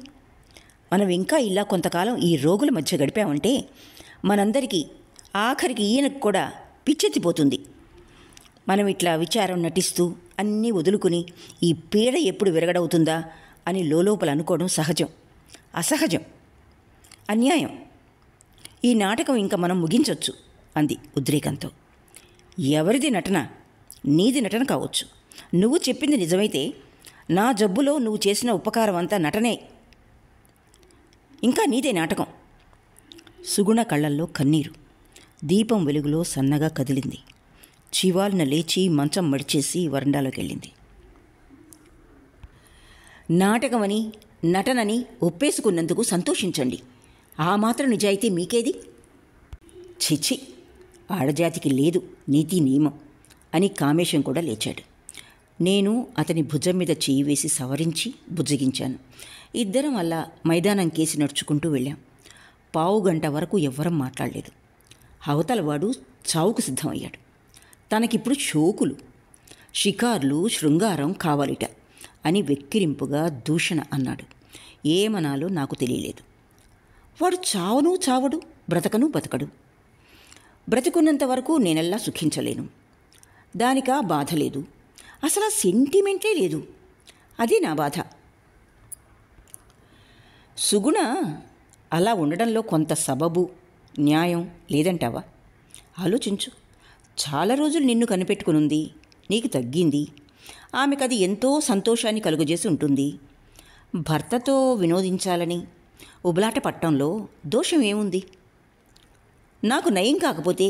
మనం ఇంకా ఇలా కొంతకాలం ఈ రోగుల మధ్య గడిపామంటే మనందరికీ, ఆఖరికి ఈయనకు కూడా పిచ్చెత్తిపోతుంది. మనం ఇట్లా విచారం నటిస్తూ అన్నీ వదులుకుని ఈ పీడ ఎప్పుడు విరగడవుతుందా అని లోపల అనుకోవడం సహజం, అసహజం, అన్యాయం. ఈ నాటకం ఇంకా మనం ముగించవచ్చు అంది ఉద్రేకంతో. ఎవరిది నటన? నీది నటన కావచ్చు. నువ్వు చెప్పింది నిజమైతే నా జబ్బులో నువ్వు చేసిన ఉపకారం అంతా నటనే. ఇంకా నీదే నాటకం. సుగుణ కళ్ళల్లో కన్నీరు. దీపం వెలుగులో సన్నగా కదిలింది. చివాలున లేచి మంచం మడిచేసి వరండాలోకి వెళ్ళింది. నాటకమని, నటనని ఒప్పేసుకున్నందుకు సంతోషించండి. ఆ మాత్రం నిజాయితీ మీకేది? చిచి, ఆడజాతికి లేదు నీతి నియమం అని కామేశం కూడా లేచాడు. నేను అతని భుజం మీద చేయి వేసి సవరించి బుజ్జగించాను. ఇద్దరం అలా మైదానం కేసి నడుచుకుంటూ వెళ్ళాం. 15 గంట వరకు ఎవ్వరం మాట్లాడలేదు. అవతలవాడు చావుకు సిద్ధమయ్యాడు. తనకిప్పుడు షోకులు, షికార్లు, శృంగారం కావాలిట అని వెక్కిరింపుగా దూషణ అన్నాడు. ఏమనాలో నాకు తెలియలేదు. వాడు చావను చావడు, బ్రతకను బతకడు. బ్రతికున్నంత వరకు నేనెల్లా సుఖించలేను. దానికా బాధ లేదు. అసలు సెంటిమెంటే లేదు. అదే నా బాధ. సుగుణ అలా ఉండడంలో కొంత సబబు, న్యాయం లేదంటావా? ఆలోచించు. చాలా రోజులు నిన్ను కనిపెట్టుకునుంది, నీకు తగ్గింది. ఆమెకు అది ఎంతో సంతోషాన్ని కలుగజేసి ఉంటుంది. భర్తతో వినోదించాలని ఉబలాట పట్టంలో దోషం ఏముంది? నాకు నయం కాకపోతే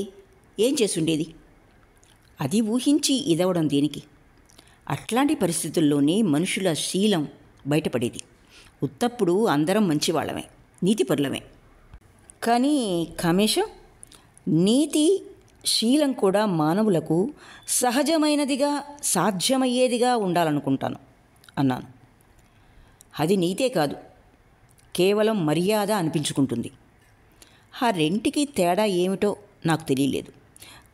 ఏం చేసుండేది? అది ఊహించి ఇదవడం దేనికి? అట్లాంటి పరిస్థితుల్లోనే మనుషుల శీలం బయటపడేది. ఉత్తప్పుడు అందరం మంచివాళ్ళమే, నీతిపరులమే. కానీ కామేశం, నీతి శీలం కూడా మానవులకు సహజమైనదిగా, సాధ్యమయ్యేదిగా ఉండాలనుకుంటాను అన్నాను. అది నీతే కాదు, కేవలం మర్యాద అనిపించుకుంటుంది. ఆ రెంటికి తేడా ఏమిటో నాకు తెలియలేదు.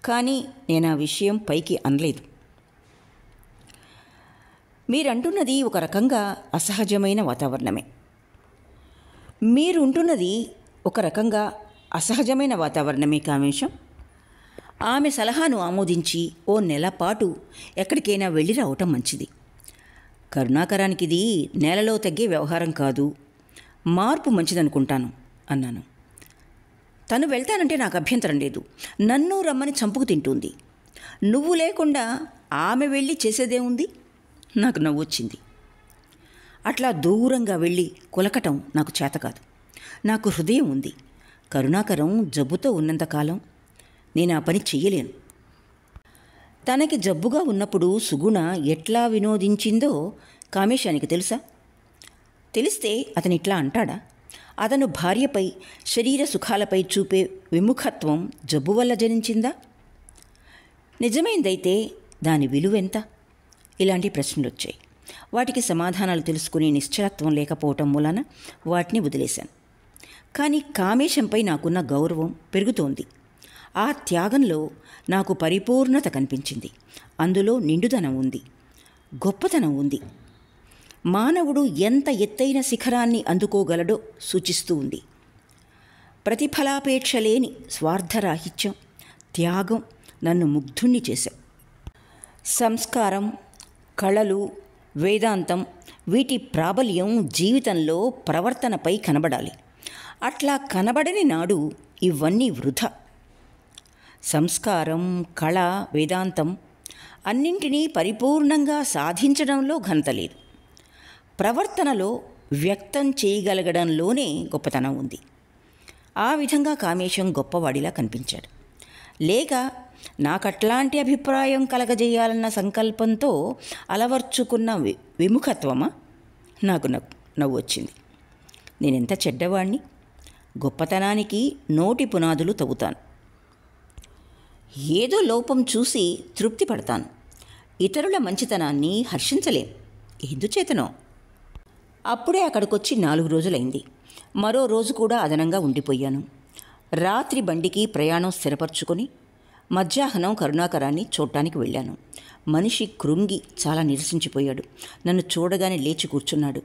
కానీ నేను ఆ విషయం పైకి అనలేదు. మీరంటున్నది ఒక రకంగా అసహజమైన వాతావరణమే. మీరుంటున్నది ఒక రకంగా అసహజమైన వాతావరణమే కామేశం. ఆమె సలహాను ఆమోదించి 1 నెల పాటు ఎక్కడికైనా వెళ్ళి రావటం మంచిది. కరుణాకరానికి ఇది నేలలో తగ్గే వ్యవహారం కాదు. మార్పు మంచిదనుకుంటాను అన్నాను. తను వెళ్తానంటే నాకు అభ్యంతరం లేదు. నన్ను రమ్మని చంపుకు తింటుంది. నువ్వు లేకుండా ఆమె వెళ్ళి చేసేదేముంది? నాకు నవ్వొచ్చింది. అట్లా దూరంగా వెళ్ళి కులకటం నాకు చేత కాదు. నాకు హృదయం ఉంది. కరుణాకరం జబ్బుతో ఉన్నంతకాలం నేను ఆ పని చెయ్యలేను. తనకి జబ్బుగా ఉన్నప్పుడు సుగుణ ఎట్లా వినోదించిందో కామేశానికి తెలుసా? తెలిస్తే అతను ఇట్లా అంటాడా? అతను భార్యపై, శరీర సుఖాలపై చూపే విముఖత్వం జబ్బు వల్ల జనించిందా? నిజమైందైతే దాని విలువెంత? ఇలాంటి ప్రశ్నలు వచ్చాయి. వాటికి సమాధానాలు తెలుసుకునే నిశ్చలత్వం లేకపోవటం మూలన వాటిని వదిలేశాను. కానీ కామేశంపై నాకున్న గౌరవం పెరుగుతోంది. ఆ త్యాగంలో నాకు పరిపూర్ణత కనిపించింది. అందులో నిండుదనం ఉంది, గొప్పతనం ఉంది. మానవుడు ఎంత ఎత్తైన శిఖరాన్ని అందుకోగలడో సూచిస్తూ ఉంది. ప్రతిఫలాపేక్ష లేని స్వార్థరాహిత్యం, త్యాగం నన్ను ముగ్ధుణ్ణి చేశాయి. సంస్కారం, కళలు, వేదాంతం, వీటి ప్రాబల్యం జీవితంలో, ప్రవర్తనపై కనబడాలి. అట్లా కనబడని నాడు ఇవన్నీ వృధా. సంస్కారం, కళ, వేదాంతం అన్నింటినీ పరిపూర్ణంగా సాధించడంలో ఘనత లేదు. ప్రవర్తనలో వ్యక్తం చేయగలగడంలోనే గొప్పతనం ఉంది. ఆ విధంగా కామేశం గొప్పవాడిలా కనిపించాడు. లేక నాకట్లాంటి అభిప్రాయం కలగజేయాలన్న సంకల్పంతో అలవర్చుకున్న విముఖత్వమా? నాకు నవ్వు వచ్చింది. నేనెంత చెడ్డవాణ్ణి! గొప్పతనానికి నోటి పునాదులు తవ్వుతాను. ఏదో లోపం చూసి తృప్తి పడతాను. ఇతరుల మంచితనాన్ని హర్షించలేం. ఎందుచేతనో. అప్పుడే అక్కడికొచ్చి 4 రోజులైంది. మరో రోజు కూడా అదనంగా ఉండిపోయాను. రాత్రి బండికి ప్రయాణం స్థిరపరచుకొని మధ్యాహ్నం కరుణాకరాన్ని చూడటానికి వెళ్ళాను. మనిషి కృంగి చాలా నిరసించిపోయాడు. నన్ను చూడగానే లేచి కూర్చున్నాడు.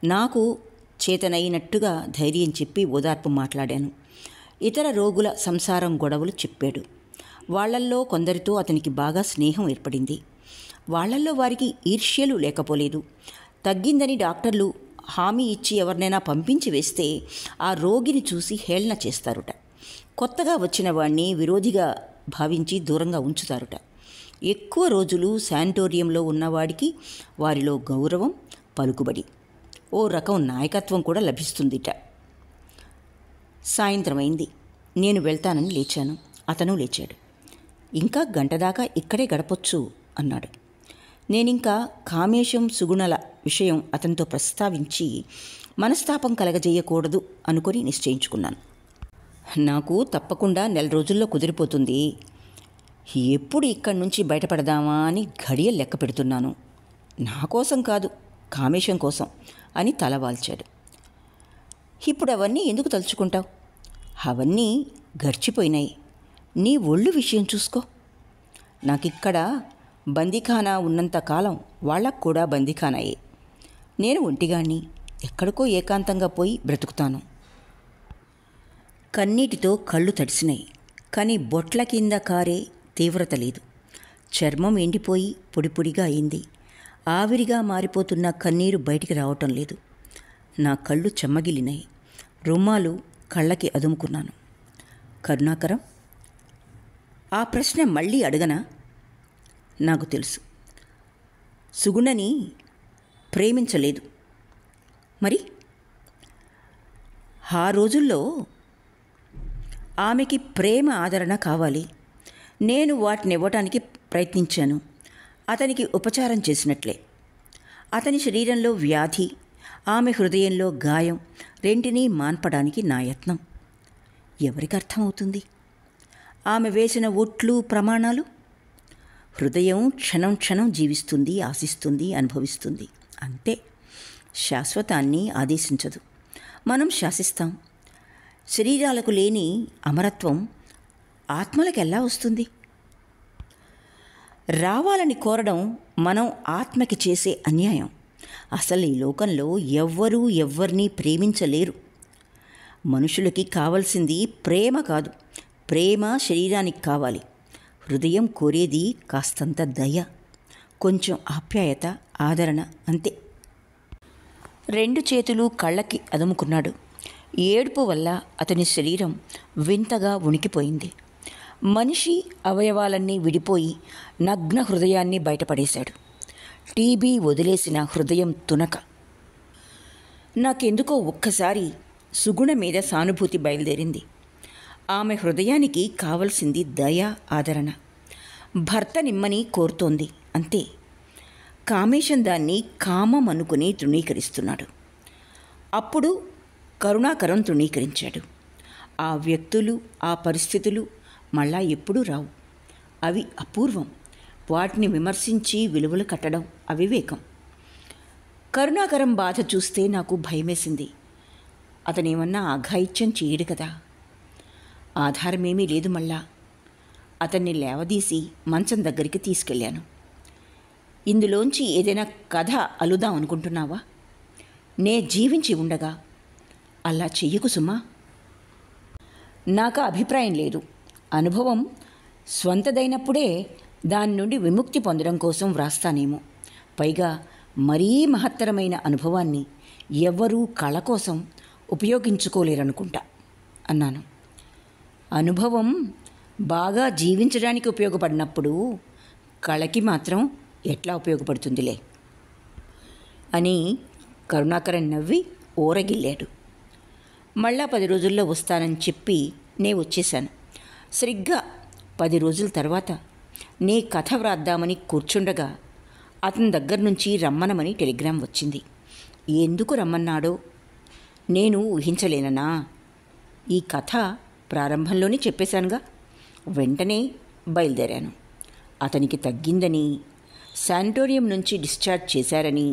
నాకు చేతనైనట్టుగా ధైర్యం చెప్పి ఓదార్పు మాట్లాడాను. ఇతర రోగుల సంసారం గొడవలు చెప్పాడు. వాళ్లల్లో కొందరితో అతనికి బాగా స్నేహం ఏర్పడింది. వాళ్లల్లో వారికి ఈర్ష్యలు లేకపోలేదు. తగ్గిందని డాక్టర్లు హామీ ఇచ్చి ఎవరినైనా పంపించి వేస్తే ఆ రోగిని చూసి హేళన చేస్తారుట. కొత్తగా వచ్చిన వాణ్ణి విరోధిగా భావించి దూరంగా ఉంచుతారుట. ఎక్కువ రోజులు శానిటోరియంలో ఉన్నవాడికి వారిలో గౌరవం, పలుకుబడి, ఓ రకం నాయకత్వం కూడా లభిస్తుందిట. సాయంత్రమైంది. నేను వెళ్తానని లేచాను. అతను లేచాడు. ఇంకా గంట దాకా ఇక్కడే గడపొచ్చు అన్నాడు. నేనింకా కామేశం, సుగుణల విషయం అతనితో ప్రస్తావించి మనస్తాపం కలగజేయకూడదు అనుకొని నిశ్చయించుకున్నాను. నాకు తప్పకుండా 4 రోజుల్లో కుదిరిపోతుంది. ఎప్పుడు ఇక్కడి నుంచి బయటపడదామా అని ఘడియలు లెక్క పెడుతున్నాను. నా కోసం కాదు, కామేశం కోసం అని తలవాల్చాడు. ఇప్పుడు అవన్నీ ఎందుకు తలుచుకుంటావు? అవన్నీ గడిచిపోయినాయి. నీ ఒళ్ళు విషయం చూసుకో. నాకిక్కడ బందీఖానా ఉన్నంతకాలం వాళ్ళకు కూడా బందీఖానాయే. నేను ఒంటిగాన్ని ఎక్కడికో ఏకాంతంగా పోయి బ్రతుకుతాను. కన్నీటితో కళ్ళు తడిసినాయి. కానీ బొట్ల కింద కారే తీవ్రత లేదు. చర్మం ఎండిపోయి పొడిపొడిగా అయింది. ఆవిరిగా మారిపోతున్న కన్నీరు బయటికి రావటం లేదు. నా కళ్ళు చెమ్మగిలినాయి. రుమాలు కళ్ళకి అదుముకున్నాను. కరుణాకరం, ఆ ప్రశ్న మళ్ళీ అడగనా? నాకు తెలుసు. సుగుణని ప్రేమించలేదు. మరి ఆ రోజుల్లో ఆమెకి ప్రేమ, ఆదరణ కావాలి. నేను వాటిని ఇవ్వటానికి ప్రయత్నించాను. అతనికి ఉపచారం చేసినట్లే. అతని శరీరంలో వ్యాధి, ఆమె హృదయంలో గాయం రెంటినీ మాన్పడానికి నా యత్నం. ఎవరికి అర్థమవుతుంది? ఆమె వేసిన ఒట్లు, ప్రమాణాలు? హృదయం క్షణం క్షణం జీవిస్తుంది, ఆశిస్తుంది, అనుభవిస్తుంది. అంతే. శాశ్వతాన్ని ఆదేశించదు. మనం శాసిస్తాం. శరీరాలకు లేని అమరత్వం ఆత్మలకు ఎలా వస్తుంది? రావాలని కోరడం మనం ఆత్మకి చేసే అన్యాయం. అసలు ఈ లోకంలో ఎవ్వరూ ఎవ్వరినీ ప్రేమించలేరు. మనుషులకి కావలసింది ప్రేమ కాదు. ప్రేమ శరీరానికి కావాలి. హృదయం కోరేది కాస్తంత దయ, కొంచెం ఆప్యాయత, ఆదరణ, అంతే. 2 చేతులు కళ్ళకి అదుముకున్నాడు. ఏడుపు వల్ల అతని శరీరం వింతగా ఉనికిపోయింది. మనిషి అవయవాలన్నీ విడిపోయి నగ్న హృదయాన్ని బయటపడేశాడు. టీబీ వదిలేసిన హృదయం తునక. నాకెందుకో ఒక్కసారి సుగుణ మీద సానుభూతి బయలుదేరింది. ఆమె హృదయానికి కావలసింది దయ, ఆదరణ. భర్త నిమ్మని కోరుతోంది, అంతే. కామేశం దాన్ని కామం అనుకుని తృణీకరిస్తున్నాడు. అప్పుడు కరుణాకరం తృణీకరించాడు. ఆ వ్యక్తులు, ఆ పరిస్థితులు మళ్ళా ఎప్పుడూ రావు. అవి అపూర్వం. వాటిని విమర్శించి విలువలు కట్టడం అవివేకం. కరుణాకరం బాధ చూస్తే నాకు భయమేసింది. అతనేమన్నా అఘాయిత్యం చేయడు కదా. ఆధారమేమీ లేదు. మళ్ళా అతన్ని లేవదీసి మంచం దగ్గరికి తీసుకెళ్ళాను. ఇందులోంచి ఏదైనా కథ అలుదాం అనుకుంటున్నావా? నే జీవించి ఉండగా అలా చెయ్యకు సుమా. నాకు అభిప్రాయం లేదు. అనుభవం స్వంతదైనప్పుడే దాని నుండి విముక్తి పొందడం కోసం వ్రాస్తానేమో. పైగా మరీ మహత్తరమైన అనుభవాన్ని ఎవ్వరూ కళ కోసం ఉపయోగించుకోలేరనుకుంటా అన్నాను. అనుభవం బాగా జీవించడానికి ఉపయోగపడినప్పుడు కళకి మాత్రం ఎట్లా ఉపయోగపడుతుందిలే అని కరుణాకరం నవ్వి ఊరగిల్లాడు. మళ్ళా 10 రోజుల్లో వస్తానని చెప్పి నే వచ్చేశాను. సరిగ్గా 10 రోజుల తర్వాత నే కథ వ్రాద్దామని కూర్చుండగా అతని దగ్గర నుంచి రమ్మనమని టెలిగ్రామ్ వచ్చింది. ఎందుకు రమ్మన్నాడో నేను ఊహించలేననా? ఈ కథ ప్రారంభంలోనే చెప్పేశానుగా. వెంటనే బయలుదేరాను. అతనికి తగ్గిందని, శానిటోరియం నుంచి డిశ్చార్జ్ చేశారని,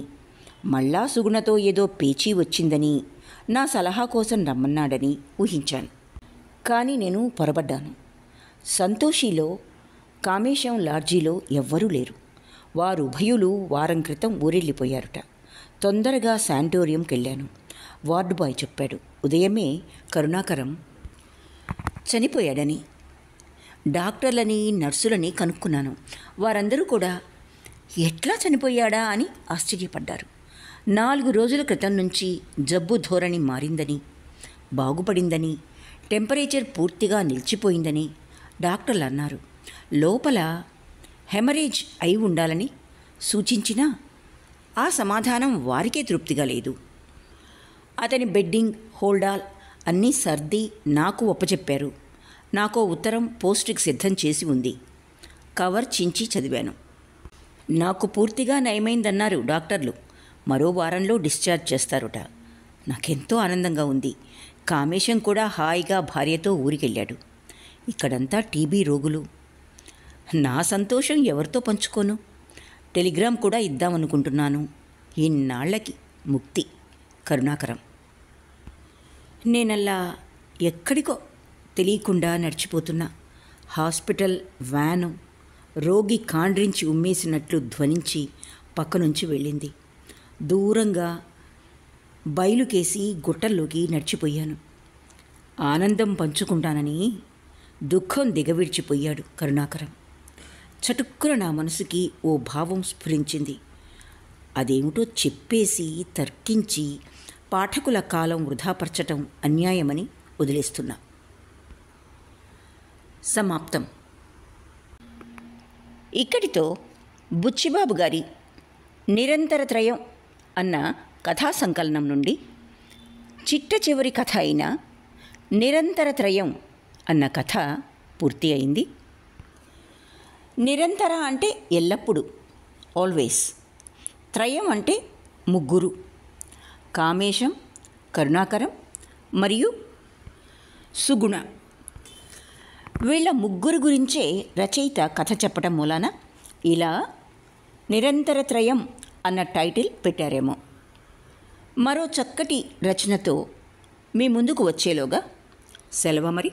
మళ్ళా సుగుణతో ఏదో పేచీ వచ్చిందని, నా సలహా కోసం రమ్మన్నాడని ఊహించాను. కానీ నేను పొరబడ్డాను. సంతోషిలో, కామేశం లాడ్జీలో ఎవ్వరూ లేరు. వారు ఉభయులు వారం క్రితం ఊరెళ్ళిపోయారుట. తొందరగా శానిటోరియంకి వెళ్ళాను. వార్డు బాయ్ చెప్పాడు ఉదయమే కరుణాకరం చనిపోయాడని. డాక్టర్లని, నర్సులని కనుక్కున్నాను. వారందరూ కూడా ఎట్లా చనిపోయాడా అని ఆశ్చర్యపడ్డారు. 4 రోజుల క్రితం నుంచి జబ్బు ధోరణి మారిందని, బాగుపడిందని, టెంపరేచర్ పూర్తిగా నిలిచిపోయిందని డాక్టర్లు అన్నారు. లోపల హెమరేజ్ అయి ఉండాలని సూచించినా ఆ సమాధానం వారికే తృప్తిగా లేదు. అతని బెడ్డింగ్, హోల్డాల్ అన్నీ సర్ది నాకు ఒప్పచెప్పారు. నాకో ఉత్తరం పోస్టుకి సిద్ధం చేసి ఉంది. కవర్ చించి చదివాను. నాకు పూర్తిగా నయమైందన్నారు డాక్టర్లు. మరో వారంలో డిశ్చార్జ్ చేస్తారుట. నాకెంతో ఆనందంగా ఉంది. కామేశం కూడా హాయిగా భార్యతో ఊరికెళ్ళాడు. ఇక్కడంతా టీబీ రోగులు. నా సంతోషం ఎవరితో పంచుకోను? టెలిగ్రామ్ కూడా ఇద్దామనుకుంటున్నాను. ఇన్నాళ్లకి ముక్తి. కరుణాకరం. నేనల్లా ఎక్కడికో తెలియకుండా నడిచిపోతున్నా. హాస్పిటల్ వ్యాను రోగి కాండ్రించి ఉమ్మేసినట్లు ధ్వనించి పక్కనుంచి వెళ్ళింది. దూరంగా బయలుకేసి గుట్టల్లోకి నడిచిపోయాను. ఆనందం పంచుకుంటానని దుఃఖం దిగవిడిచిపోయాడు కరుణాకరం. చటుక్కున నా మనసుకి ఓ భావం స్ఫురించింది. అదేమిటో చెప్పేసి తర్కించి పాఠకుల కాలం వృధాపరచటం అన్యాయమని వదిలేస్తున్నా. సమాప్తం. ఇక్కడితో బుచ్చిబాబు గారి నిరంతరత్రయం అన్న కథా సంకలనం నుండి చిట్ట చివరి కథ అయిన నిరంతరత్రయం అన్న కథ పూర్తి అయింది. నిరంతర అంటే ఎల్లప్పుడూ, ఆల్వేస్. త్రయం అంటే ముగ్గురు: కామేశం, కరుణాకరం మరియు సుగుణ. వీళ్ళ ముగ్గురు గురించే రచయిత కథ చెప్పడం మూలాన ఇలా నిరంతరత్రయం అన్న టైటిల్ పెట్టారేమో. మరో చక్కటి రచనతో మీ ముందుకు వచ్చేలోగా సెలవు మరి.